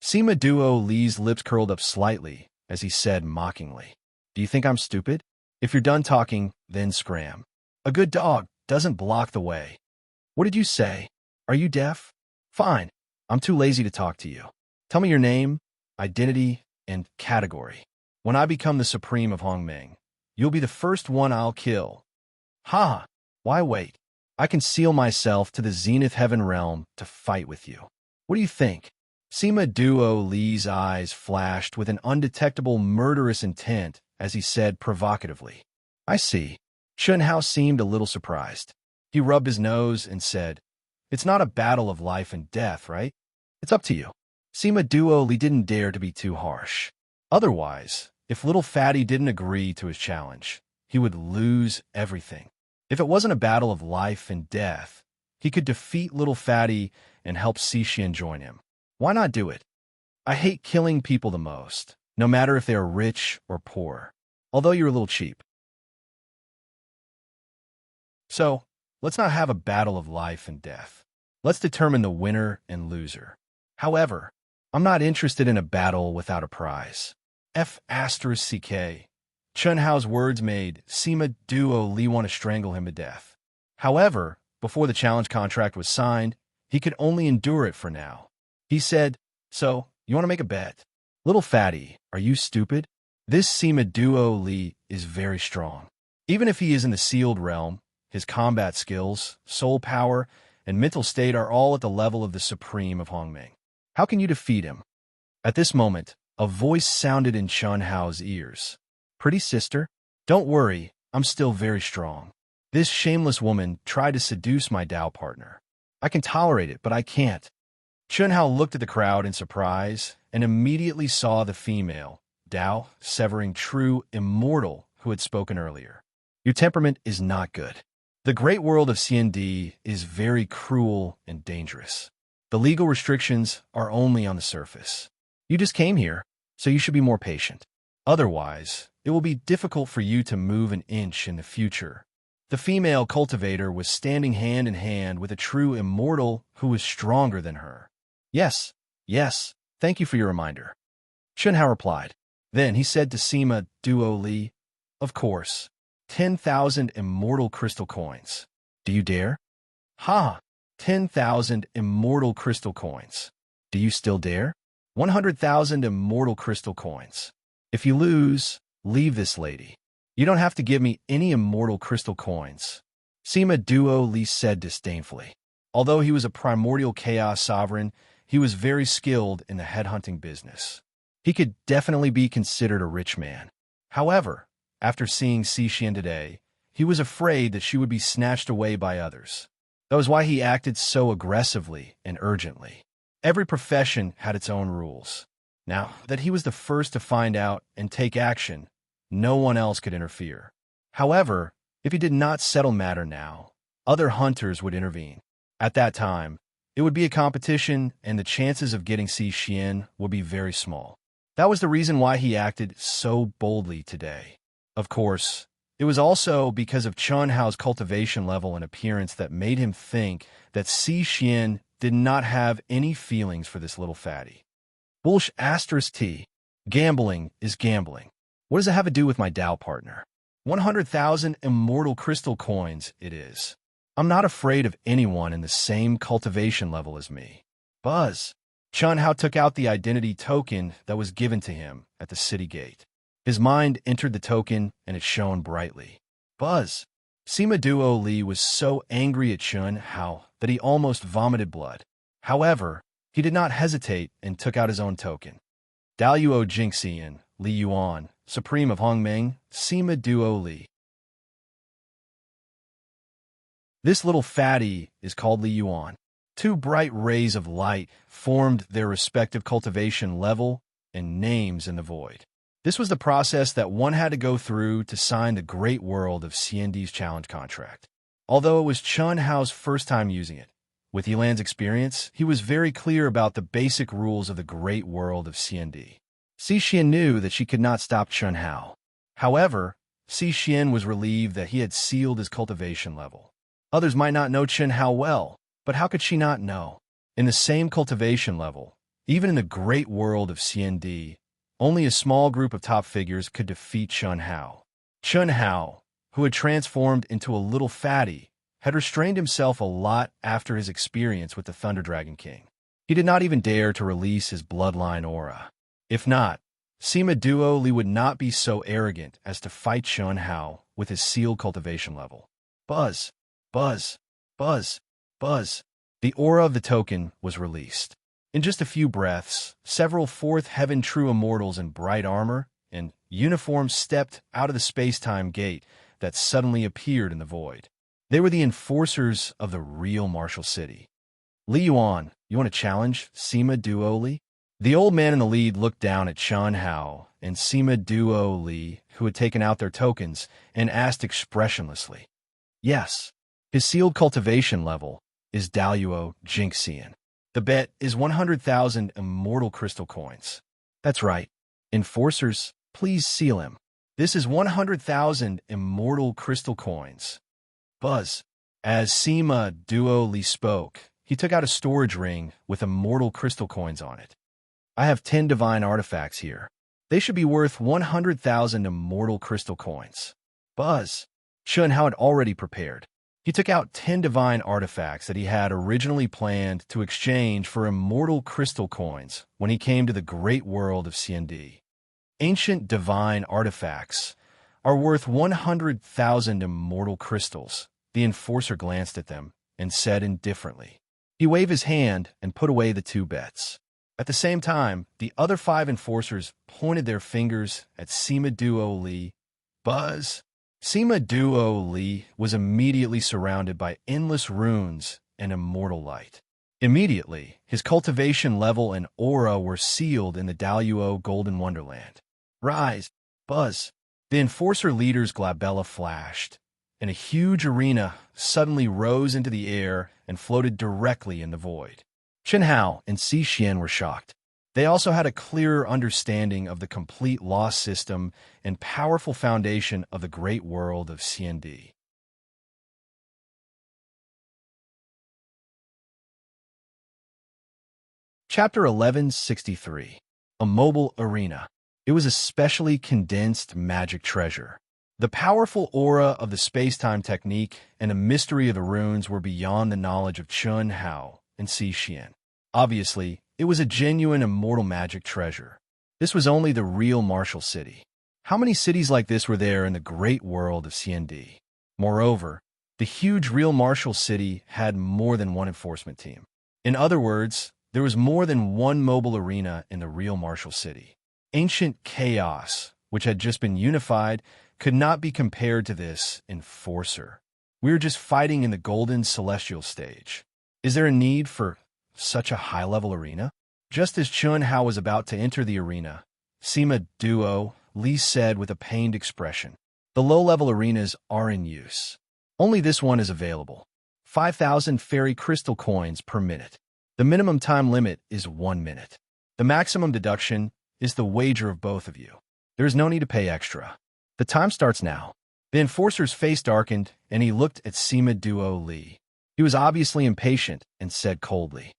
Sima Duo Li's lips curled up slightly as he said mockingly, "Do you think I'm stupid? If you're done talking, then scram. A good dog doesn't block the way." "What did you say? Are you deaf?" "Fine. I'm too lazy to talk to you. Tell me your name, identity, and category. When I become the Supreme of Hongmeng, you'll be the first one I'll kill." "Ha! Why wait? I can seal myself to the Zenith Heaven realm to fight with you. What do you think?" Sima Duo Li's eyes flashed with an undetectable murderous intent as he said provocatively, "I see." Chun Hao seemed a little surprised. He rubbed his nose and said, "It's not a battle of life and death, right? It's up to you." Sima Duo Li didn't dare to be too harsh. Otherwise, if little fatty didn't agree to his challenge, he would lose everything. If it wasn't a battle of life and death, he could defeat little fatty and help Xi join him. Why not do it? I hate killing people the most, no matter if they are rich or poor, although you're a little cheap. So, let's not have a battle of life and death. Let's determine the winner and loser. However, I'm not interested in a battle without a prize. F***CK. Chun Hao's words made Sima Duo Li want to strangle him to death. However, before the challenge contract was signed, he could only endure it for now. He said, "So, you want to make a bet?" "Little fatty, are you stupid? This Sima Duo Li is very strong. Even if he is in the sealed realm, his combat skills, soul power, and mental state are all at the level of the Supreme of Hongmeng. How can you defeat him?" At this moment, a voice sounded in Chun Hao's ears. "Pretty sister, don't worry, I'm still very strong. This shameless woman tried to seduce my Tao partner. I can tolerate it, but I can't." Chun Hao looked at the crowd in surprise and immediately saw the female, Tao, severing true immortal who had spoken earlier. "Your temperament is not good. The great world of CND is very cruel and dangerous. The legal restrictions are only on the surface. You just came here, so you should be more patient. Otherwise, it will be difficult for you to move an inch in the future." The female cultivator was standing hand in hand with a true immortal who was stronger than her. Yes, thank you for your reminder." Chun Hao replied. Then he said to Sima Duo Li, "Of course, 10,000 immortal crystal coins. Do you dare?" "Ha! 10,000 immortal crystal coins. Do you still dare?" 100,000 immortal crystal coins. "If you lose, leave this lady. You don't have to give me any immortal crystal coins," Sima Duo Li said disdainfully. Although he was a primordial chaos sovereign, he was very skilled in the headhunting business. He could definitely be considered a rich man. However, after seeing Xi today, he was afraid that she would be snatched away by others. That was why he acted so aggressively and urgently. Every profession had its own rules. Now that he was the first to find out and take action, no one else could interfere. However, if he did not settle matter now, other hunters would intervene. At that time, it would be a competition, and the chances of getting Xi would be very small. That was the reason why he acted so boldly today. Of course, it was also because of Chun Hao's cultivation level and appearance that made him think that Xi did not have any feelings for this little fatty. Bullsh*T. Gambling is gambling. What does it have to do with my Tao partner? 100,000 immortal crystal coins it is. I'm not afraid of anyone in the same cultivation level as me. Buzz. Chun Hao took out the identity token that was given to him at the city gate. His mind entered the token, and it shone brightly. Buzz. Sima Duo Li was so angry at Chun Hao that he almost vomited blood. However, he did not hesitate and took out his own token. Daluo Jingxian, Li Yuan, Supreme of Hongmeng, Sima Duo Li. This little fatty is called Li Yuan. Two bright rays of light formed their respective cultivation level and names in the void. This was the process that one had to go through to sign the great world of CND's challenge contract. Although it was Chun Hao's first time using it, with Yilan's experience, he was very clear about the basic rules of the great world of CND. Xixian knew that she could not stop Chun Hao. However, Xixian was relieved that he had sealed his cultivation level. Others might not know Chun Hao well, but how could she not know? In the same cultivation level, even in the great world of CND, only a small group of top figures could defeat Chun Hao. Chun Hao, who had transformed into a little fatty, had restrained himself a lot after his experience with the Thunder Dragon King. He did not even dare to release his bloodline aura. If not, Sima Duo Li would not be so arrogant as to fight Chun Hao with his sealed cultivation level. Buzz, buzz, buzz, buzz. The aura of the token was released. In just a few breaths, several fourth heaven true immortals in bright armor and uniforms stepped out of the space-time gate that suddenly appeared in the void. They were the enforcers of the real Martial City. Li Yuan, you want to challenge Sima Duo Li? The old man in the lead looked down at Chun Hao and Sima Duo Li, who had taken out their tokens, and asked expressionlessly. Yes, his sealed cultivation level is Daluo Jingxian. The bet is 100,000 immortal crystal coins. That's right. Enforcers, please seal him. This is 100,000 immortal crystal coins. Buzz. As Sima Duo Li spoke, he took out a storage ring with immortal crystal coins on it. I have 10 divine artifacts here. They should be worth 100,000 immortal crystal coins. Buzz. Chun Hao had already prepared. He took out 10 divine artifacts that he had originally planned to exchange for immortal crystal coins when he came to the great world of CND. Ancient divine artifacts are worth 100,000 immortal crystals. The enforcer glanced at them and said indifferently. He waved his hand and put away the 2 bets. At the same time, the other 5 enforcers pointed their fingers at Sima Duo Li. Buzz. Sima Duo Li was immediately surrounded by endless runes and immortal light. Immediately, his cultivation level and aura were sealed in the Daluo Golden Wonderland. Rise, Buzz. The enforcer leader's glabella flashed, and a huge arena suddenly rose into the air and floated directly in the void. Chun Hao and Xixian were shocked. They also had a clearer understanding of the complete law system and powerful foundation of the great world of CND. Chapter 1163. A Mobile Arena. It was a specially condensed magic treasure. The powerful aura of the space-time technique and the mystery of the runes were beyond the knowledge of Chun Hao and Xixian. Obviously, it was a genuine immortal magic treasure. This was only the real Martial City. How many cities like this were there in the great world of CND? Moreover, the huge real Martial City had more than one enforcement team. In other words, there was more than one mobile arena in the real Martial City. Ancient chaos, which had just been unified, could not be compared to this enforcer. We were just fighting in the golden celestial stage. Is there a need for such a high-level arena? Just as Chun Hao was about to enter the arena, Sima Duo Li said with a pained expression, "The low-level arenas are in use. Only this one is available. 5,000 fairy crystal coins per minute. The minimum time limit is 1 minute. The maximum deduction is the wager of both of you. There is no need to pay extra. The time starts now." The enforcer's face darkened, and he looked at Sima Duo Li. He was obviously impatient and said coldly,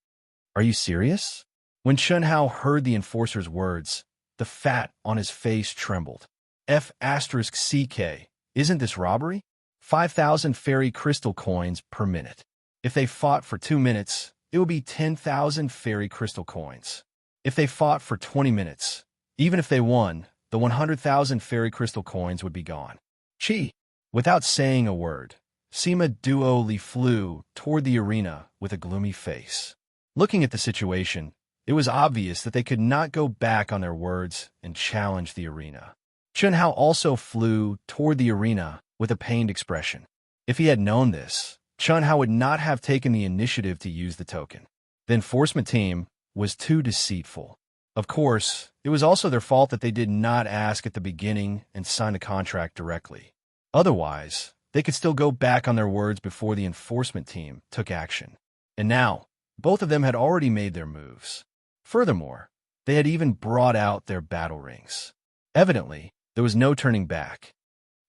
"Are you serious?" When Chun Hao heard the enforcer's words, The fat on his face trembled. F*CK, isn't this robbery? 5,000 fairy crystal coins per minute. If they fought for 2 minutes, it would be 10,000 fairy crystal coins. If they fought for 20 minutes, even if they won, the 100,000 fairy crystal coins would be gone. Chi! Without saying a word, Sima Duo flew toward the arena with a gloomy face. Looking at the situation, it was obvious that they could not go back on their words and challenge the arena. Chunhao also flew toward the arena with a pained expression. If he had known this, Chunhao would not have taken the initiative to use the token. The enforcement team was too deceitful. Of course, it was also their fault that they did not ask at the beginning and sign a contract directly. Otherwise, they could still go back on their words before the enforcement team took action. And now, both of them had already made their moves. Furthermore, they had even brought out their battle rings. Evidently, there was no turning back.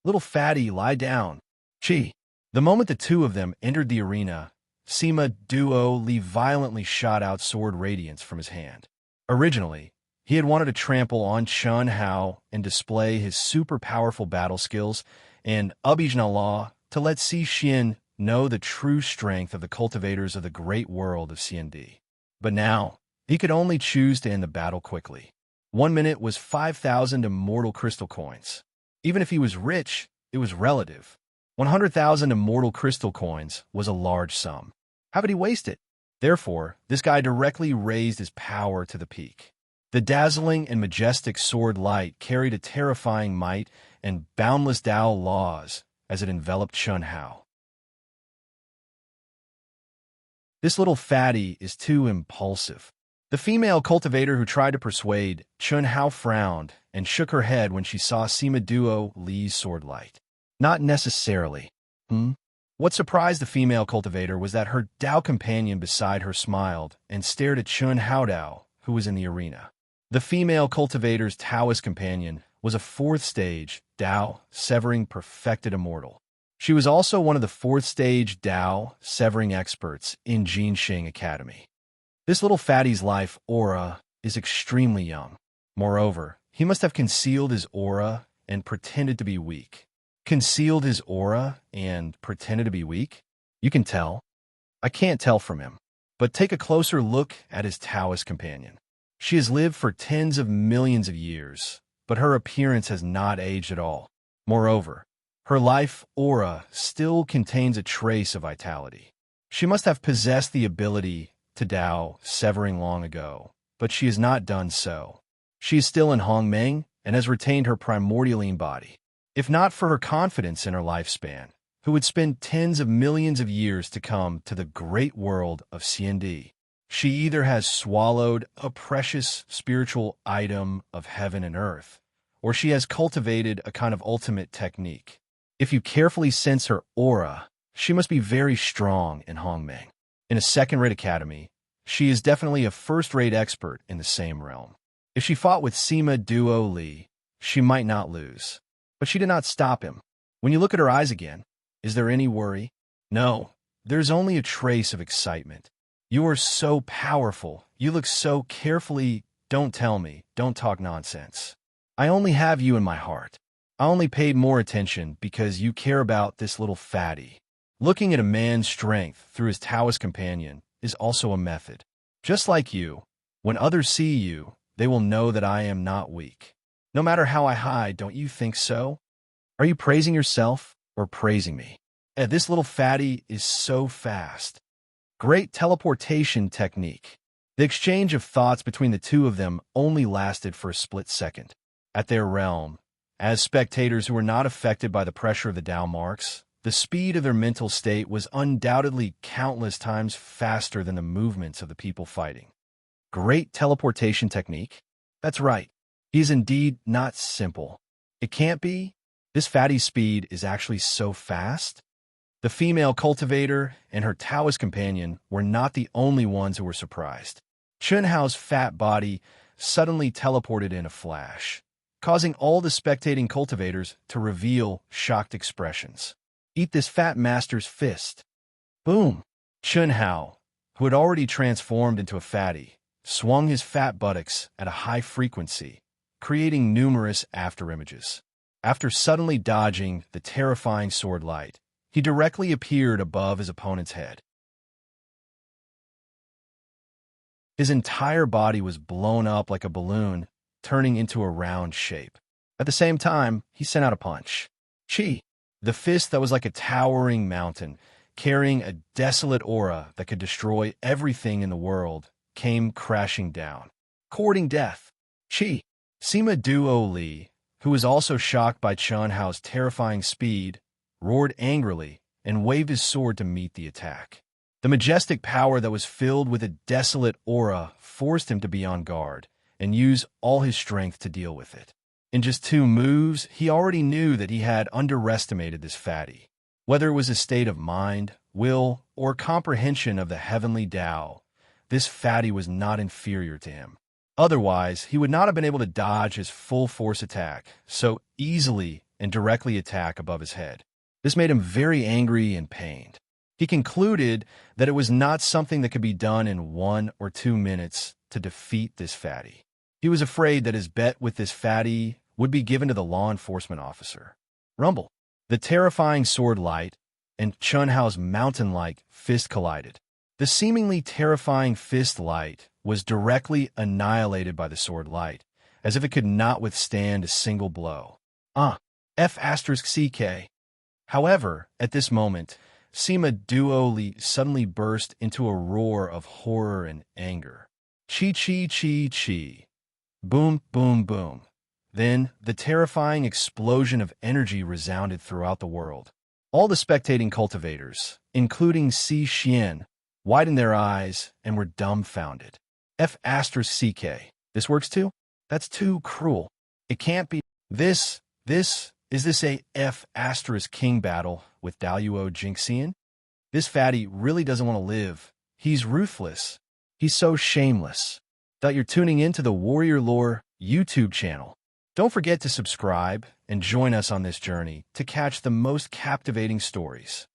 Little fatty, lie down. Chi. The moment the two of them entered the arena, Sima Duo violently shot out sword radiance from his hand. Originally, he had wanted to trample on Chun Hao and display his super powerful battle skills and Abijna Law to let Si Xian know the true strength of the cultivators of the great world of CND. But now, he could only choose to end the battle quickly. 1 minute was 5,000 immortal crystal coins. Even if he was rich, it was relative. 100,000 immortal crystal coins was a large sum. How could he waste it? Therefore, this guy directly raised his power to the peak. The dazzling and majestic sword light carried a terrifying might and boundless Tao laws as it enveloped Chun Hao. This little fatty is too impulsive. The female cultivator who tried to persuade Chun Hao frowned and shook her head when she saw Sima Duo Li's sword light. Not necessarily. What surprised the female cultivator was that her Dao companion beside her smiled and stared at Chun Hao Dao, who was in the arena. The female cultivator's Taoist companion was a 4th stage Dao severing perfected immortal. She was also one of the 4th stage Dao severing experts in Jinxing Academy. This little fatty's life aura is extremely young. Moreover, he must have concealed his aura and pretended to be weak. Concealed his aura and pretended to be weak? You can tell. I can't tell from him. But take a closer look at his Taoist companion. She has lived for tens of millions of years, but her appearance has not aged at all. Moreover, her life aura still contains a trace of vitality. She must have possessed the ability to Dao severing long ago, but she has not done so. She is still in Hongmeng and has retained her primordialine body. If not for her confidence in her lifespan, who would spend tens of millions of years to come to the great world of CND, she either has swallowed a precious spiritual item of heaven and earth, or she has cultivated a kind of ultimate technique. If you carefully sense her aura, she must be very strong in Hongmeng. In a second-rate academy, she is definitely a first-rate expert in the same realm. If she fought with Sima Duo Li, she might not lose. But she did not stop him. When you look at her eyes again, is there any worry? No, there's only a trace of excitement. You are so powerful. You look so carefully. Don't tell me. Don't talk nonsense. I only have you in my heart. I only paid more attention because you care about this little fatty. Looking at a man's strength through his Taoist companion is also a method. Just like you, when others see you, they will know that I am not weak. No matter how I hide, don't you think so? Are you praising yourself or praising me? This little fatty is so fast. Great teleportation technique. The exchange of thoughts between the two of them only lasted for a split second. At their realm, as spectators who were not affected by the pressure of the Tao marks, the speed of their mental state was undoubtedly countless times faster than the movements of the people fighting. Great teleportation technique? That's right. He is indeed not simple. It can't be. This fatty's speed is actually so fast. The female cultivator and her Taoist companion were not the only ones who were surprised. Chun Hao's fat body suddenly teleported in a flash, causing all the spectating cultivators to reveal shocked expressions. Eat this fat master's fist. Boom! Chun Hao, who had already transformed into a fatty, swung his fat buttocks at a high frequency, creating numerous afterimages. After suddenly dodging the terrifying sword light, he directly appeared above his opponent's head. His entire body was blown up like a balloon, turning into a round shape. At the same time, he sent out a punch. Chi, the fist that was like a towering mountain, carrying a desolate aura that could destroy everything in the world, came crashing down, courting death. Chi, Sima Duo Li, who was also shocked by Chun Hao's terrifying speed, roared angrily and waved his sword to meet the attack. The majestic power that was filled with a desolate aura forced him to be on guard and use all his strength to deal with it. In just 2 moves, he already knew that he had underestimated this fatty. Whether it was a state of mind, will, or comprehension of the heavenly Tao, this fatty was not inferior to him. Otherwise, he would not have been able to dodge his full-force attack so easily and directly attack above his head. This made him very angry and pained. He concluded that it was not something that could be done in 1 or 2 minutes to defeat this fatty. He was afraid that his bet with this fatty would be given to the law enforcement officer. Rumble. The terrifying sword light and Chun Hao's mountain-like fist collided. The seemingly terrifying fist light was directly annihilated by the sword light, as if it could not withstand a single blow. F***CK. However, at this moment, Sima Duo Li suddenly burst into a roar of horror and anger. Chi chi chi chi. Boom, boom, boom. Then, the terrifying explosion of energy resounded throughout the world. All the spectating cultivators, including Si Xian, widened their eyes and were dumbfounded. F***CK. This works too? That's too cruel. It can't be. Is this a F***king battle with Daluo Jinxian? This fatty really doesn't want to live. He's ruthless. He's so shameless. That you're tuning in to the Warrior Lore YouTube channel. Don't forget to subscribe and join us on this journey to catch the most captivating stories.